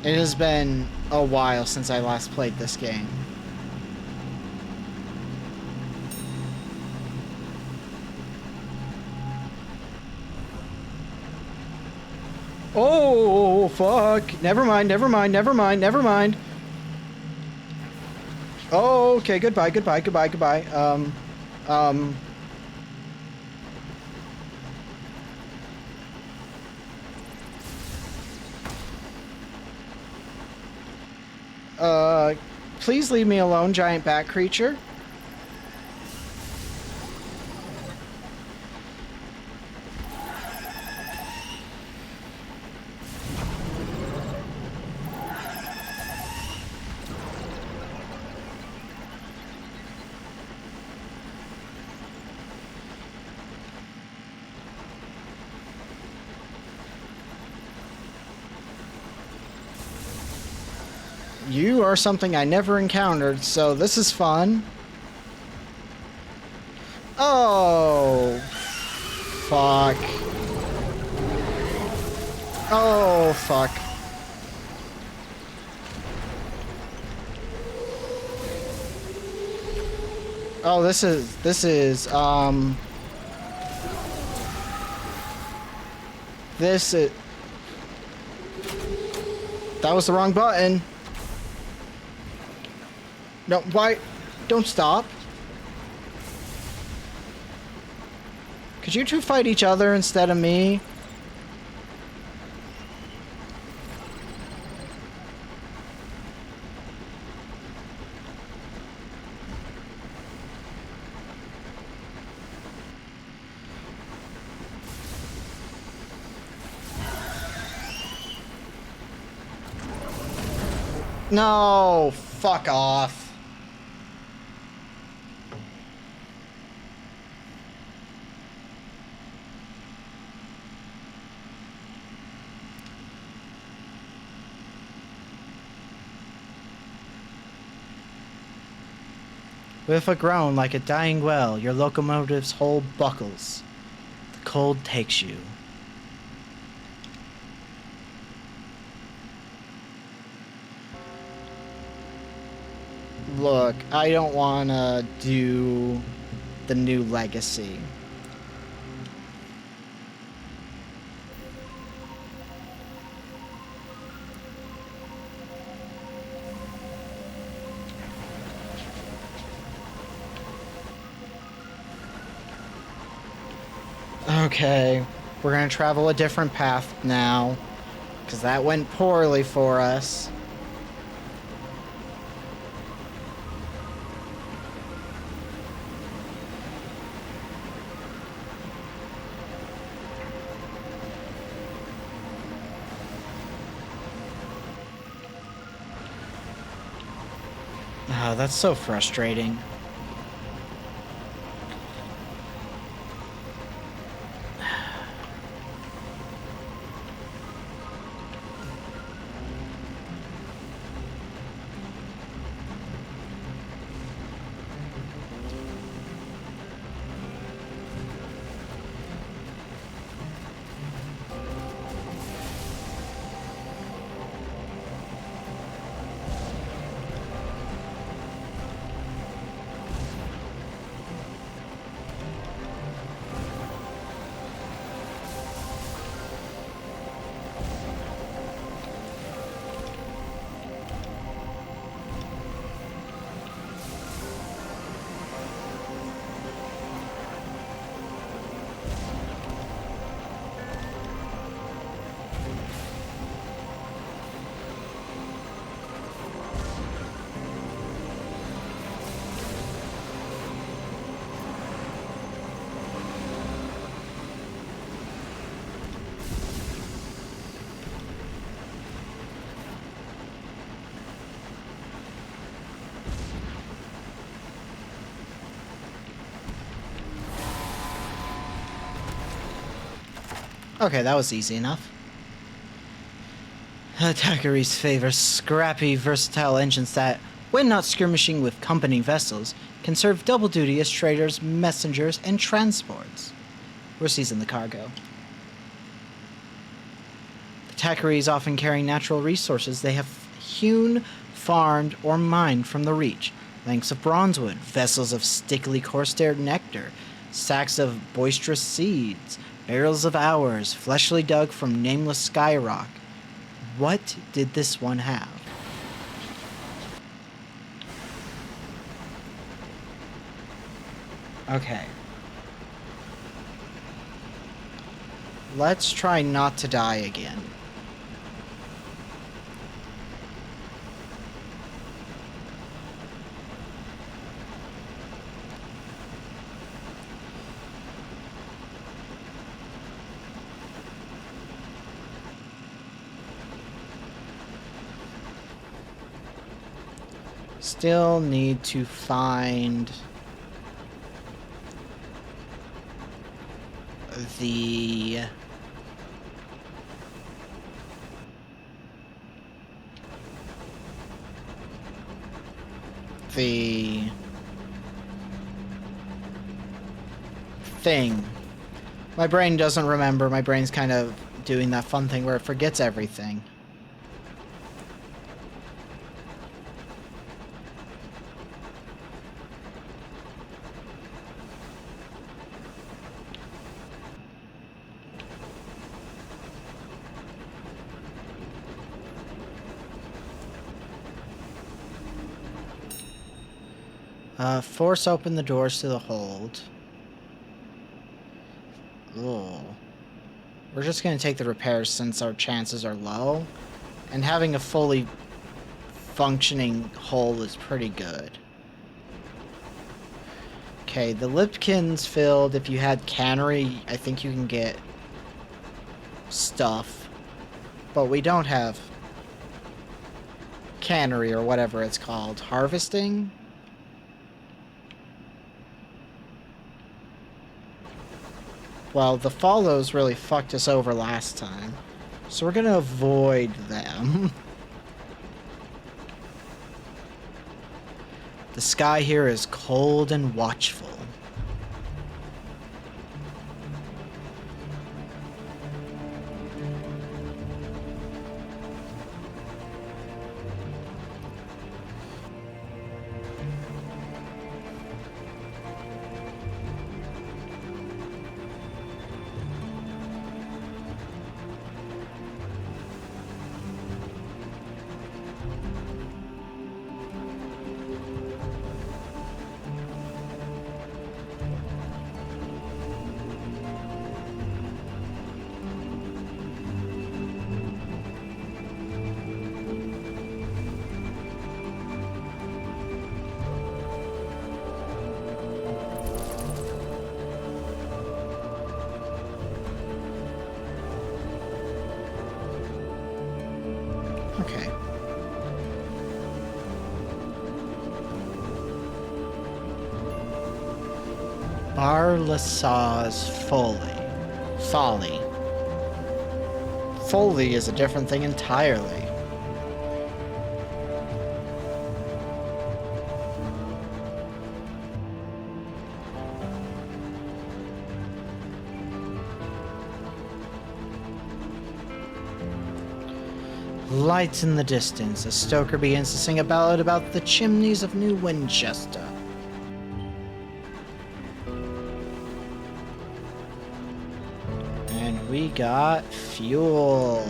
It has been a while since I last played this game. Oh, fuck. Never mind, never mind, never mind, never mind. Oh, okay, goodbye, goodbye, goodbye, goodbye. Please leave me alone, giant bat creature. You are something I never encountered, so this is fun. Oh, fuck. Oh, fuck. Oh, this is, this is, that was the wrong button. No, why? Don't stop. Could you two fight each other instead of me? No, fuck off. With a groan like a dying well, your locomotive's hull buckles. The cold takes you. Look, I don't want to do the new legacy. Okay, we're gonna travel a different path now, because that went poorly for us. Oh, that's so frustrating. Okay, that was easy enough. Attackeries favor scrappy, versatile engines that, when not skirmishing with company vessels, can serve double duty as traders, messengers, and transports. We're seizing the cargo. Attackeries often carry natural resources they have hewn, farmed, or mined from the Reach. Lengths of bronzewood, vessels of stickily corsair nectar, sacks of boisterous seeds, barrels of hours, fleshly dug from nameless skyrock. What did this one have? Okay. Let's try not to die again. Still need to find the thing. My brain doesn't remember. My brain's kind of doing that fun thing where it forgets everything. Force open the doors to the hold. Ugh. We're just going to take the repairs since our chances are low. And having a fully functioning hull is pretty good. Okay, the Lipkin's filled. If you had cannery, I think you can get stuff. But we don't have cannery or whatever it's called. Harvesting? Well, the follows really fucked us over last time. So we're gonna avoid them. The sky here is cold and watchful. Okay. Barlasaw's Folly. Foley is a different thing entirely. Lights in the distance, a stoker begins to sing a ballad about the chimneys of New Winchester. And we got fuel.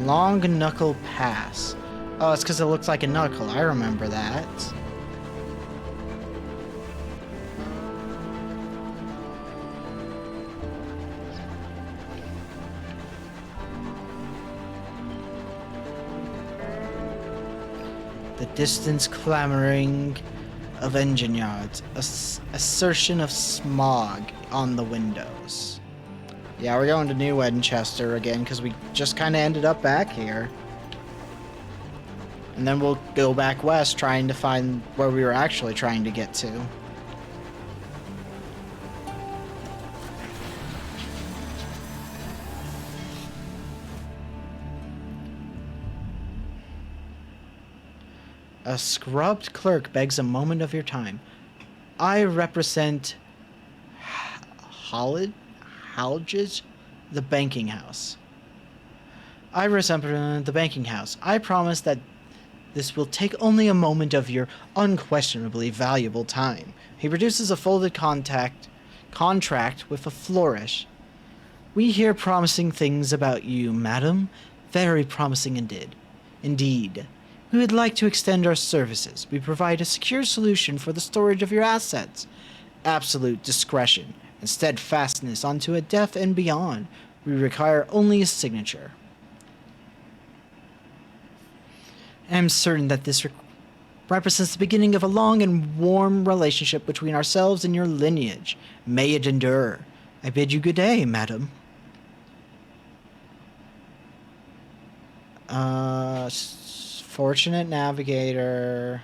Long Knuckle Pass. Oh, it's because it looks like a knuckle. I remember that. The distance clamoring of engine yards, assertion of smog on the windows. Yeah, we're going to New Winchester again because we just kind of ended up back here. And then we'll go back west trying to find where we were actually trying to get to. A scrubbed clerk begs a moment of your time. I represent Halges, the banking house. I represent the banking house. I promise that this will take only a moment of your unquestionably valuable time. He produces a folded contract with a flourish. We hear promising things about you, madam. Very promising indeed. Indeed. We would like to extend our services. We provide a secure solution for the storage of your assets. Absolute discretion and steadfastness unto a death and beyond. We require only a signature. I am certain that this represents the beginning of a long and warm relationship between ourselves and your lineage. May it endure. I bid you good day, madam. Fortunate navigator.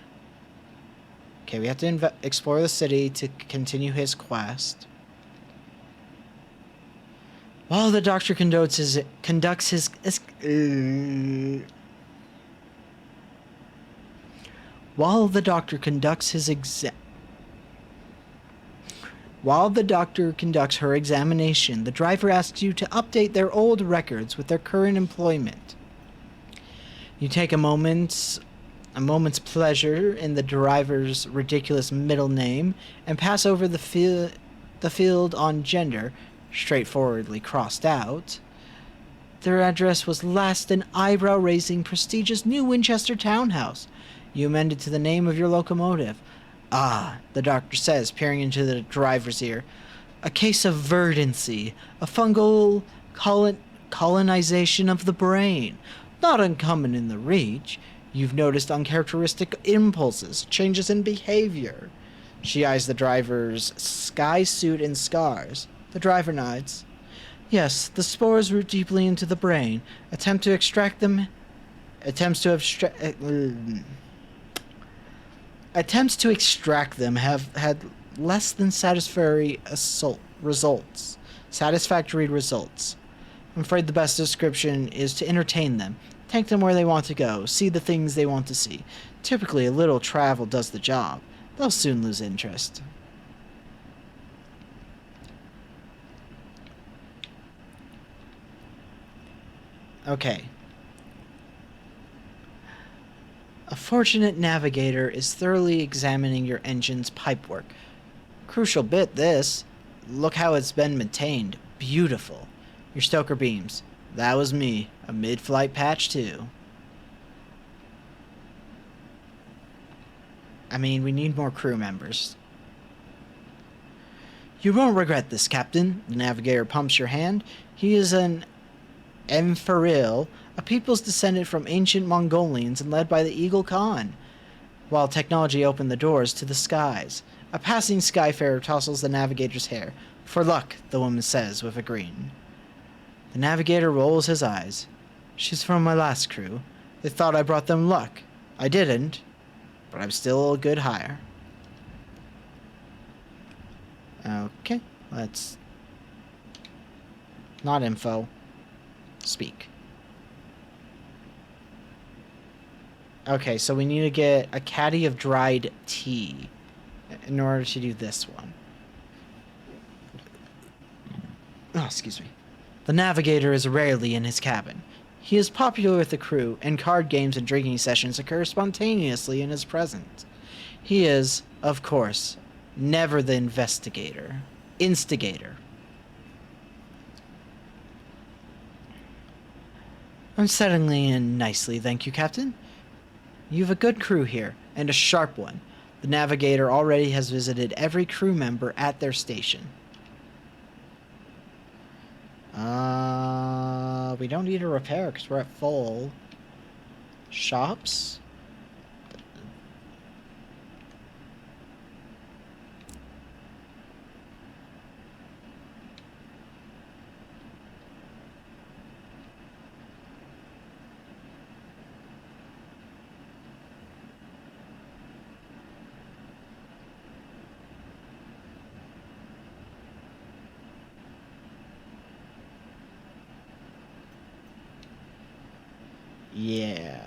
Okay, we have to explore the city to continue his quest. While the doctor conducts his While the doctor conducts her examination, the driver asks you to update their old records with their current employment. You take a moment's pleasure in the driver's ridiculous middle name and pass over the field on gender, straightforwardly crossed out. Their address was last an eyebrow-raising, prestigious New Winchester townhouse. You amended to the name of your locomotive. Ah, the doctor says, peering into the driver's ear. A case of verdancy, a fungal colonization of the brain. Not uncommon in the Reach. You've noticed uncharacteristic impulses, changes in behavior. She eyes the driver's sky suit and scars. The driver nods. Yes, the spores root deeply into the brain. Attempts to extract them have had less than satisfactory results. I'm afraid the best description is to entertain them. Take them where they want to go, see the things they want to see. Typically, a little travel does the job. They'll soon lose interest. Okay. A fortunate navigator is thoroughly examining your engine's pipework. Crucial bit, this. Look how it's been maintained. Beautiful. Your stoker beams. That was me. A mid-flight patch, too. I mean, we need more crew members. You won't regret this, Captain. The navigator pumps your hand. He is an Emferil, a people's descended from ancient Mongolians and led by the Eagle Khan. While technology opened the doors to the skies, a passing skyfarer tousles the navigator's hair. For luck, the woman says with a grin. The navigator rolls his eyes. She's from my last crew. They thought I brought them luck. I didn't, but I'm still a good hire. Okay, let's... Not info. Speak. Okay, so we need to get a caddy of dried tea in order to do this one. Oh, excuse me. The navigator is rarely in his cabin. He is popular with the crew, and card games and drinking sessions occur spontaneously in his presence. He is, of course, never the instigator. I'm settling in nicely, thank you, Captain. You've a good crew here, and a sharp one. The navigator already has visited every crew member at their station. We don't need a repair because we're at full. Shops? Yeah.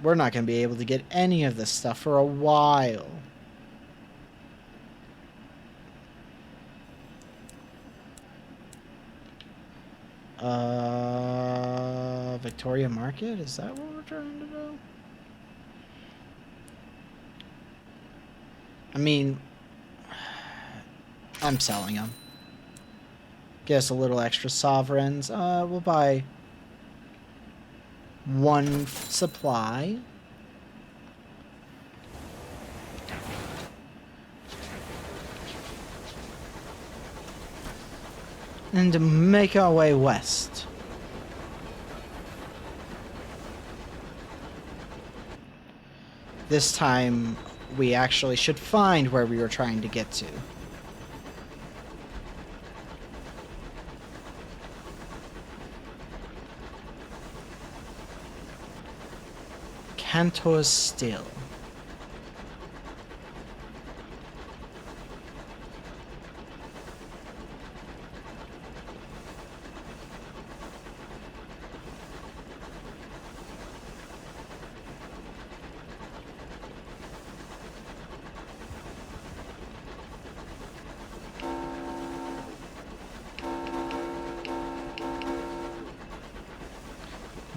we're not going to be able to get any of this stuff for a while. Victoria Market? Is that what we're trying to do? I mean, I'm selling them. Get us a little extra sovereigns. We'll buy one supply. And to make our way west. This time, we actually should find where we were trying to get to. Cantor's Still.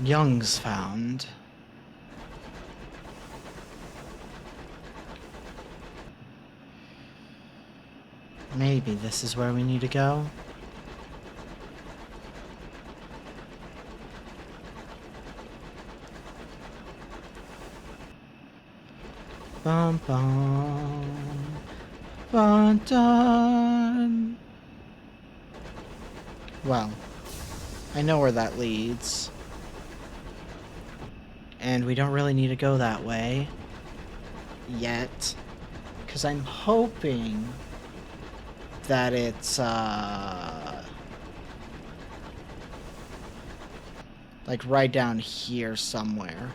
Young's found. Maybe this is where we need to go. Bum bum. Bum dun. Well, I know where that leads. And we don't really need to go that way. Yet. Because I'm hoping that it's, like right down here somewhere.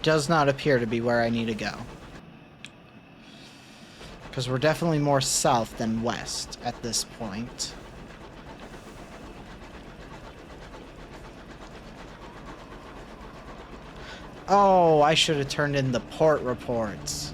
Does not appear to be where I need to go. Because we're definitely more south than west at this point. Oh, I should have turned in the port reports.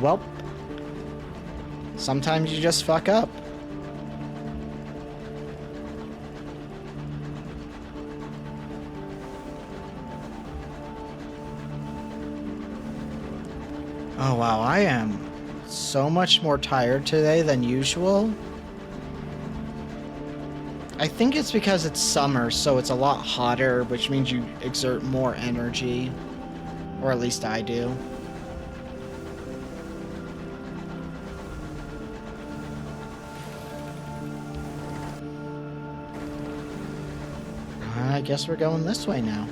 Well, sometimes you just fuck up. Oh wow, I am so much more tired today than usual. I think it's because it's summer, so it's a lot hotter, which means you exert more energy. Or at least I do. I guess we're going this way now.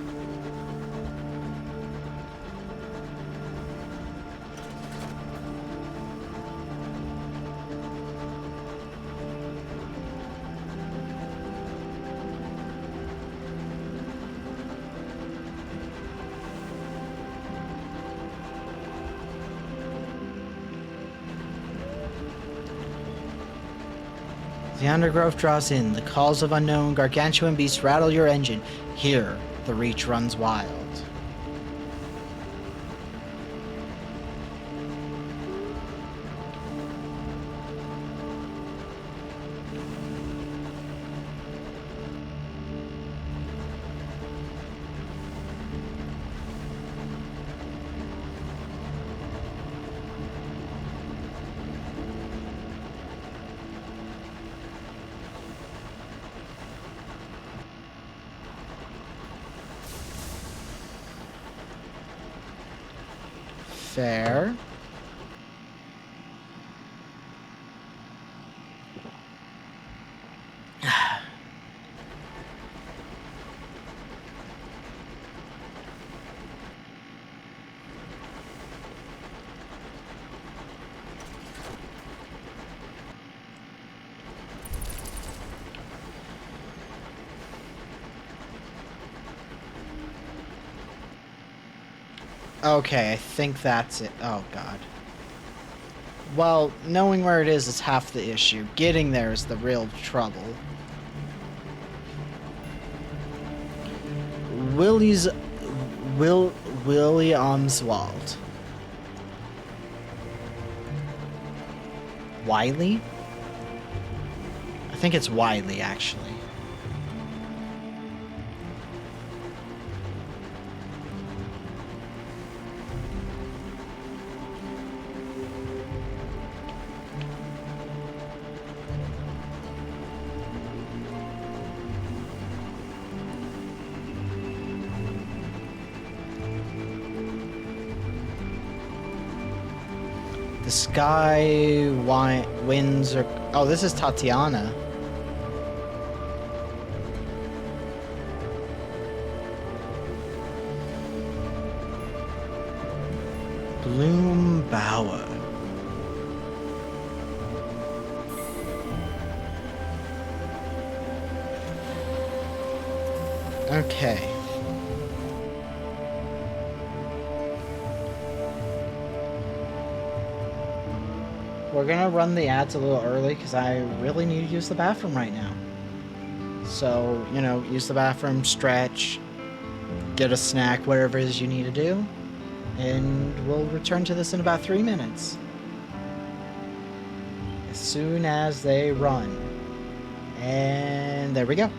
The undergrowth draws in. The calls of unknown gargantuan beasts rattle your engine. Here, the reach runs wild. Fair. Okay, I think that's it. Oh, God. Well, knowing where it is half the issue. Getting there is the real trouble. Willie's... Williamswald. Wiley? I think it's Wiley, actually. The sky winds are... Oh, this is Tatiana. Bloombauer. Okay. We're gonna run the ads a little early because I really need to use the bathroom right now. So, you know, use the bathroom, stretch, get a snack, whatever it is you need to do. And we'll return to this in about 3 minutes. As soon as they run. And there we go.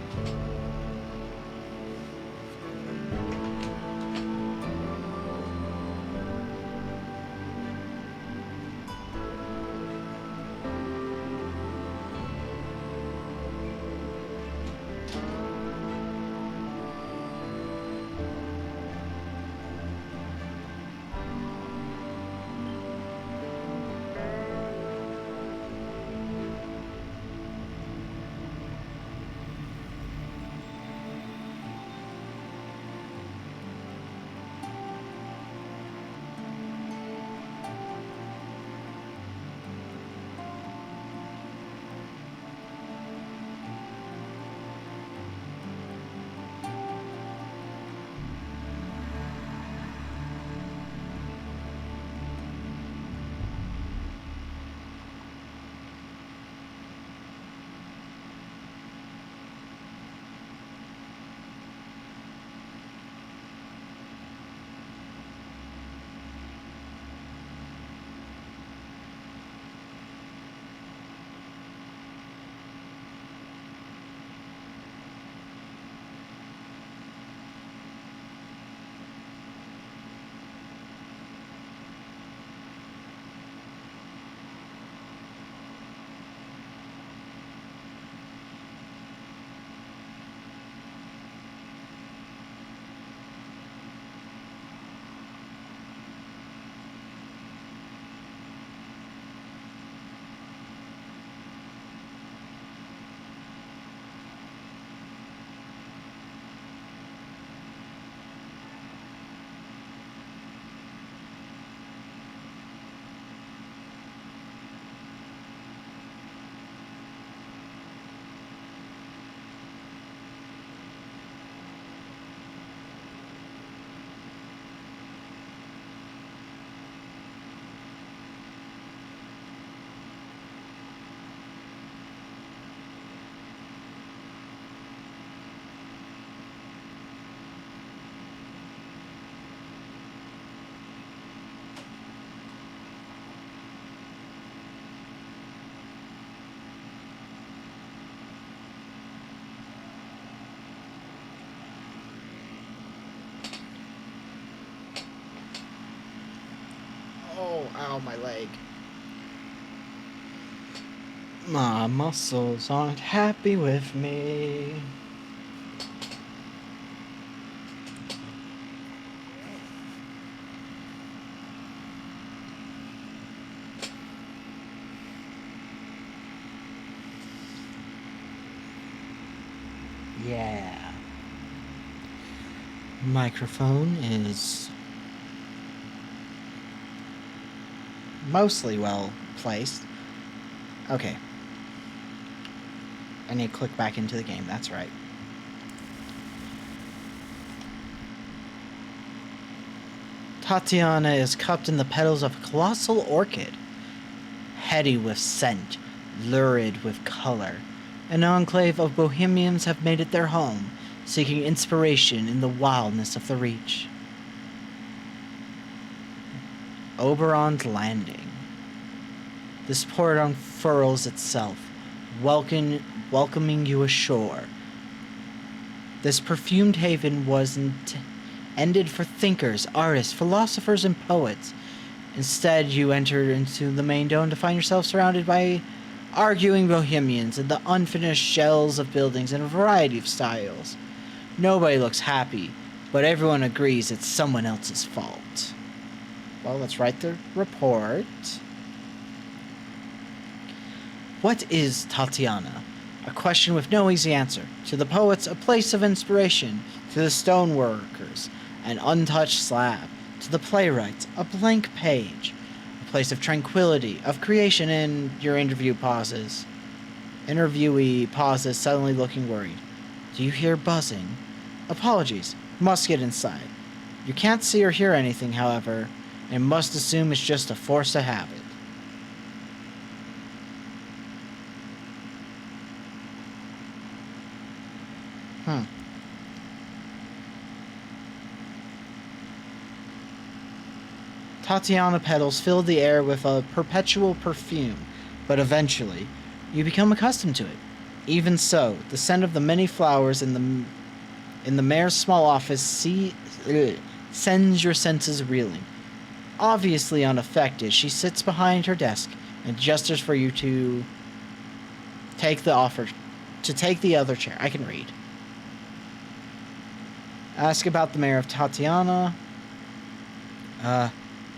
Oh, ow, my leg. My muscles aren't happy with me. Yeah. Microphone is mostly well placed. Okay. I need to click back into the game, that's right. Tatiana is cupped in the petals of a colossal orchid, heady with scent, lurid with color. An enclave of bohemians have made it their home, seeking inspiration in the wildness of the Reach. Oberon's Landing. This port unfurls itself, welcoming you ashore. This perfumed haven was ended for thinkers, artists, philosophers, and poets. Instead, you enter into the main dome to find yourself surrounded by arguing bohemians and the unfinished shells of buildings in a variety of styles. Nobody looks happy, but everyone agrees it's someone else's fault. Well, let's write the report. What is Tatiana? A question with no easy answer. To the poets, a place of inspiration. To the stoneworkers, an untouched slab. To the playwrights, a blank page. A place of tranquility, of creation. And your interviewee pauses, suddenly looking worried. Do you hear buzzing? Apologies, must get inside. You can't see or hear anything, however, and must assume it's just a force of habit. Tatiana petals fill the air with a perpetual perfume, but eventually, you become accustomed to it. Even so, the scent of the many flowers in the mayor's small office sends your senses reeling. Obviously unaffected, she sits behind her desk and gestures for you to take the other chair. I can read. Ask about the mayor of Tatiana. A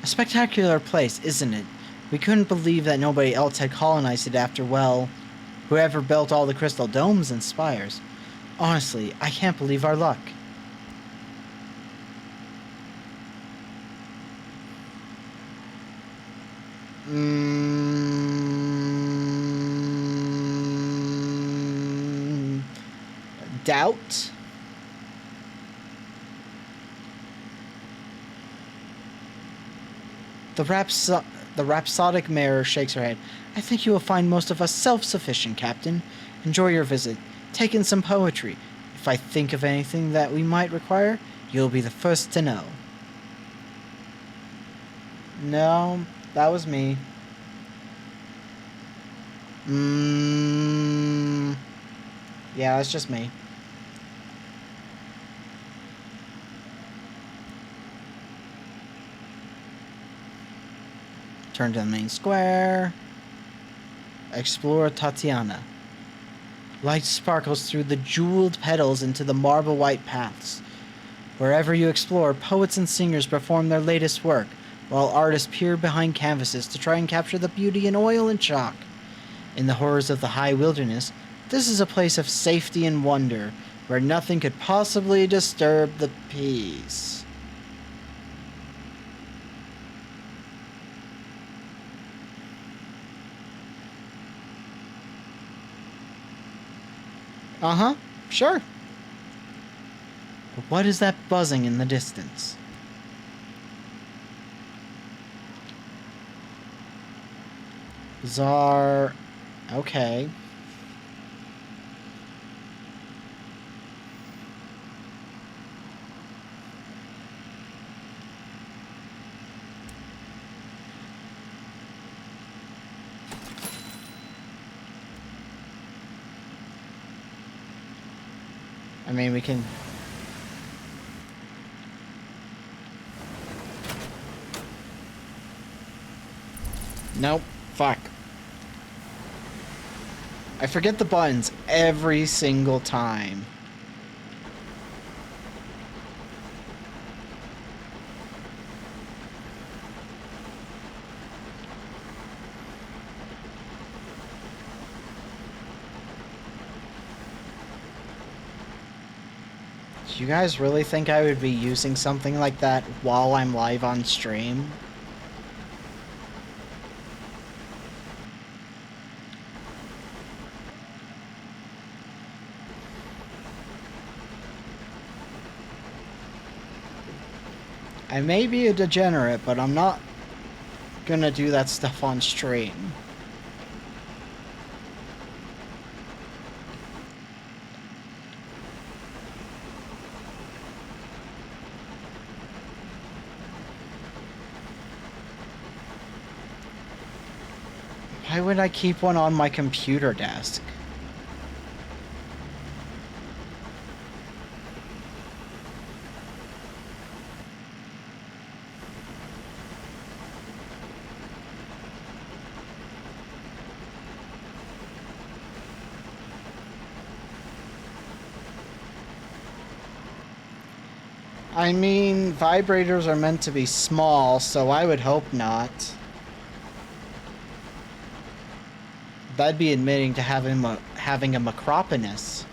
spectacular place, isn't it? We couldn't believe that nobody else had colonized it after, well, whoever built all the crystal domes and spires. Honestly, I can't believe our luck. Doubt? The rhapsodic mayor shakes her head. I think you will find most of us self-sufficient, Captain. Enjoy your visit. Take in some poetry. If I think of anything that we might require, you'll be the first to know. No, that was me. Yeah, that's just me. Turn to the main square. Explore Tatiana. Light sparkles through the jeweled petals into the marble white paths. Wherever you explore, poets and singers perform their latest work, while artists peer behind canvases to try and capture the beauty in oil and chalk. In the horrors of the high wilderness, this is a place of safety and wonder, where nothing could possibly disturb the peace. Uh-huh, sure. But what is that buzzing in the distance? Bizarre. Okay. I mean, we can... Nope. Fuck. I forget the buttons every single time. Do you guys really think I would be using something like that while I'm live on stream? I may be a degenerate, but I'm not gonna do that stuff on stream. Why would I keep one on my computer desk? I mean, vibrators are meant to be small, so I would hope not. That'd be admitting to having a macropenis.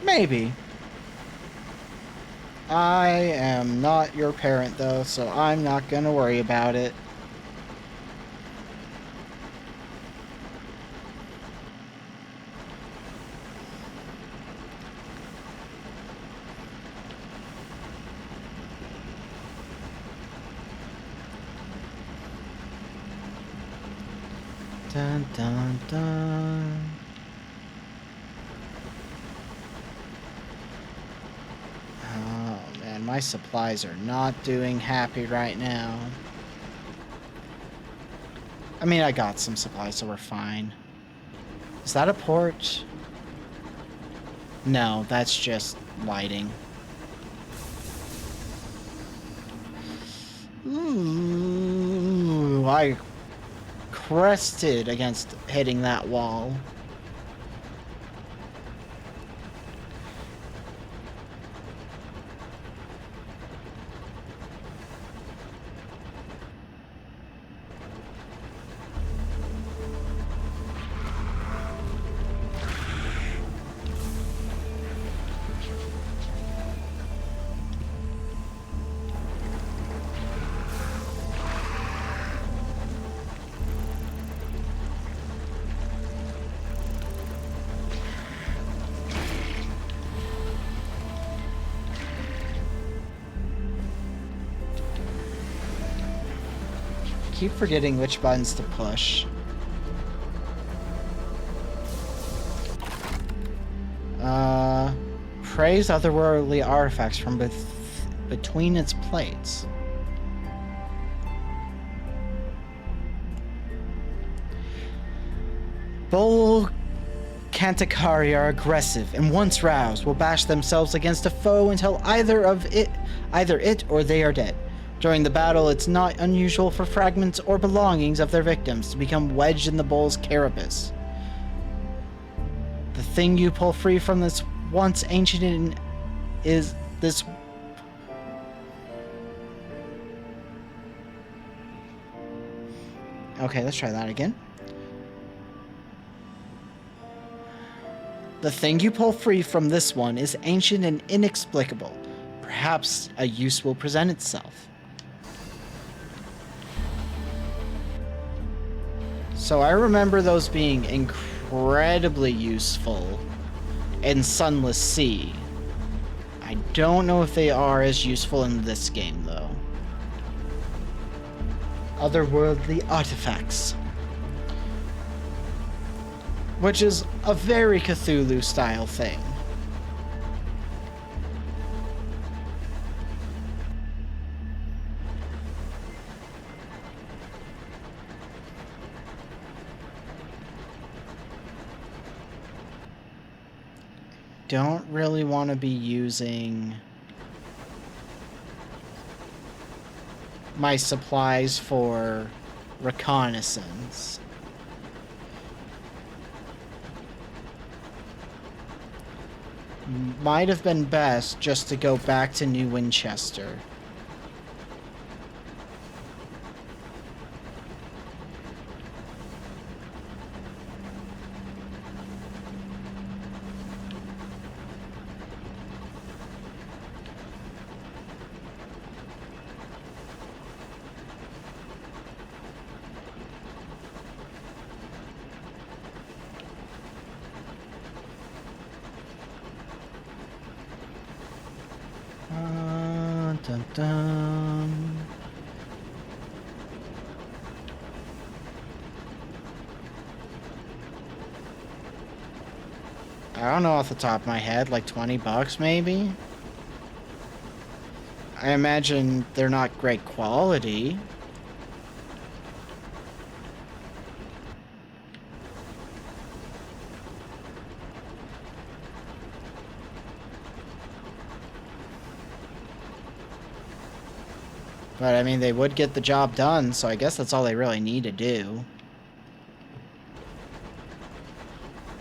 Maybe. I am not your parent, though, so I'm not gonna worry about it. Dun dun dun. Oh man, my supplies are not doing happy right now. I mean, I got some supplies, so we're fine. Is that a port? No, that's just lighting. Ooh, I crested against hitting that wall. Keep forgetting which buttons to push. Praise otherworldly artifacts from between its plates. Bull Canticari are aggressive, and once roused, will bash themselves against a foe until either it or they are dead. During the battle, it's not unusual for fragments or belongings of their victims to become wedged in the bull's carapace. The thing you pull free from this once ancient is this. Okay, let's try that again. The thing you pull free from this one is ancient and inexplicable. Perhaps a use will present itself. So I remember those being incredibly useful in Sunless Sea. I don't know if they are as useful in this game, though. Otherworldly artifacts. Which is a very Cthulhu-style thing. Don't really want to be using my supplies for reconnaissance. Might have been best just to go back to New Winchester. dun, dun. I don't know off the top of my head, like $20 maybe? I imagine they're not great quality. But I mean, they would get the job done, so I guess that's all they really need to do.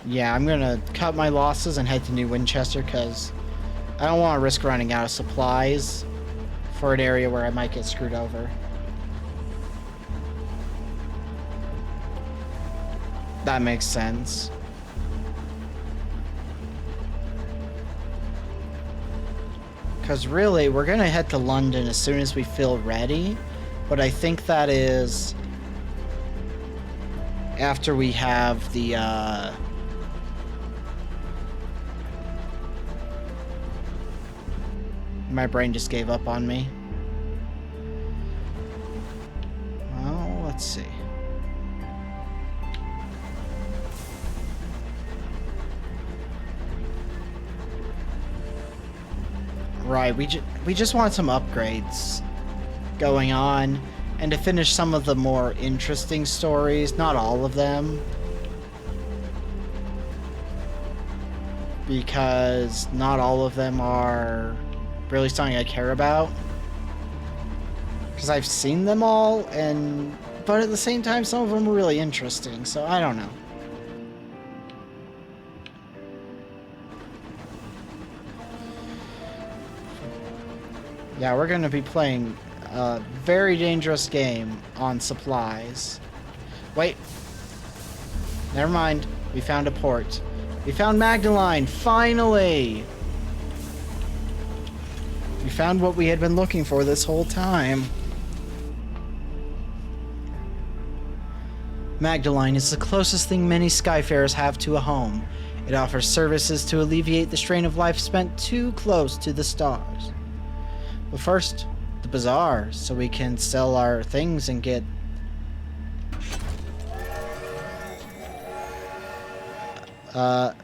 Yeah, I'm gonna cut my losses and head to New Winchester, because I don't want to risk running out of supplies for an area where I might get screwed over. That makes sense. Because really, we're going to head to London as soon as we feel ready. But I think that is after we have the... My brain just gave up on me. Well, let's see. Right, we just want some upgrades going on, and to finish some of the more interesting stories, not all of them. Because not all of them are really something I care about. Because I've seen them all, but at the same time, some of them are really interesting, so I don't know. Yeah, we're going to be playing a very dangerous game on supplies. Wait. Never mind. We found a port. We found Magdalene, finally! We found what we had been looking for this whole time. Magdalene is the closest thing many Skyfarers have to a home. It offers services to alleviate the strain of life spent too close to the stars. But first, the bazaar, so we can sell our things and get... The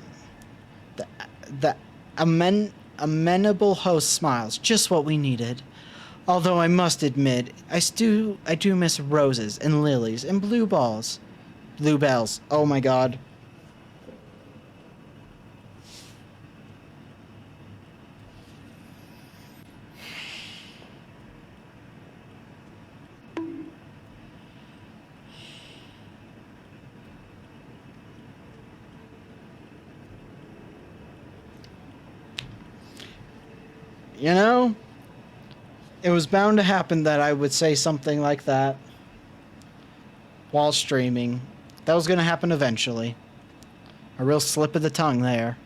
amenable host smiles, just what we needed. Although I must admit, I do miss roses and lilies and bluebells. Bluebells, oh my god. You know, it was bound to happen that I would say something like that while streaming. That was going to happen eventually. A real slip of the tongue there.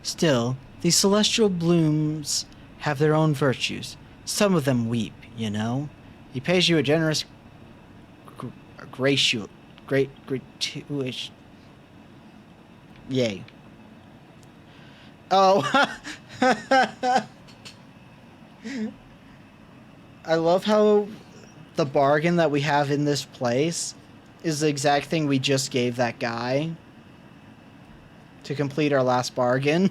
Still, these celestial blooms have their own virtues. Some of them weep, you know. He pays you a generous, gratuitous, yay. Oh, I love how the bargain that we have in this place is the exact thing we just gave that guy to complete our last bargain.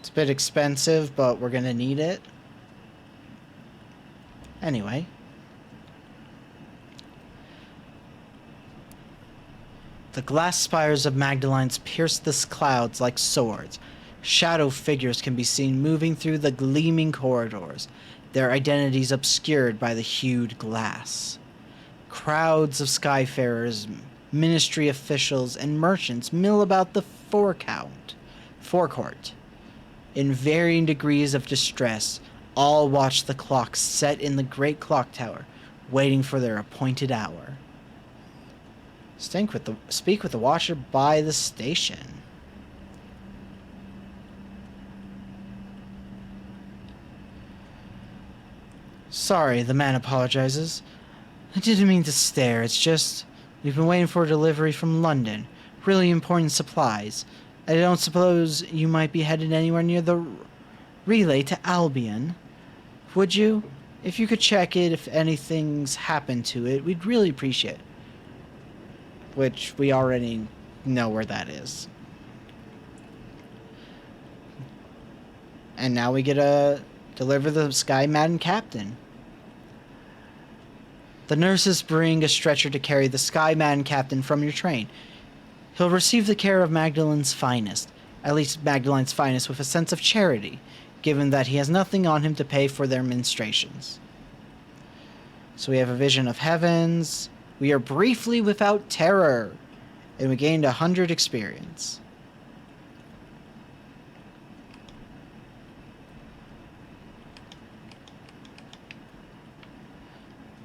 It's a bit expensive, but we're gonna need it. Anyway. The glass spires of Magdalene's pierce the clouds like swords. Shadow figures can be seen moving through the gleaming corridors, their identities obscured by the hued glass. Crowds of Skyfarers, ministry officials, and merchants mill about the forecourt. In varying degrees of distress, all watch the clocks set in the great clock tower, waiting for their appointed hour. Speak with the watcher by the station. Sorry, the man apologizes. I didn't mean to stare, it's just We've been waiting for a delivery from London. Really important supplies. I don't suppose you might be headed anywhere near the relay to Albion. Would you? If you could check it if anything's happened to it, we'd really appreciate it. Which we already know where that is. And now we get to deliver the Sky Madden Captain. The nurses bring a stretcher to carry the Sky Madden Captain from your train. He'll receive the care of Magdalen's finest, at least Magdalen's finest with a sense of charity, given that he has nothing on him to pay for their ministrations. So we have a vision of heavens. We are briefly without terror, and we gained 100 experience.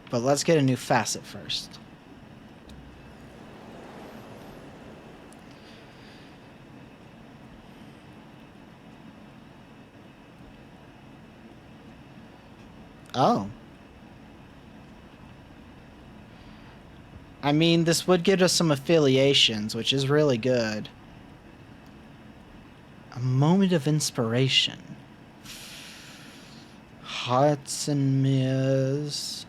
But let's get a new facet first. Oh. I mean, this would get us some affiliations, which is really good. A moment of inspiration. Hearts and mirrors.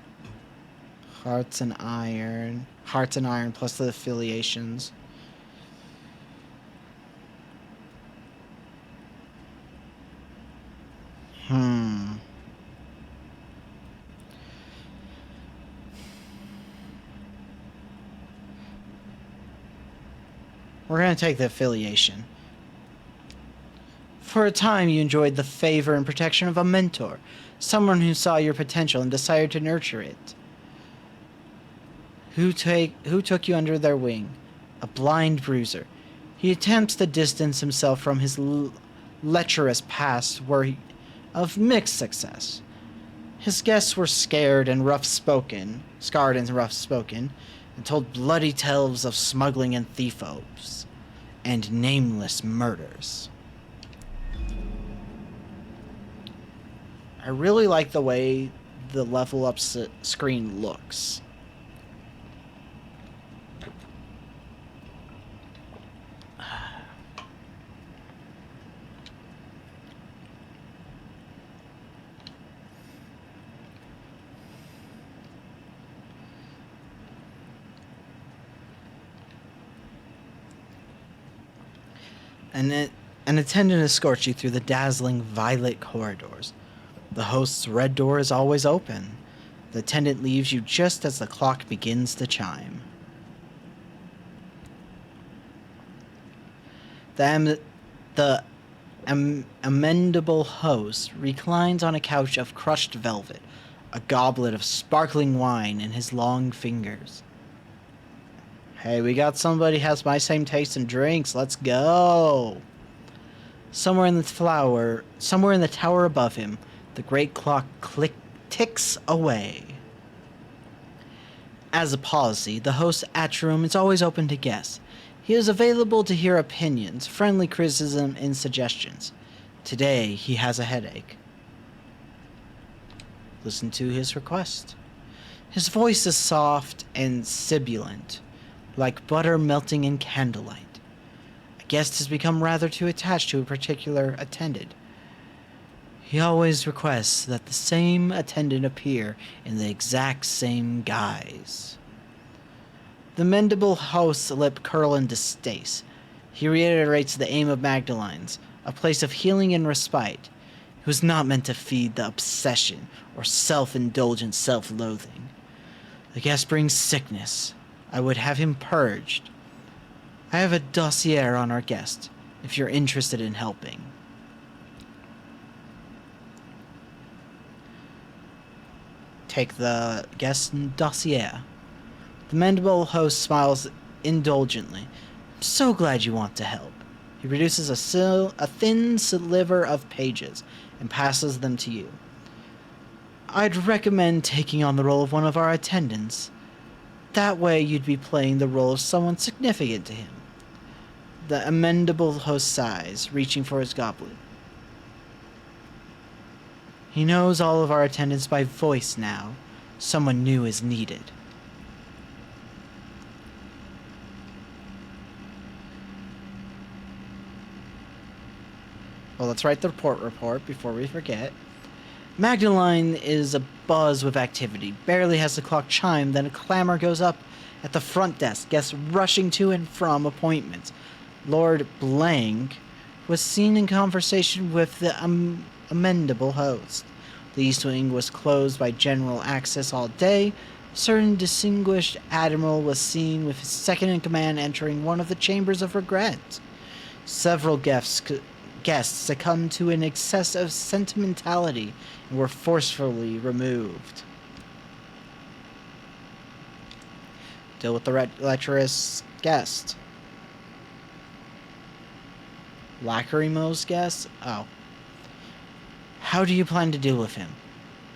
Hearts and iron. Hearts and iron plus the affiliations. We're going to take the affiliation. For a time, you enjoyed the favor and protection of a mentor, someone who saw your potential and decided to nurture it. Who took you under their wing? A blind bruiser. He attempts to distance himself from his lecherous past of mixed success. His guests were scarred and rough-spoken, and told bloody tales of smuggling and thief-oaths, and nameless murders. I really like the way the level up screen looks. An attendant escorts you through the dazzling violet corridors. The host's red door is always open. The attendant leaves you just as the clock begins to chime. The amendable host reclines on a couch of crushed velvet, a goblet of sparkling wine in his long fingers. Hey, we got somebody has my same taste in drinks. Let's go. Somewhere in the tower above him, the great clock ticks away. As a policy, the host's atrium is always open to guests. He is available to hear opinions, friendly criticism, and suggestions. Today, he has a headache. Listen to his request. His voice is soft and sibilant, like butter melting in candlelight. A guest has become rather too attached to a particular attendant. He always requests that the same attendant appear in the exact same guise. The mendable host's lip curl in distaste. He reiterates the aim of Magdalene's, a place of healing and respite. It was not meant to feed the obsession or self-indulgent self-loathing. The guest brings sickness. I would have him purged. I have a dossier on our guest, if you're interested in helping. Take the guest dossier. The mendable host smiles indulgently. I'm so glad you want to help. He produces a thin sliver of pages and passes them to you. I'd recommend taking on the role of one of our attendants. That way you'd be playing the role of someone significant to him. The amendable host sighs, reaching for his goblet. He knows all of our attendants by voice now. Someone new is needed. Well, let's write the report before we forget. Magdalene is abuzz with activity. Barely has the clock chimed, then a clamor goes up at the front desk, guests rushing to and from appointments. Lord Blank was seen in conversation with the amendable host. The East Wing was closed by general access all day. A certain distinguished admiral was seen with his second-in-command entering one of the chambers of regret. Several guests succumbed to an excess of sentimentality and were forcefully removed. Deal with the lecherous guest. Lacrimo's guest? Oh. How do you plan to deal with him?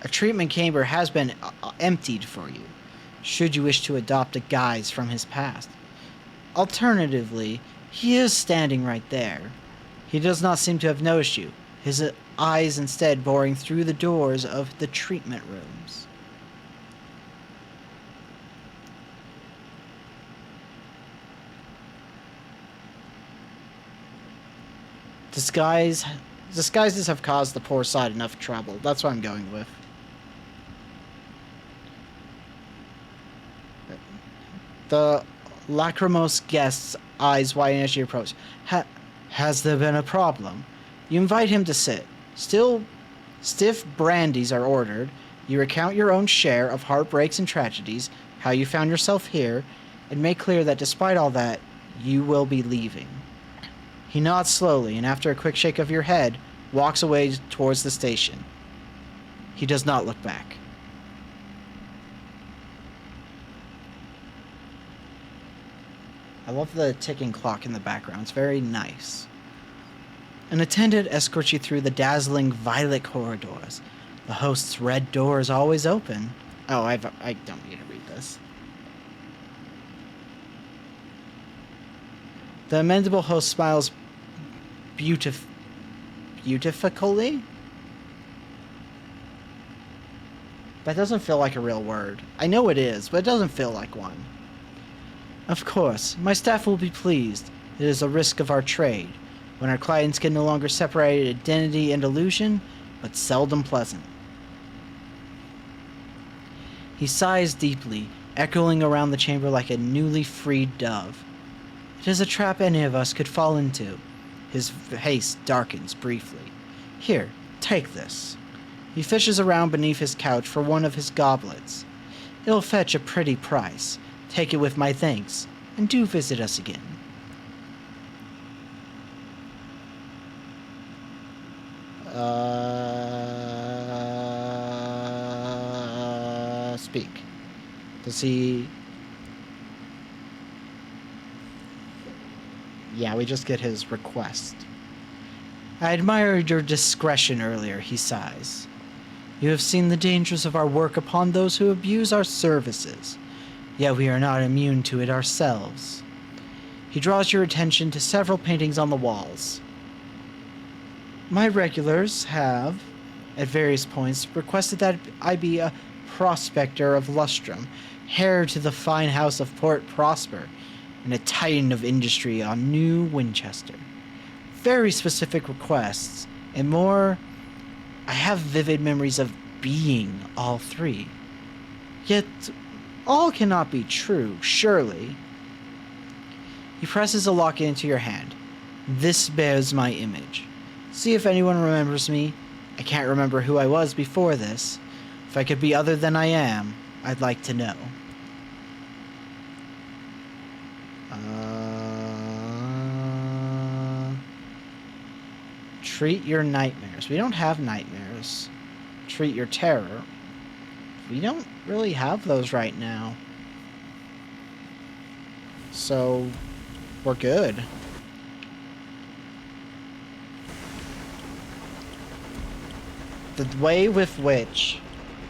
A treatment chamber has been emptied for you, should you wish to adopt a guise from his past. Alternatively, he is standing right there. He does not seem to have noticed you, his eyes instead boring through the doors of the treatment rooms. Disguises have caused the poor side enough trouble. That's what I'm going with. The lachrymose guest's eyes widen as you approach. Has there been a problem? You invite him to sit. Stiff brandies are ordered. You recount your own share of heartbreaks and tragedies, how you found yourself here, and make clear that despite all that, you will be leaving. He nods slowly, and after a quick shake of your head, walks away towards the station. He does not look back. I love the ticking clock in the background. It's very nice. An attendant escorts you through the dazzling violet corridors. The host's red door is always open. Oh, I don't need to read this. The amendable host smiles beautifully? That doesn't feel like a real word. I know it is, but it doesn't feel like one. Of course, my staff will be pleased. It is a risk of our trade, when our clients can no longer separate identity and illusion, but seldom pleasant. He sighs deeply, echoing around the chamber like a newly freed dove. It is a trap any of us could fall into. His face darkens briefly. Here, take this. He fishes around beneath his couch for one of his goblets. It'll fetch a pretty price. Take it with my thanks, and do visit us again. Speak. Does he... Yeah, we just get his request. I admired your discretion earlier, he sighs. You have seen the dangers of our work upon those who abuse our services. Yet we are not immune to it ourselves. He draws your attention to several paintings on the walls. My regulars have, at various points, requested that I be a prospector of Lustrum, heir to the fine house of Port Prosper, and a titan of industry on New Winchester. Very specific requests, and more, I have vivid memories of being all three. Yet, all cannot be true, surely. He presses a locket into your hand. This bears my image. See if anyone remembers me. I can't remember who I was before this. If I could be other than I am, I'd like to know. Treat your nightmares. We don't have nightmares. Treat your terror. We don't really have those right now. So, we're good. The way with which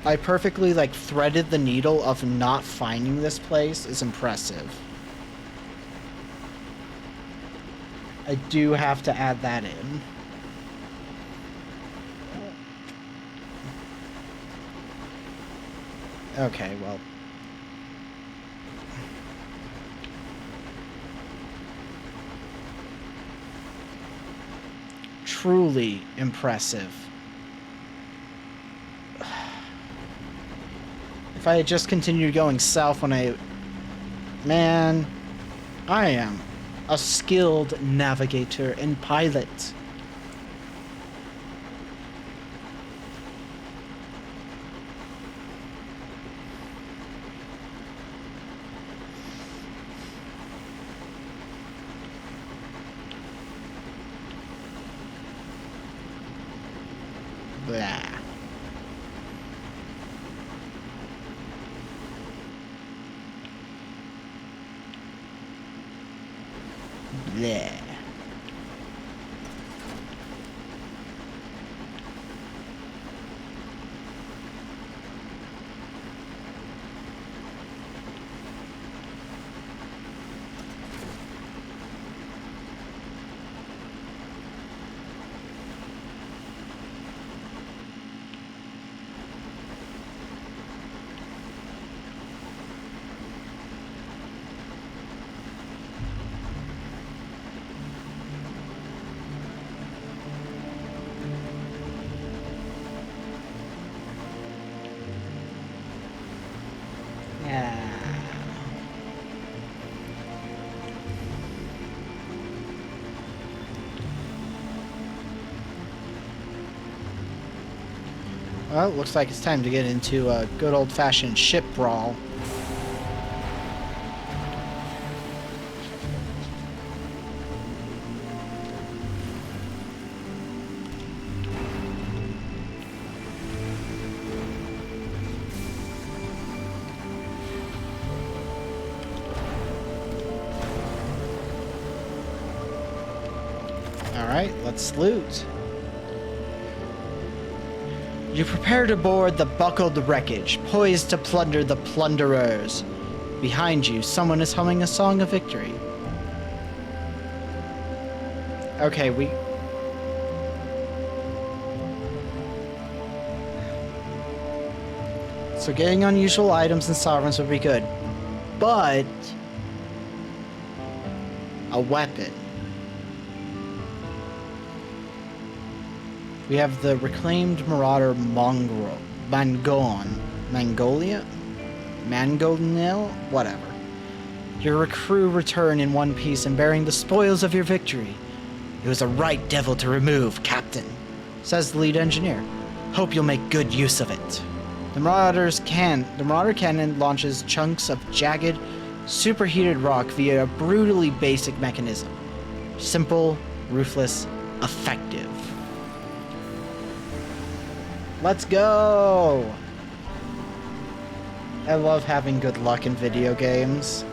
I perfectly, threaded the needle of not finding this place is impressive. I do have to add that in. Okay, well. truly impressive. If I had just continued going south when I... Man, I am a skilled navigator and pilot. Blah. Bleh. Well, it looks like it's time to get into a good old-fashioned ship brawl. Alright, let's loot. You prepare to board the buckled wreckage, poised to plunder the plunderers. Behind you, someone is humming a song of victory. Okay, So getting unusual items and sovereigns would be good. But... a weapon. We have the reclaimed marauder Mongolia? Mangonil? Whatever. Your crew return in one piece and bearing the spoils of your victory. It was a right devil to remove, Captain, says the lead engineer. Hope you'll make good use of it. The Marauder cannon launches chunks of jagged, superheated rock via a brutally basic mechanism. Simple, ruthless, effective. Let's go! I love having good luck in video games.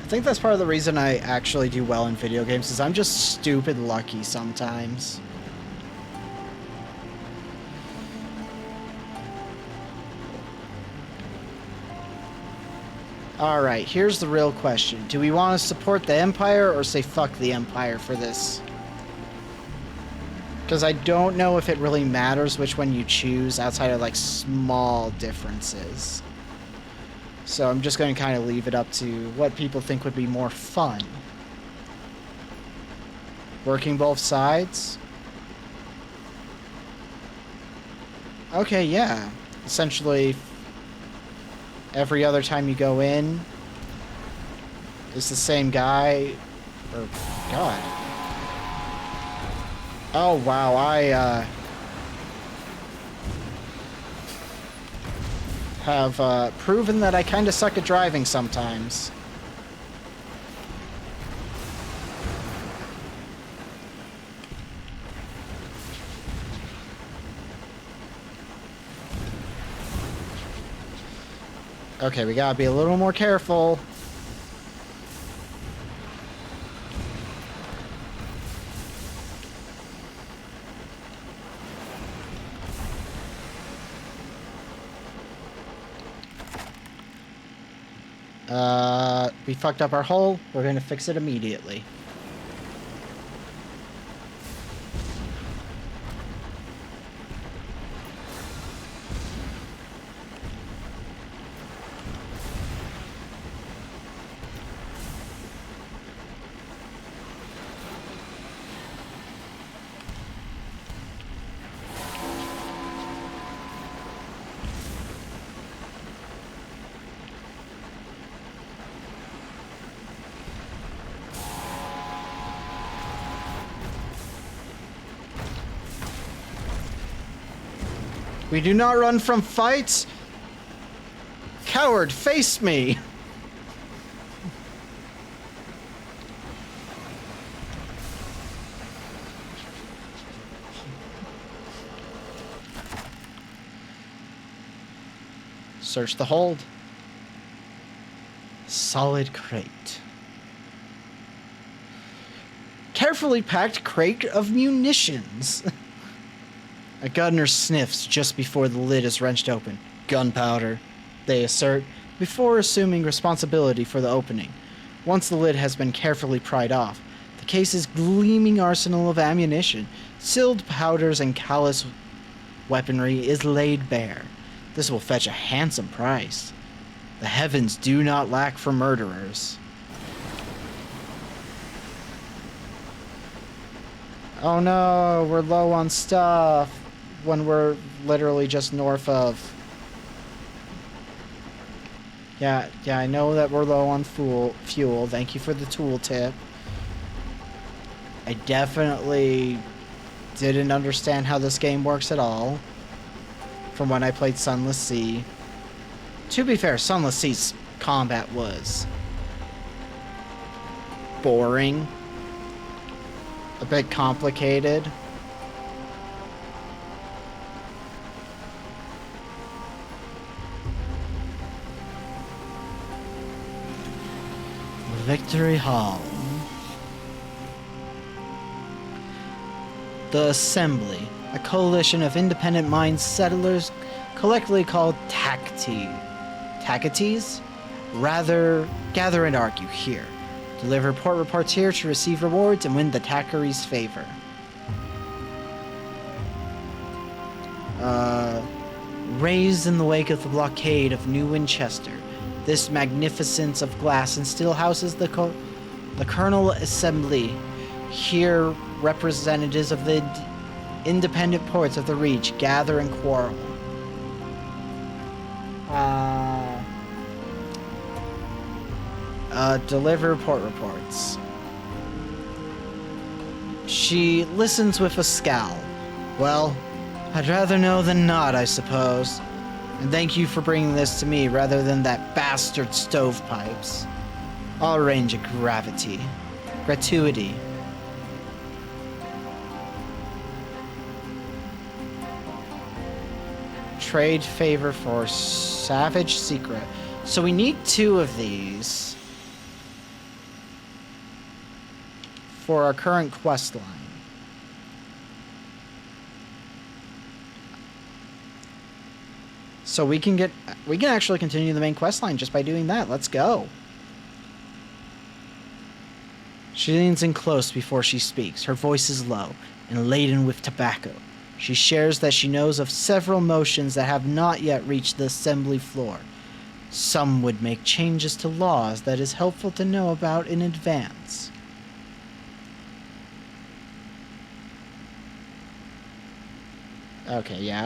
I think that's part of the reason I actually do well in video games, is I'm just stupid lucky sometimes. Alright, here's the real question. Do we want to support the Empire or say fuck the Empire for this? Because I don't know if it really matters which one you choose outside of, like, small differences. So I'm just going to kind of leave it up to what people think would be more fun. Working both sides? Okay, yeah. Essentially, every other time you go in, it's the same guy. Or, God. Oh, wow, I have proven that I kind of suck at driving sometimes. Okay, we gotta be a little more careful. We fucked up our hull. We're gonna fix it immediately. We do not run from fights. Coward, face me. Search the hold. Solid crate. Carefully packed crate of munitions. A gunner sniffs just before the lid is wrenched open. Gunpowder, they assert, before assuming responsibility for the opening. Once the lid has been carefully pried off, the case's gleaming arsenal of ammunition, sealed powders, and callous weaponry is laid bare. This will fetch a handsome price. The heavens do not lack for murderers. Oh no, we're low on stuff when we're literally just north of. Yeah, I know that we're low on fuel. Thank you for the tool tip. I definitely didn't understand how this game works at all from when I played Sunless Sea. To be fair, Sunless Sea's combat was boring, a bit complicated. Victory Hall. The Assembly, a coalition of independent-minded settlers collectively called Tacites, rather gather and argue here. Deliver port reports here to receive rewards and win the Tacites' favor. Raised in the wake of the blockade of New Winchester, this magnificence of glass and steel houses the Colonel Assembly. Here, representatives of the independent ports of the Reach gather and quarrel. Deliver port reports. She listens with a scowl. Well, I'd rather know than not, I suppose. And thank you for bringing this to me rather than that bastard stovepipes. I'll arrange a gratuity. Trade favor for Savage Secret. So we need 2 of these for our current quest line. So we can actually continue the main quest line just by doing that. Let's go. She leans in close before she speaks. Her voice is low and laden with tobacco. She shares that she knows of several motions that have not yet reached the assembly floor. Some would make changes to laws that is helpful to know about in advance. Okay, yeah,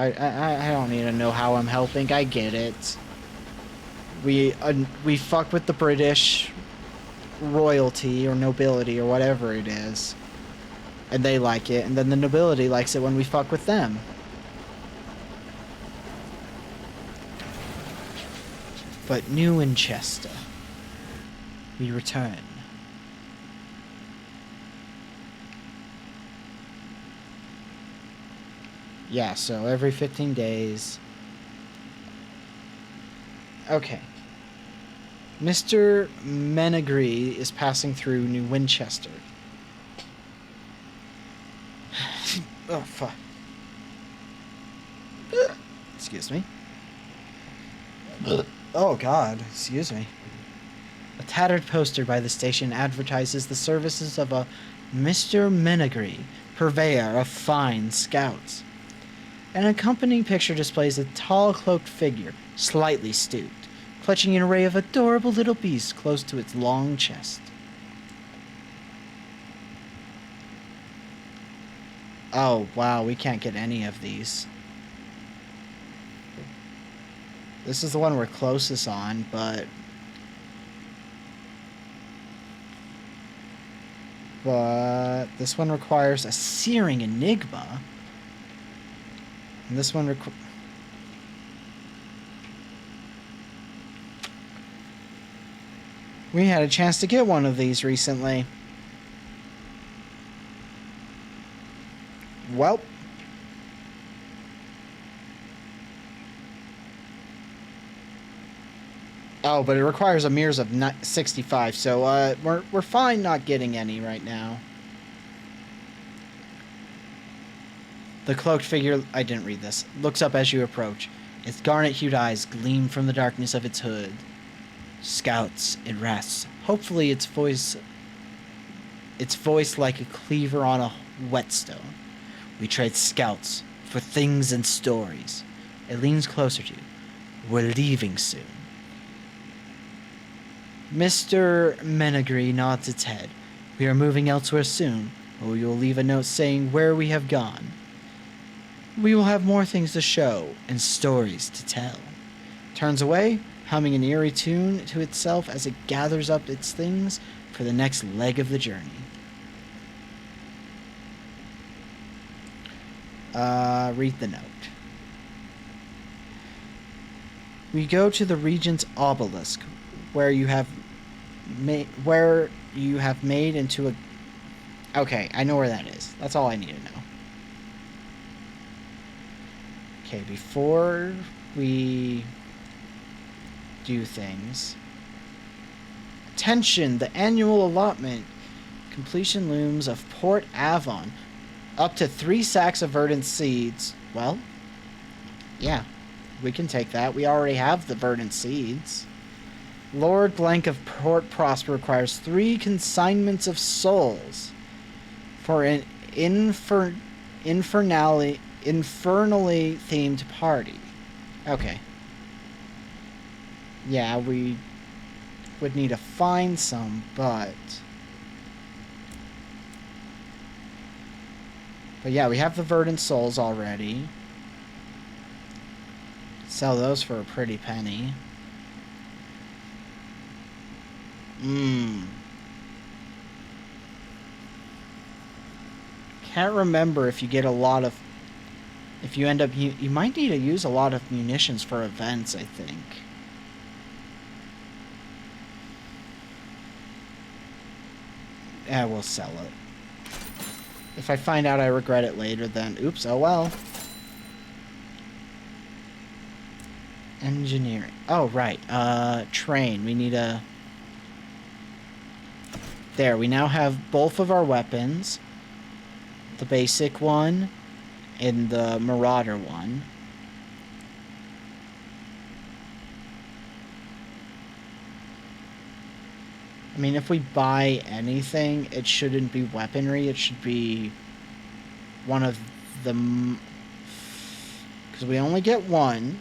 I don't need to know how I'm helping. I get it. We fuck with the British royalty or nobility or whatever it is, and they like it, and then the nobility likes it when we fuck with them. But New Winchester, we return. Yeah, so every 15 days. Okay. Mr. Menegree is passing through New Winchester. Oh, fuck. Excuse me. Oh, God. Excuse me. A tattered poster by the station advertises the services of a Mr. Menegree, purveyor of fine scouts. An accompanying picture displays a tall, cloaked figure, slightly stooped, clutching an array of adorable little beasts close to its long chest. Oh, wow, we can't get any of these. This is the one we're closest on, but this one requires a searing enigma. And this one We had a chance to get one of these recently. Well. Oh, but it requires a mirrors of 65, so we're fine not getting any right now. The cloaked figure, I didn't read this, looks up as you approach. Its garnet-hued eyes gleam from the darkness of its hood. Scouts, it rests. Hopefully its voice like a cleaver on a whetstone. We trade scouts for things and stories. It leans closer to you. We're leaving soon. Mr. Menagri nods its head. We are moving elsewhere soon, but we will leave a note saying where we have gone. We will have more things to show and stories to tell. Turns away, humming an eerie tune to itself as it gathers up its things for the next leg of the journey. Read the note. We go to the Regent's Obelisk, where you have made into a... Okay, I know where that is. That's all I need to know. Okay, before we do things... Attention! The annual allotment. Completion looms of Port Avon. Up to 3 sacks of verdant seeds. Well, yeah, we can take that. We already have the verdant seeds. Lord Blank of Port Prosper requires 3 consignments of souls for an infernally themed party. Okay. Yeah, we would need to find some, but yeah, we have the verdant souls already. Sell those for a pretty penny. Can't remember if you get a lot of... If you end up... You might need to use a lot of munitions for events, I think. Yeah, we'll sell it. If I find out I regret it later, then oops, oh well. Engineering. Oh, right. Train. We need a... There, we now have both of our weapons. The basic one and the Marauder one. I mean, if we buy anything, it shouldn't be weaponry. It should be one of the... Because we only get one.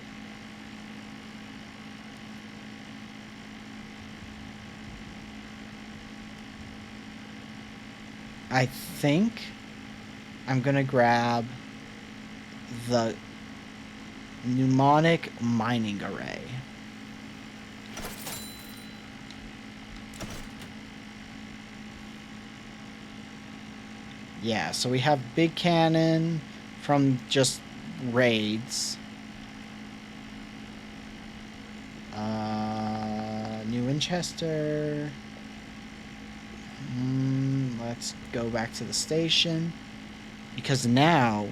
I think I'm going to grab the mnemonic mining array. Yeah, so we have big cannon from just raids. New Winchester. Let's go back to the station. Because now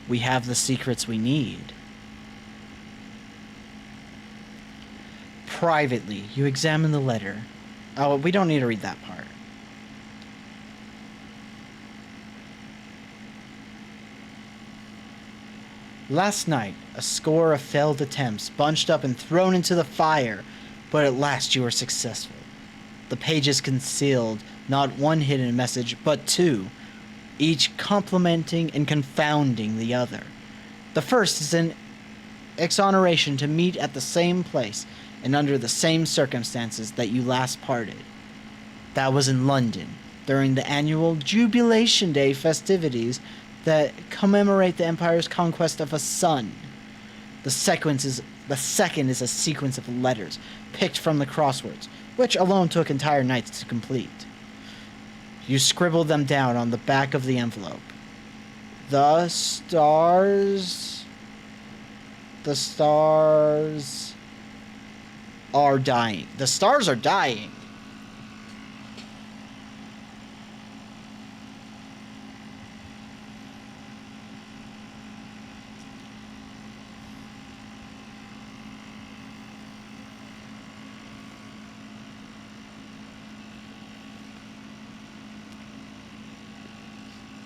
we have the secrets we need. Privately, you examine the letter. Oh, we don't need to read that part. Last night, a score of failed attempts bunched up and thrown into the fire, but at last you were successful. The pages concealed not one hidden message, but 2, each complementing and confounding the other. The first is an exoneration to meet at the same place and under the same circumstances that you last parted. That was in London, during the annual Jubilation Day festivities that commemorate the Empire's conquest of a sun. The second is a sequence of letters picked from the crosswords, which alone took entire nights to complete. You scribbled them down on the back of the envelope. The stars are dying. The stars are dying.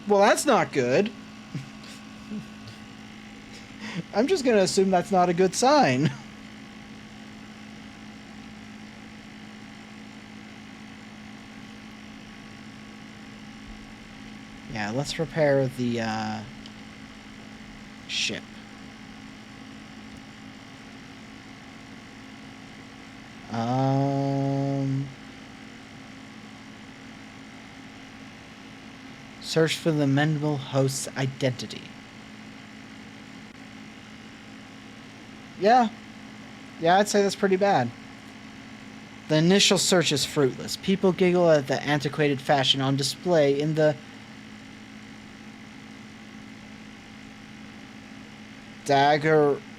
Well, that's not good. I'm just gonna assume that's not a good sign. Yeah, let's repair the, ship. Search for the amendable host's identity. Yeah. Yeah, I'd say that's pretty bad. The initial search is fruitless. People giggle at the antiquated fashion on display in the daguerreotype?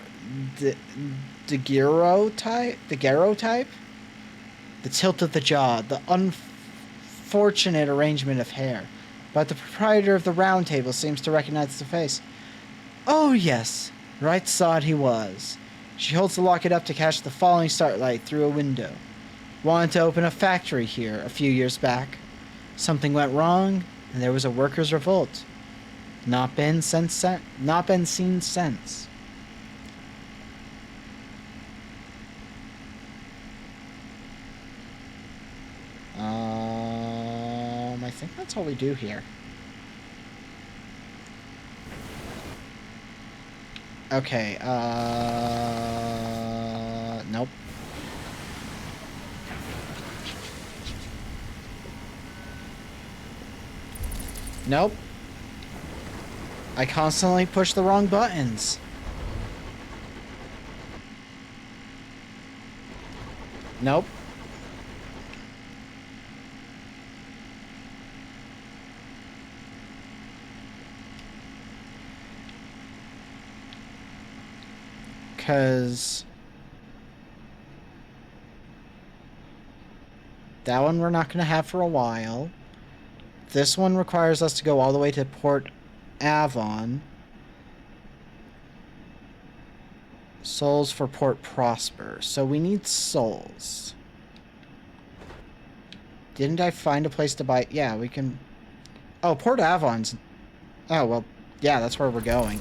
The tilt of the jaw, the unfortunate arrangement of hair. But the proprietor of the round table seems to recognize the face. Oh, yes. Right sod he was. She holds the locket up to catch the falling starlight through a window. Wanted to open a factory here a few years back. Something went wrong, and there was a workers' revolt. Not been seen since. I think that's all we do here. Okay, nope. Nope. I constantly push the wrong buttons. Nope. Because that one we're not going to have for a while. This one requires us to go all the way to Port Avon. Souls for Port Prosper. So we need souls. Didn't I find a place to buy? Yeah, we can... Oh, Port Avon's... Oh, well, yeah, that's where we're going.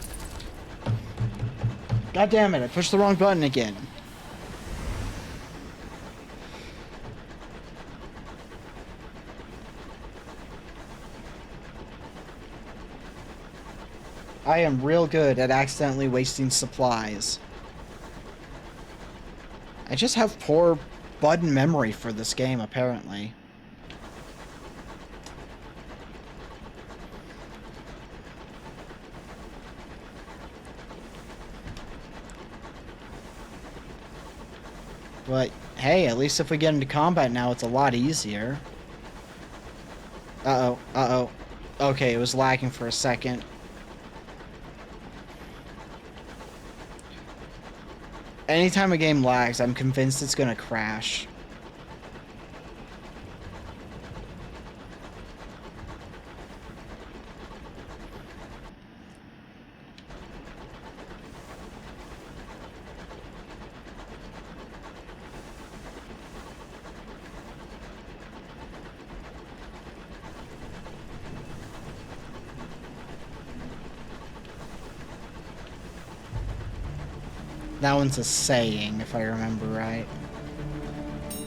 God damn it, I pushed the wrong button again. I am real good at accidentally wasting supplies. I just have poor button memory for this game, apparently. But, hey, at least if we get into combat now, it's a lot easier. Uh-oh, uh-oh. Okay, it was lagging for a second. Anytime a game lags, I'm convinced it's gonna crash. That one's a saying, if I remember right.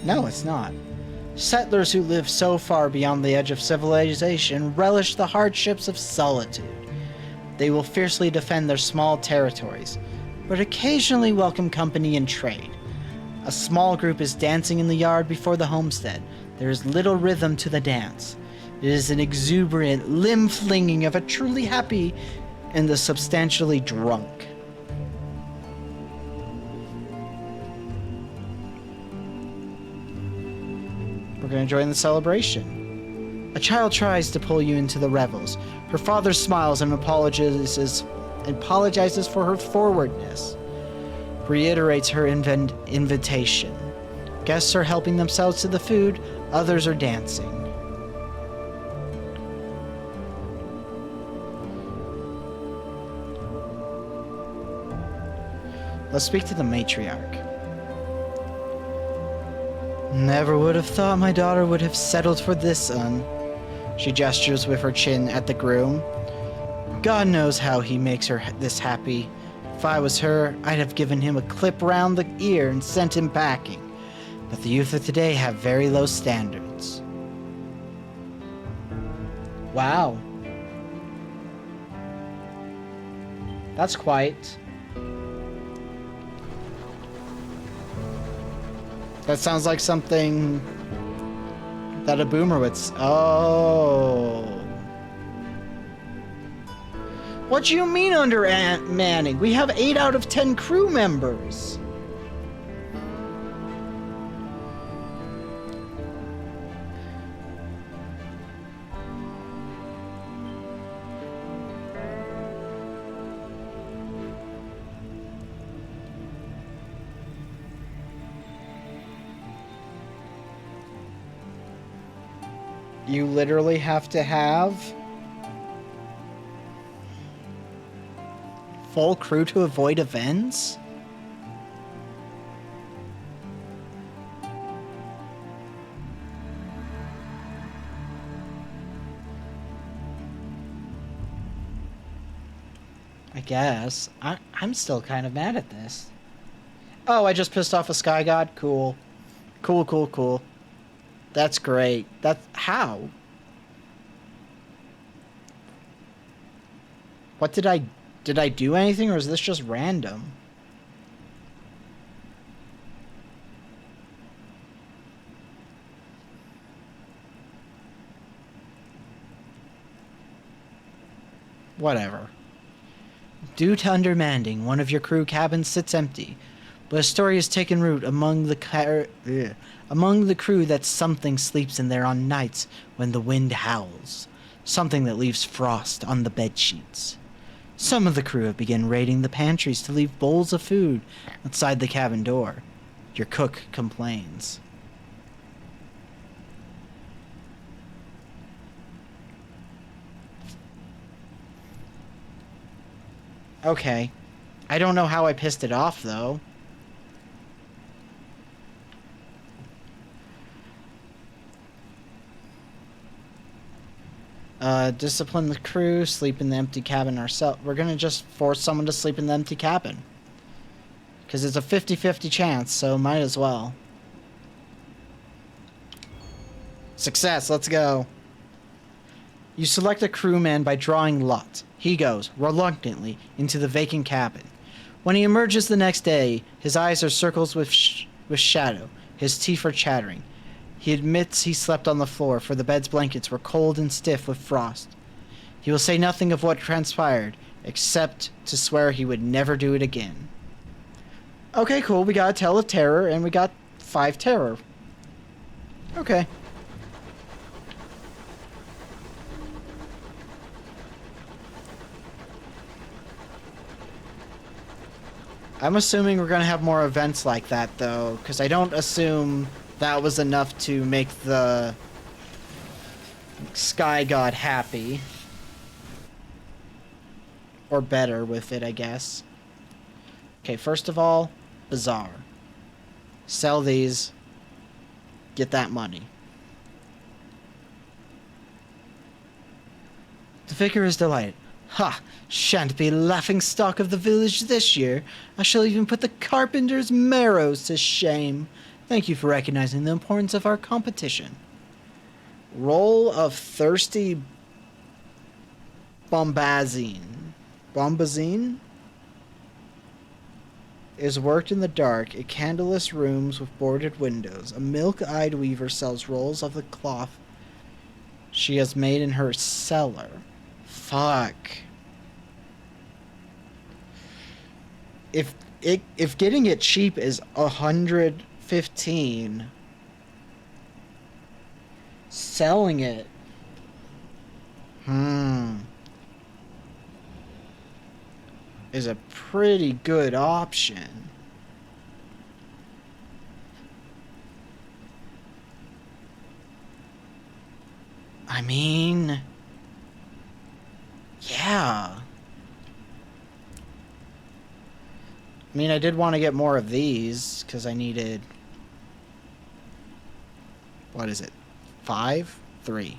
No, it's not. Settlers who live so far beyond the edge of civilization relish the hardships of solitude. They will fiercely defend their small territories, but occasionally welcome company and trade. A small group is dancing in the yard before the homestead. There is little rhythm to the dance. It is an exuberant limb-flinging of a truly happy and the substantially drunk. We're going to join the celebration. A child tries to pull you into the revels. Her father smiles and apologizes for her forwardness. Reiterates her invitation. Guests are helping themselves to the food, others are dancing. Let's speak to the matriarch. Never would have thought my daughter would have settled for this son. She gestures with her chin at the groom. God knows how he makes her this happy. If I was her, I'd have given him a clip round the ear and sent him packing. But the youth of today have very low standards. Wow. That's quite. That sounds like something that a boomer would Oh. What do you mean under Manning? We have 8 out of 10 crew members. You literally have to have full crew to avoid events? I guess. I'm still kind of mad at this. Oh, I just pissed off a sky god? Cool. Cool, cool, cool. That's great. That's... How? What did I... Did I do anything, or is this just random? Whatever. Due to undermanding, one of your crew cabins sits empty, but a story has taken root among the crew that something sleeps in there on nights when the wind howls. Something that leaves frost on the bed sheets. Some of the crew have begun raiding the pantries to leave bowls of food outside the cabin door. Your cook complains. Okay. I don't know how I pissed it off, though. Discipline the crew, sleep in the empty cabin ourselves. We're gonna just force someone to sleep in the empty cabin. Because it's a 50-50 chance, so might as well. Success, let's go. You select a crewman by drawing lots. He goes, reluctantly, into the vacant cabin. When he emerges the next day, his eyes are circles with shadow. His teeth are chattering. He admits he slept on the floor, for the bed's blankets were cold and stiff with frost. He will say nothing of what transpired, except to swear he would never do it again. Okay, cool. We got a tale of terror, and we got 5 terror. Okay. I'm assuming we're going to have more events like that, though, because I don't assume that was enough to make the Sky God happy. Or better with it, I guess. Okay, first of all, Bazaar. Sell these. Get that money. The vicar is delighted. Ha! Shan't be laughing stock of the village this year. I shall even put the carpenter's marrows to shame. Thank you for recognizing the importance of our competition. Roll of thirsty bombazine. Bombazine? Is worked in the dark, in candleless rooms with boarded windows. A milk-eyed weaver sells rolls of the cloth she has made in her cellar. Fuck. If getting it cheap is 115, selling it, is a pretty good option. I mean, yeah. I mean, I did want to get more of these, because I needed... What is it? 5? 3.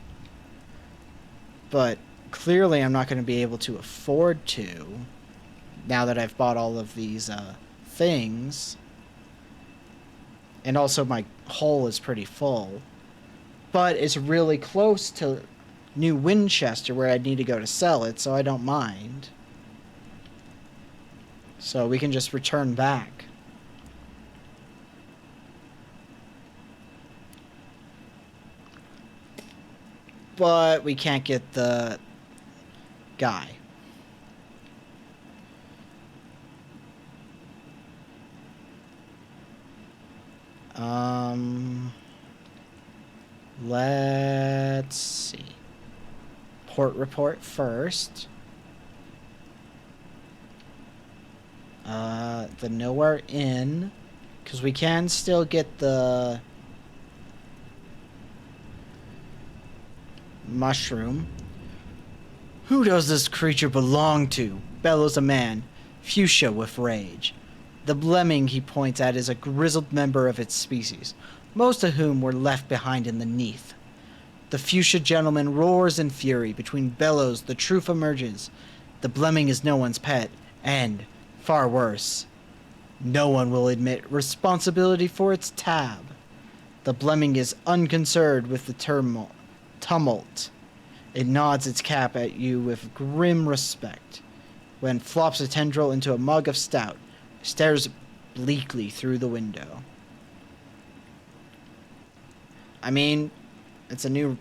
But clearly I'm not going to be able to afford to now that I've bought all of these things. And also my hull is pretty full. But it's really close to New Winchester where I'd need to go to sell it, so I don't mind. So we can just return back. But we can't get the guy. Let's see. Port report first. The Nowhere Inn, because we can still get the mushroom. Who does this creature belong to? Bellows a man, fuchsia with rage. The Blemming he points at is a grizzled member of its species, most of whom were left behind in the Neath. The fuchsia gentleman roars in fury. Between bellows, the truth emerges. The Blemming is no one's pet, and, far worse, no one will admit responsibility for its tab. The Blemming is unconcerned with the tumult. It nods its cap at you with grim respect, when flops a tendril into a mug of stout, stares bleakly through the window. I mean, it's a new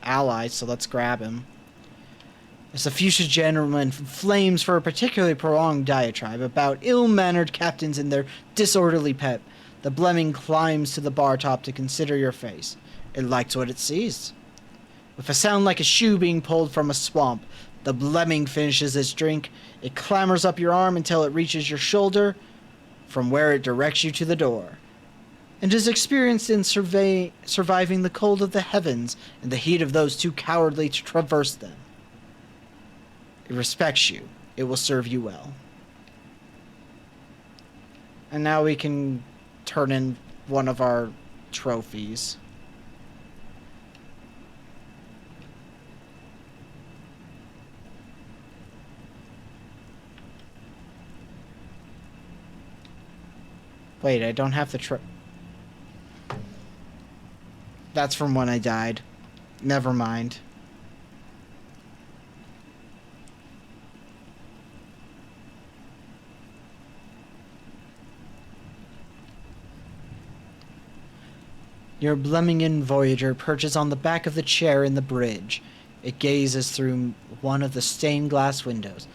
ally, so let's grab him. As the fuchsia gentleman flames for a particularly prolonged diatribe about ill-mannered captains and their disorderly pep, the Blemming climbs to the bar top to consider your face. It likes what it sees. With a sound like a shoe being pulled from a swamp, the Blemming finishes its drink. It clambers up your arm until it reaches your shoulder, from where it directs you to the door, and is experienced in surviving the cold of the heavens and the heat of those too cowardly to traverse them. It respects you. It will serve you well. And now we can turn in one of our trophies. Wait, I don't have the That's from when I died. Never mind. Your Blemmingen Voyager perches on the back of the chair in the bridge. It gazes through one of the stained glass windows.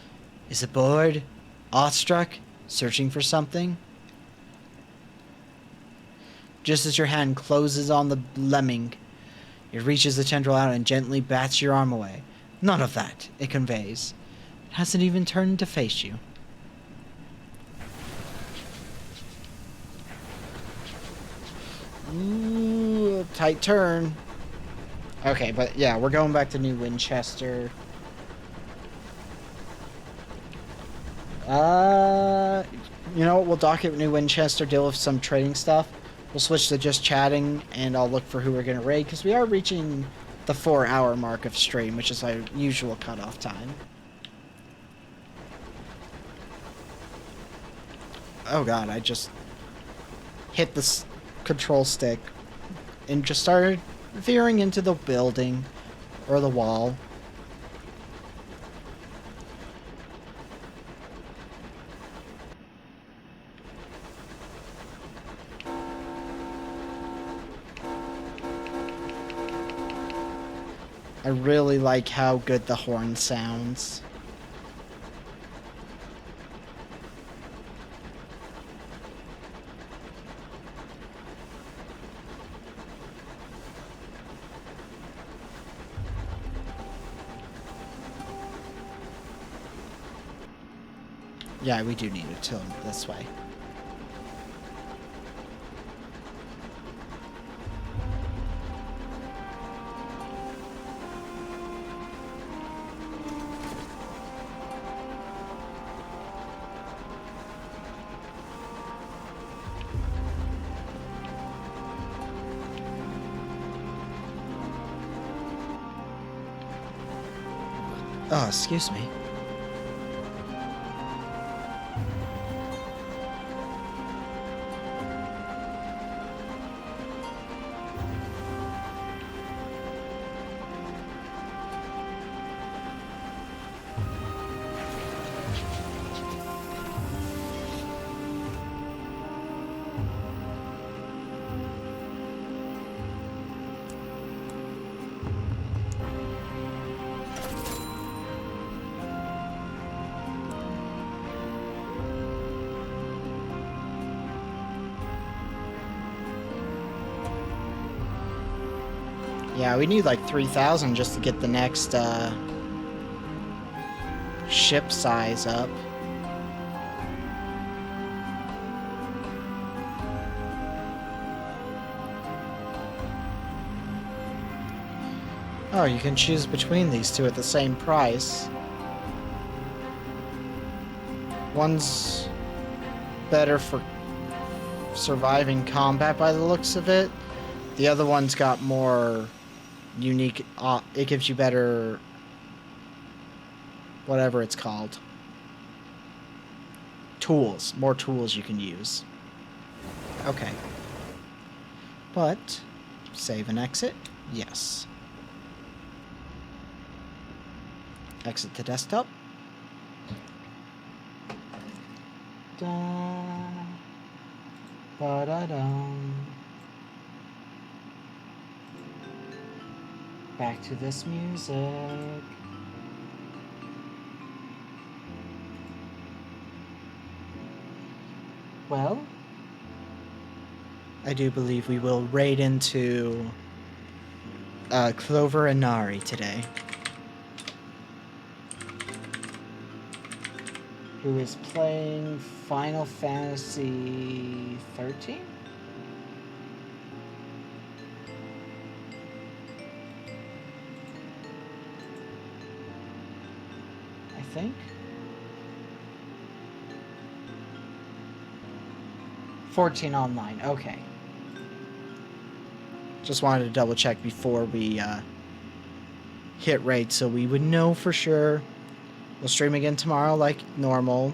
Is it bored? Awestruck? Searching for something? Just as your hand closes on the Blemming, it reaches the tendril out and gently bats your arm away. None of that, it conveys. It hasn't even turned to face you. Ooh, tight turn. Okay, but yeah, we're going back to New Winchester. You know what? We'll dock at New Winchester, deal with some trading stuff. We'll switch to just chatting, and I'll look for who we're going to raid, because we are reaching the 4-hour mark of stream, which is our usual cutoff time. Oh god, I just hit the control stick and just started veering into the building or the wall. I really like how good the horn sounds. Yeah, we do need to turn this way. Oh, excuse me. Yeah, we need like 3,000 just to get the next ship size up. Oh, you can choose between these two at the same price. One's better for surviving combat by the looks of it. The other one's got more unique, it gives you better, whatever it's called, tools, more tools you can use. Okay. But, save and exit? Yes. Exit to desktop. Da, ba da dum. Back to this music. Well, I do believe we will raid into Clover and Nari today. Who is playing Final Fantasy 13? I think. 14 online, okay. Just wanted to double check before we hit raid so we would know for sure. We'll stream again tomorrow like normal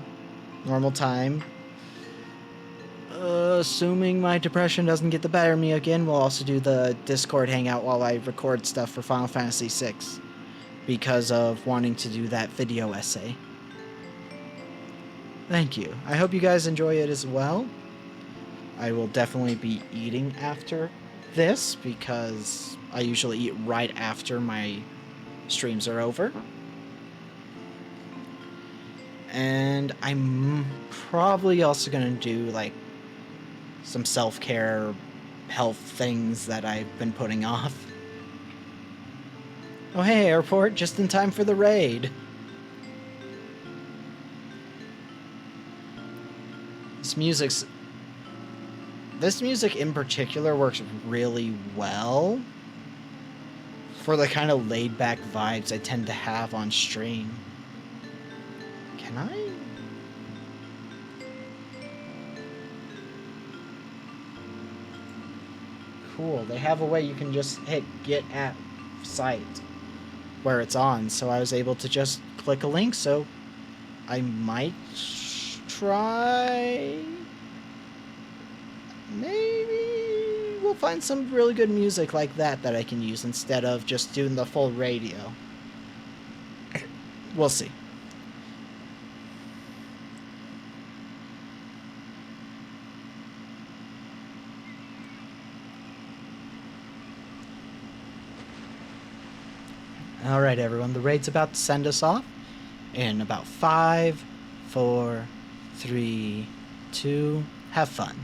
time. Assuming my depression doesn't get the better of me again, we'll also do the Discord hangout while I record stuff for Final Fantasy VI because of wanting to do that video essay. Thank you. I hope you guys enjoy it as well. I will definitely be eating after this because I usually eat right after my streams are over. And I'm probably also going to do like some self-care health things that I've been putting off. Oh hey, airport, just in time for the raid. This music in particular works really well for the kind of laid-back vibes I tend to have on stream. Can I? Cool, they have a way you can just hit get at site where it's on, so I was able to just click a link, so I might try. Maybe we'll find some really good music like that I can use instead of just doing the full radio. We'll see. Alright everyone, the raid's about to send us off in about 5, 4, 3, 2, have fun.